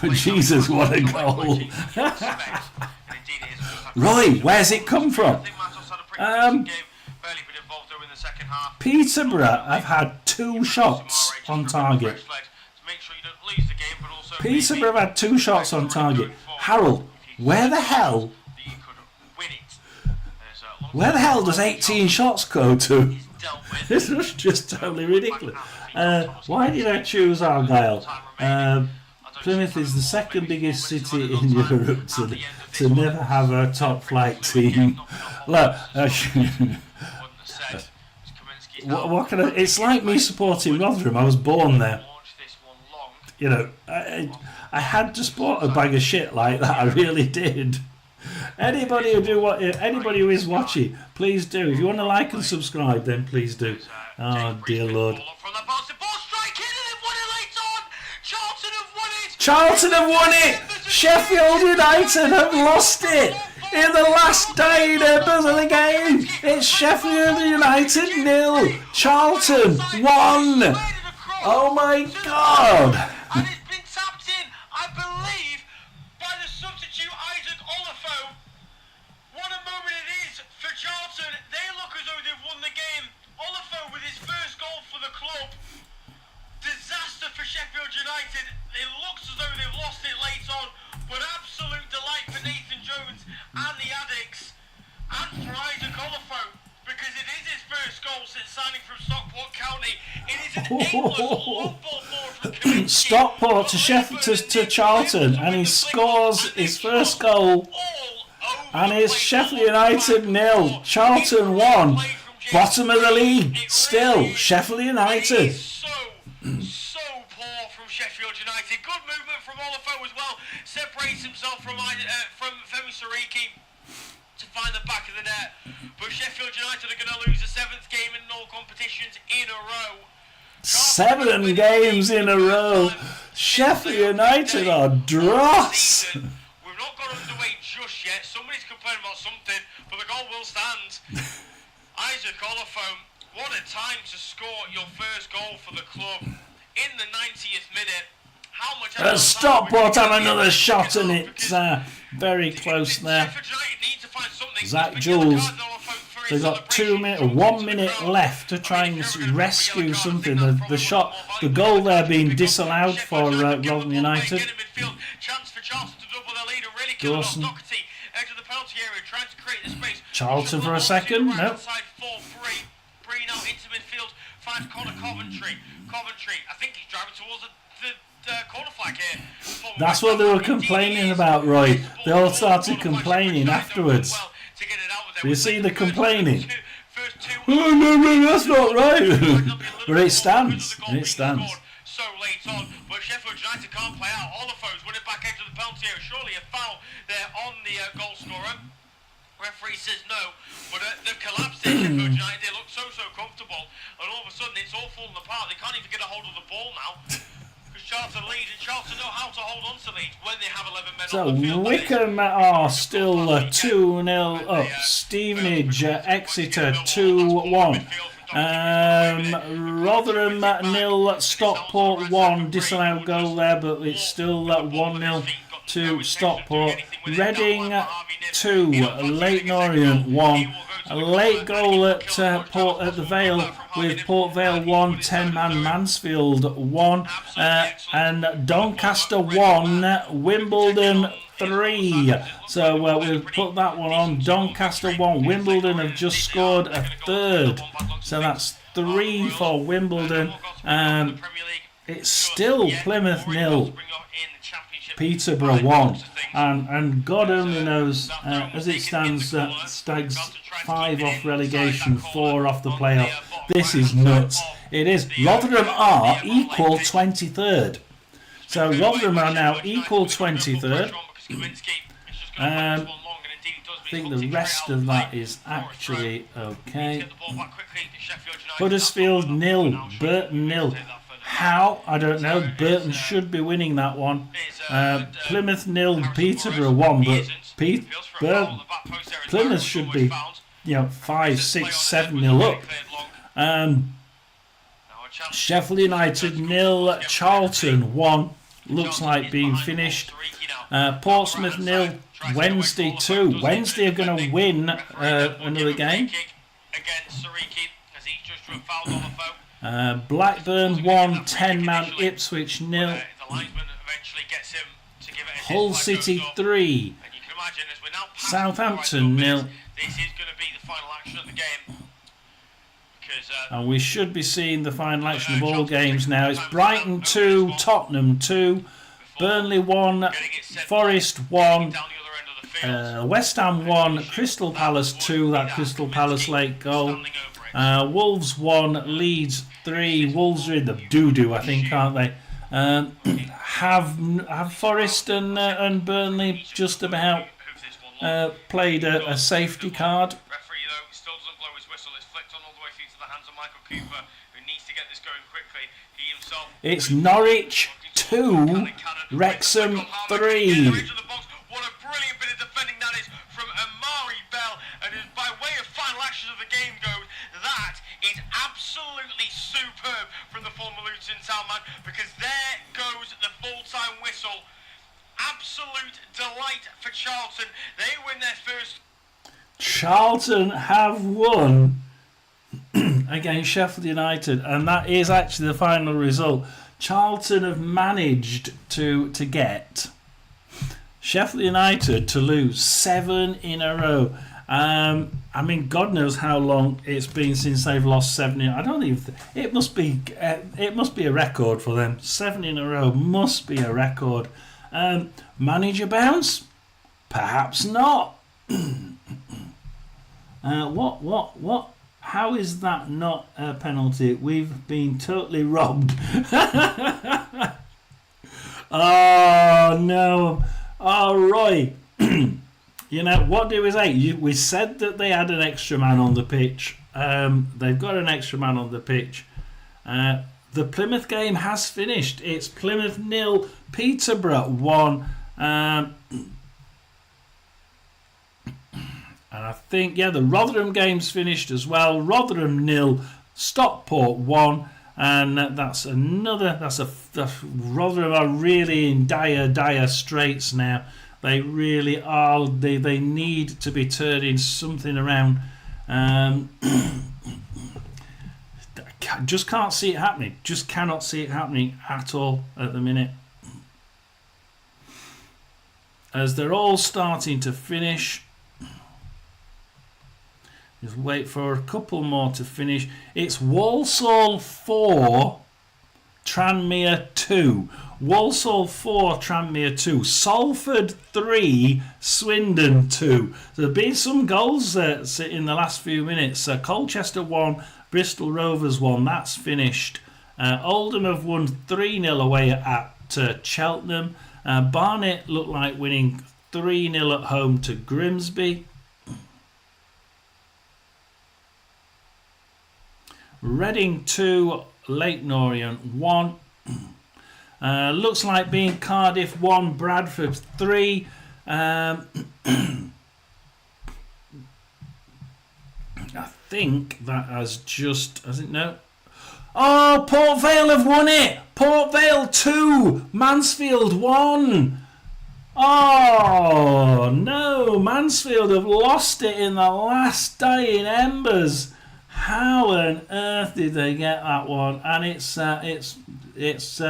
to Jesus, what a goal. Roy, where's it come from? Peterborough have had 2 shots on target. Peterborough have had 2 shots on target. Harold, where the hell does 18 shots go to? This was just totally ridiculous. Why did I choose Argyle? Plymouth is the second biggest city in Europe to never have a top flight team. Look, what can I? It's like me supporting Rotherham. I was born there. You know, I had to support a bag of shit like that. I really did. Anybody who is watching, please do. If you want to like and subscribe, then please do. Oh dear Lord. Charlton have won it. Sheffield United have lost it. In the last day of the game, it's Sheffield United 0, Charlton 1. Oh my God! And it's been tapped in, I believe, by the substitute Isaac Olafo. What a moment it is for Charlton. They look as though they've won the game. Olafo with his first goal for the club. Disaster for Sheffield United. It looks as though they've lost it late on, but absolute delight for Nathan Jones and the Addicts, and for Isaac Olafo, because it is his first goal since signing from Stockport County. It is an aimless long ball forward from Kaminsky. Stockport to Charlton, and he scores his first goal, and it's Sheffield United 0, Charlton 1, bottom of the league still, Sheffield United. So poor from Sheffield United. Good movement from Olafo as well. Separates himself from Femi Sariki to find the back of the net. But Sheffield United are going to lose the 7th game in all competitions in a row. 7 games in a row. Sheffield United are dross. We've not got underway just yet. Somebody's complaining about something, but the goal will stand. Isaac Olafo, what a time to score your first goal for the club in the 90th minute. How much Stockport have another shot, and it's very close there. Zach Jules, they've got 1 minute left to try and rescue something. The shot, the goal there being disallowed for Rotherham United. Dawson. Charlton for a second. No. Now into midfield, finds Connor Coventry. I think he's driving towards the corner flag here. That's what they were complaining about, Roy. They all started complaining afterwards. You see the complaining? Oh, no, that's not right. But it stands. It stands. So late on, but Sheffield United can't play out. Olafo's winning back into the penalty area. Surely a foul there on the goal scorer. Referee says no, but they've collapsed in Sheffield United. They look so comfortable, and all of a sudden it's all falling apart. They can't even get a hold of the ball now, because Charlton lead, and Charlton know how to hold on to leads when they have 11 men on the field. Wickham are still 2-0 up. Stevenage, Exeter 2-1. Rotherham 0, Stockport 1. Disallowed goal there, but it's still 1-0 to Stockport. Reading 2, Leyton Orient 1. A late goal at the Vale, with Port Vale 1, 10-man Mansfield 1, and Doncaster 1, Wimbledon 3. So we'll put that one on. Doncaster 1, Wimbledon have just scored a third. So that's 3 for Wimbledon. It's still Plymouth 0, Peterborough 1, and God only knows, as it stands, Stags 5 off relegation, 4 off the playoff. This is nuts. It is. Rotherham are equal 23rd. So Rotherham are now equal 23rd. I think the rest of that is actually okay. Huddersfield 0, Burton 0. How? I don't know. Burton should be winning that one. Plymouth 0, Peterborough 1, but Plymouth should be, 5, 6, 7 0 up. Sheffield United 0, Charlton 1. Looks like being finished. Portsmouth 0, Wednesday 2. Wednesday are going to win another game. Blackburn 1, 10-man Ipswich 0. Hull City 3. Southampton 0. And we should be seeing the final action of all games now. It's Brighton 2, Tottenham 2, Burnley 1, Forest 1, West Ham 1, Crystal Palace 2, that Crystal Palace late goal. Wolves 1, Leeds 3. Wolves are in the doo-doo, I think, aren't they? Have Forest and Burnley just about played a safety card? It's Norwich 2, Wrexham 3. What a brilliant bit of defending that is from Amari Bell. And by way of final action of the game goes, that is absolutely superb from the former Luton Town man, because there goes the full-time whistle. Absolute delight for Charlton. They win their first. Charlton have won against Sheffield United, and that is actually the final result. Charlton have managed to get Sheffield United to lose 7 in a row. I mean, God knows how long it's been since they've lost 7 I don't even. It must be a record for them. 7 in a row must be a record. Manager bounce? Perhaps not. What? How is that not a penalty? We've been totally robbed. Oh no. Oh, Roy. What do we say? We said that they had an extra man on the pitch. They've got an extra man on the pitch. The Plymouth game has finished. It's Plymouth 0, Peterborough 1. And I think, the Rotherham game's finished as well. Rotherham 0, Stockport 1. And Rotherham are really in dire straits now. They really are. They need to be turning something around. Just can't see it happening. Just cannot see it happening at all at the minute. As they're all starting to finish. Just wait for a couple more to finish. It's Walsall 4, Tranmere 2. Walsall 4, Tranmere 2. Salford 3, Swindon 2. There have been some goals in the last few minutes. Colchester 1, Bristol Rovers 1. That's finished. Oldham have won 3-0 away at Cheltenham. Barnet look like winning 3-0 at home to Grimsby. Reading 2, Leyton Orient 1. Looks like being Cardiff 1, Bradford 3. I think that has it? No. Oh, Port Vale have won it! Port Vale 2, Mansfield 1. Oh, no. No, Mansfield have lost it in the last dying embers. How on earth did they get that one? And it's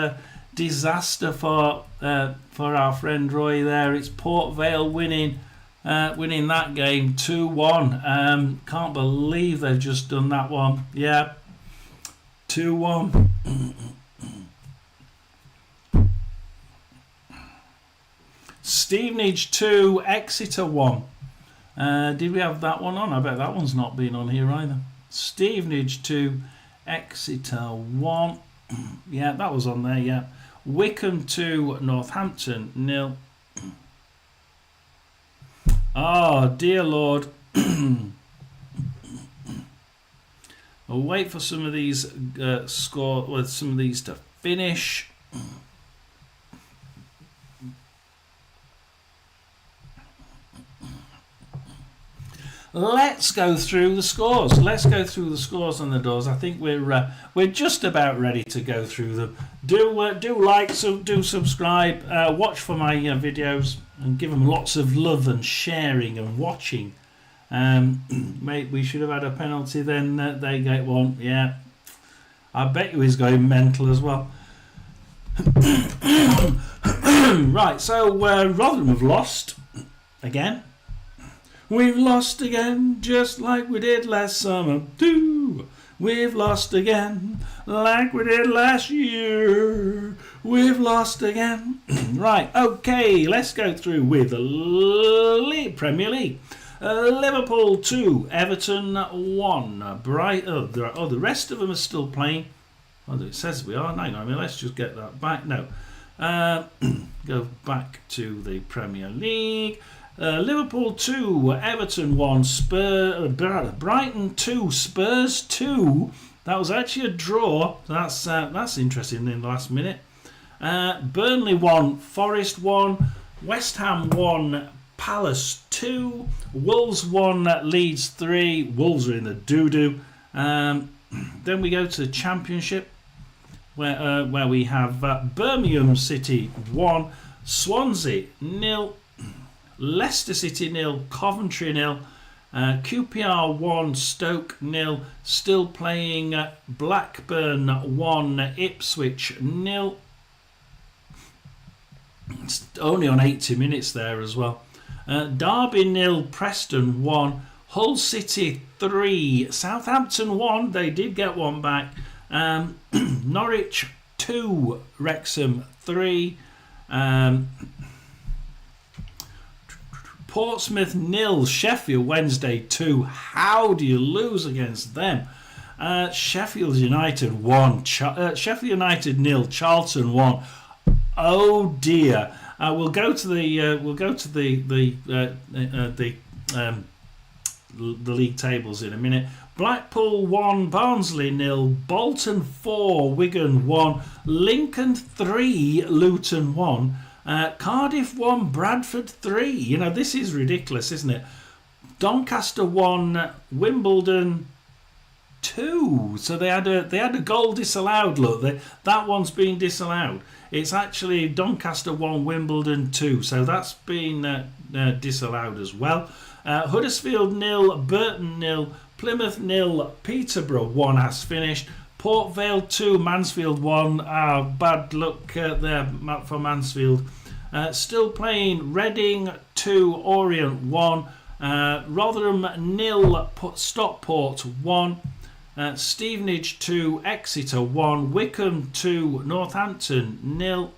disaster for our friend Roy there. It's Port Vale winning that game 2-1. Can't believe they've just done that one. Yeah, 2-1. Stevenage 2, Exeter 1. Did we have that one on? I bet that one's not been on here either. Stevenage 2, Exeter 1. Yeah, that was on there, yeah. Wycombe 2, Northampton 0. Oh, dear Lord. I'll wait for some of these some of these to finish. Let's go through the scores. Let's go through the scores on the doors. I think we're just about ready to go through them. Do like, do subscribe, watch for my videos, and give them lots of love and sharing and watching. Mate, we should have had a penalty. Then they get one. Yeah, I bet you he's going mental as well. Right, so Rotherham have lost again. We've lost again, just like we did last summer. We've lost again, like we did last year. We've lost again. Right, okay, let's go through with the Premier League. Liverpool 2, Everton 1. The rest of them are still playing. Oh, it says we are. Hang on, let's just get that back. No. Go back to the Premier League. Liverpool 2, Everton 1, Brighton 2, Spurs 2. That was actually a draw. That's interesting in the last minute. Burnley 1, Forest 1, West Ham 1, Palace 2, Wolves 1, Leeds 3. Wolves are in the doo-doo. Then we go to the Championship, where we have Birmingham City 1, Swansea 0, Leicester City 0, Coventry 0, QPR 1, Stoke 0, still playing Blackburn 1, Ipswich 0. It's only on 80 minutes there as well. Derby 0, Preston 1, Hull City 3, Southampton 1, they did get one back. Norwich 2, Wrexham 3. Portsmouth 0, Sheffield Wednesday 2. How do you lose against them? Sheffield United 1, Sheffield United 0, Charlton 1. Oh dear. We'll go to the league tables in a minute. Blackpool 1, Barnsley 0, Bolton 4, Wigan 1, Lincoln 3, Luton 1. Cardiff 1, Bradford 3. You know, this is ridiculous, isn't it? Doncaster 1, Wimbledon 2. So they had a goal disallowed. Look, that one's been disallowed. It's actually Doncaster 1, Wimbledon 2. So that's been disallowed as well. Huddersfield 0, Burton 0, Plymouth 0, Peterborough 1 has finished. Port Vale 2, Mansfield 1. Bad luck there for Mansfield. Still playing Reading 2, Orient 1. Rotherham 0, Stockport 1. Stevenage 2, Exeter 1. Wycombe 2, Northampton 0.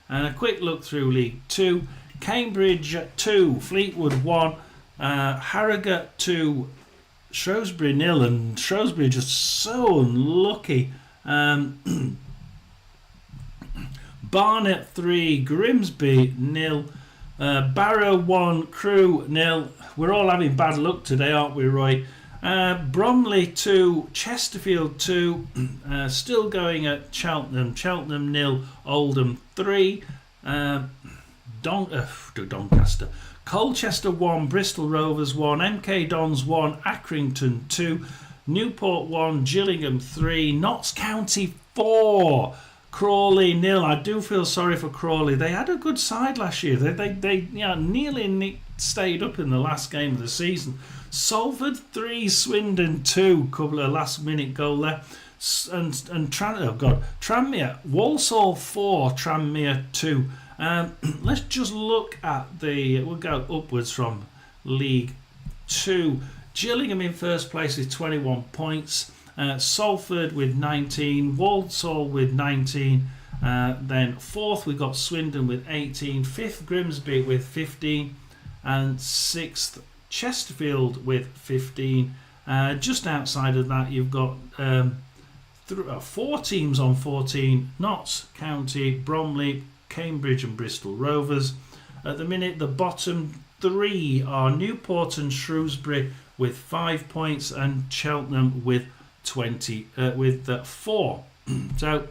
And a quick look through League 2. Cambridge 2, Fleetwood 1. Harrogate 2, Shrewsbury 0, and Shrewsbury just so unlucky. Barnet 3, Grimsby 0, Barrow 1, Crewe 0. We're all having bad luck today, aren't we, Roy? Bromley 2, Chesterfield 2, still going at Cheltenham 0, Oldham 3, Doncaster. Colchester 1, Bristol Rovers 1, MK Dons 1, Accrington 2, Newport 1, Gillingham 3, Notts County 4, Crawley 0. I do feel sorry for Crawley. They had a good side last year. They nearly stayed up in the last game of the season. Salford 3, Swindon 2. Couple of last minute goal there. And Tranmere. Walsall 4, Tranmere 2. Let's just look at we'll go upwards from League 2. Gillingham in first place with 21 points. Salford with 19. Walsall with 19. Then fourth we've got Swindon with 18. Fifth Grimsby with 15. And sixth Chesterfield with 15. Just outside of that you've got 4 teams on 14. Notts County, Bromley, Cambridge and Bristol Rovers. At the minute the bottom 3 are Newport and Shrewsbury with 5 points and Cheltenham with 4. So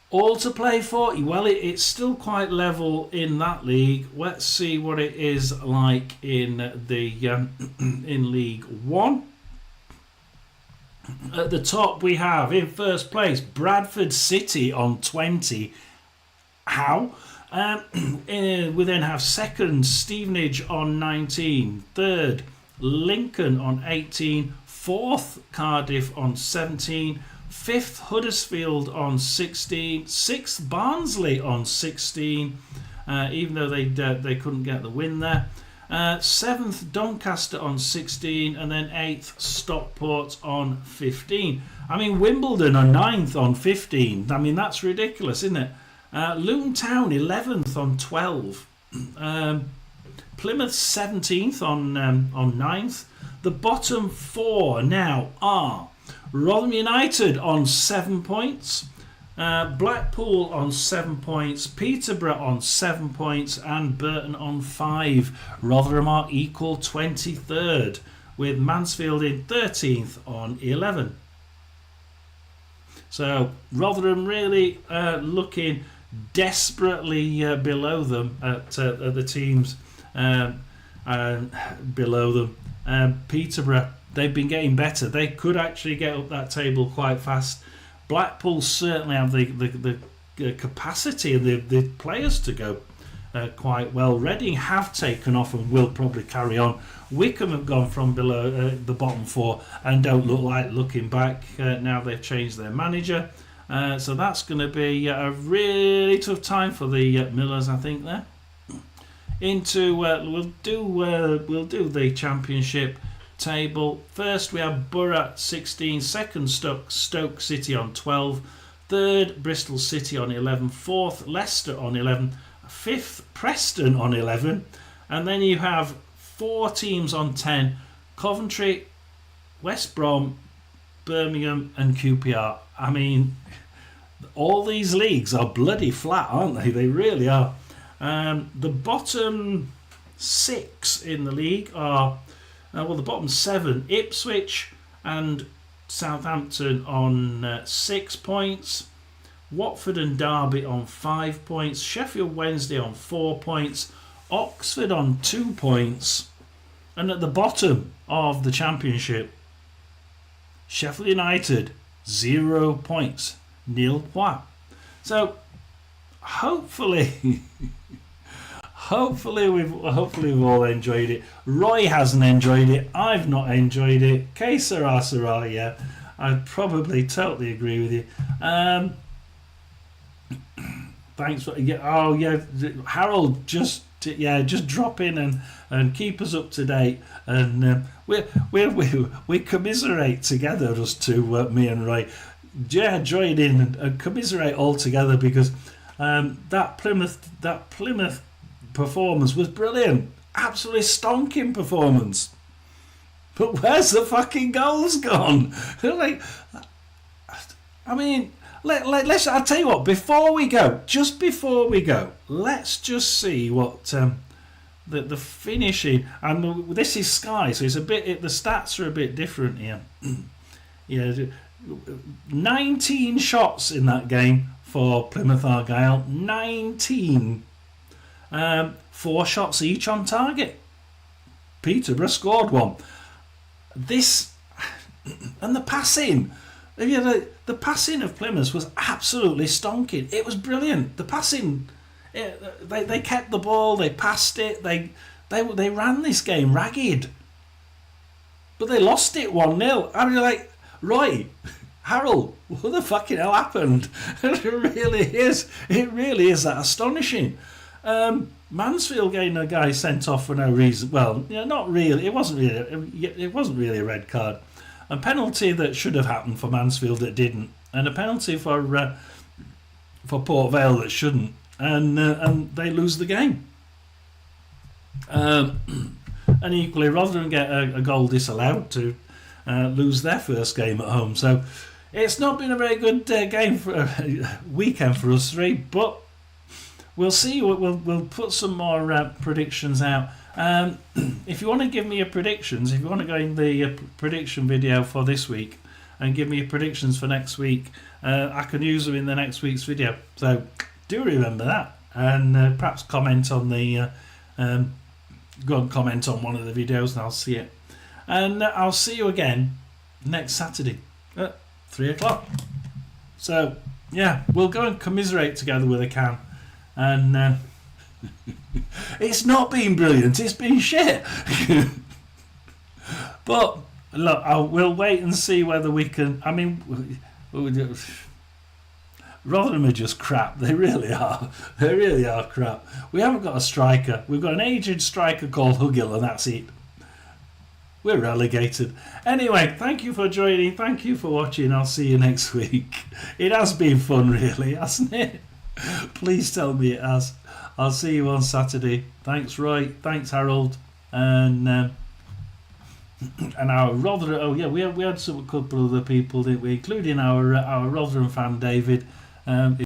all to play for. Well, it's still quite level in that league. Let's see what it is like in the in League 1. At the top we have in first place Bradford City on 20. How? We then have second Stevenage on 19. Third Lincoln on 18. Fourth Cardiff on 17. Fifth Huddersfield on 16. Sixth Barnsley on 16. Even though they couldn't get the win there. Seventh Doncaster on 16, and then eighth Stockport on 15. I mean, Wimbledon are 9th on 15. I mean, that's ridiculous, isn't it? Luton Town 11th on 12. Plymouth 17th on 9th. The bottom 4 now are Rotherham United on 7 points. Blackpool on 7 points, Peterborough on 7 points, and Burton on 5. Rotherham are equal 23rd, with Mansfield in 13th on 11. So Rotherham really looking desperately below them at the teams below them. Peterborough, they've been getting better. They could actually get up that table quite fast. Blackpool certainly have the capacity and the players to go quite well. Reading have taken off and will probably carry on. Wickham have gone from below the bottom 4 and don't look like looking back. Now they've changed their manager. So that's going to be a really tough time for the Millers, I think. There we'll do the Championship table. First we have Borough 16, second Stoke City on 12, third Bristol City on 11, fourth Leicester on 11, fifth Preston on 11, and then you have 4 teams on 10: Coventry, West Brom, Birmingham and QPR. I mean, all these leagues are bloody flat, aren't they? They really are. The bottom 6 in the league are the bottom 7, Ipswich and Southampton on 6 points, Watford and Derby on 5 points, Sheffield Wednesday on 4 points, Oxford on 2 points, and at the bottom of the Championship, Sheffield United 0 points, nil point. So hopefully we've all enjoyed it. Roy hasn't enjoyed it. I've not enjoyed it. Que sera, sera, yeah. I probably totally agree with you. Thanks for Harold, just drop in and keep us up to date, and we commiserate together, us two, me and Roy. Yeah, join in and commiserate all together, because that Plymouth performance was brilliant. Absolutely stonking performance. But where's the fucking goals gone? Like, I mean, let's. I'll tell you what. Before we go, let's just see what the finishing. And this is Sky, so it's a bit. The stats are a bit different here. 19 shots in that game for Plymouth Argyle. 19. 4 shots each on target. Peterborough scored 1. This and the passing. Yeah, the passing of Plymouth was absolutely stonking. It was brilliant. The passing, they kept the ball, they passed it, they ran this game ragged. But they lost it 1-0. I mean, like, Roy, Harold, what the fucking hell happened? It really is. It really is that astonishing. Mansfield getting a guy sent off for no reason. Well, not really. It wasn't really a red card. A penalty that should have happened for Mansfield that didn't, and a penalty for Port Vale that shouldn't, and they lose the game. And equally, Rotherham get a goal disallowed to lose their first game at home. So it's not been a very good weekend for us three, but we'll see. We'll put some more predictions out. If you want to give me your predictions, if you want to go in the prediction video for this week and give me your predictions for next week, I can use them in the next week's video. So do remember that, and perhaps comment on the go and comment on one of the videos, and I'll see it. And I'll see you again next Saturday at 3:00. So yeah, we'll go and commiserate together with a can. And it's not been brilliant, it's been shit. But look, we'll wait and see whether we can. I mean, Rotherham are just crap. They really are. They really are crap. We haven't got a striker. We've got an aged striker called Hugill, and that's it. We're relegated. Anyway, thank you for joining. Thank you for watching. I'll see you next week. It has been fun, really, hasn't it? Please tell me it has. I'll see you on Saturday. Thanks, Roy. Thanks, Harold. And our Rotherham. Oh yeah, we had a couple of other people, didn't we? Including our Rotherham fan, David.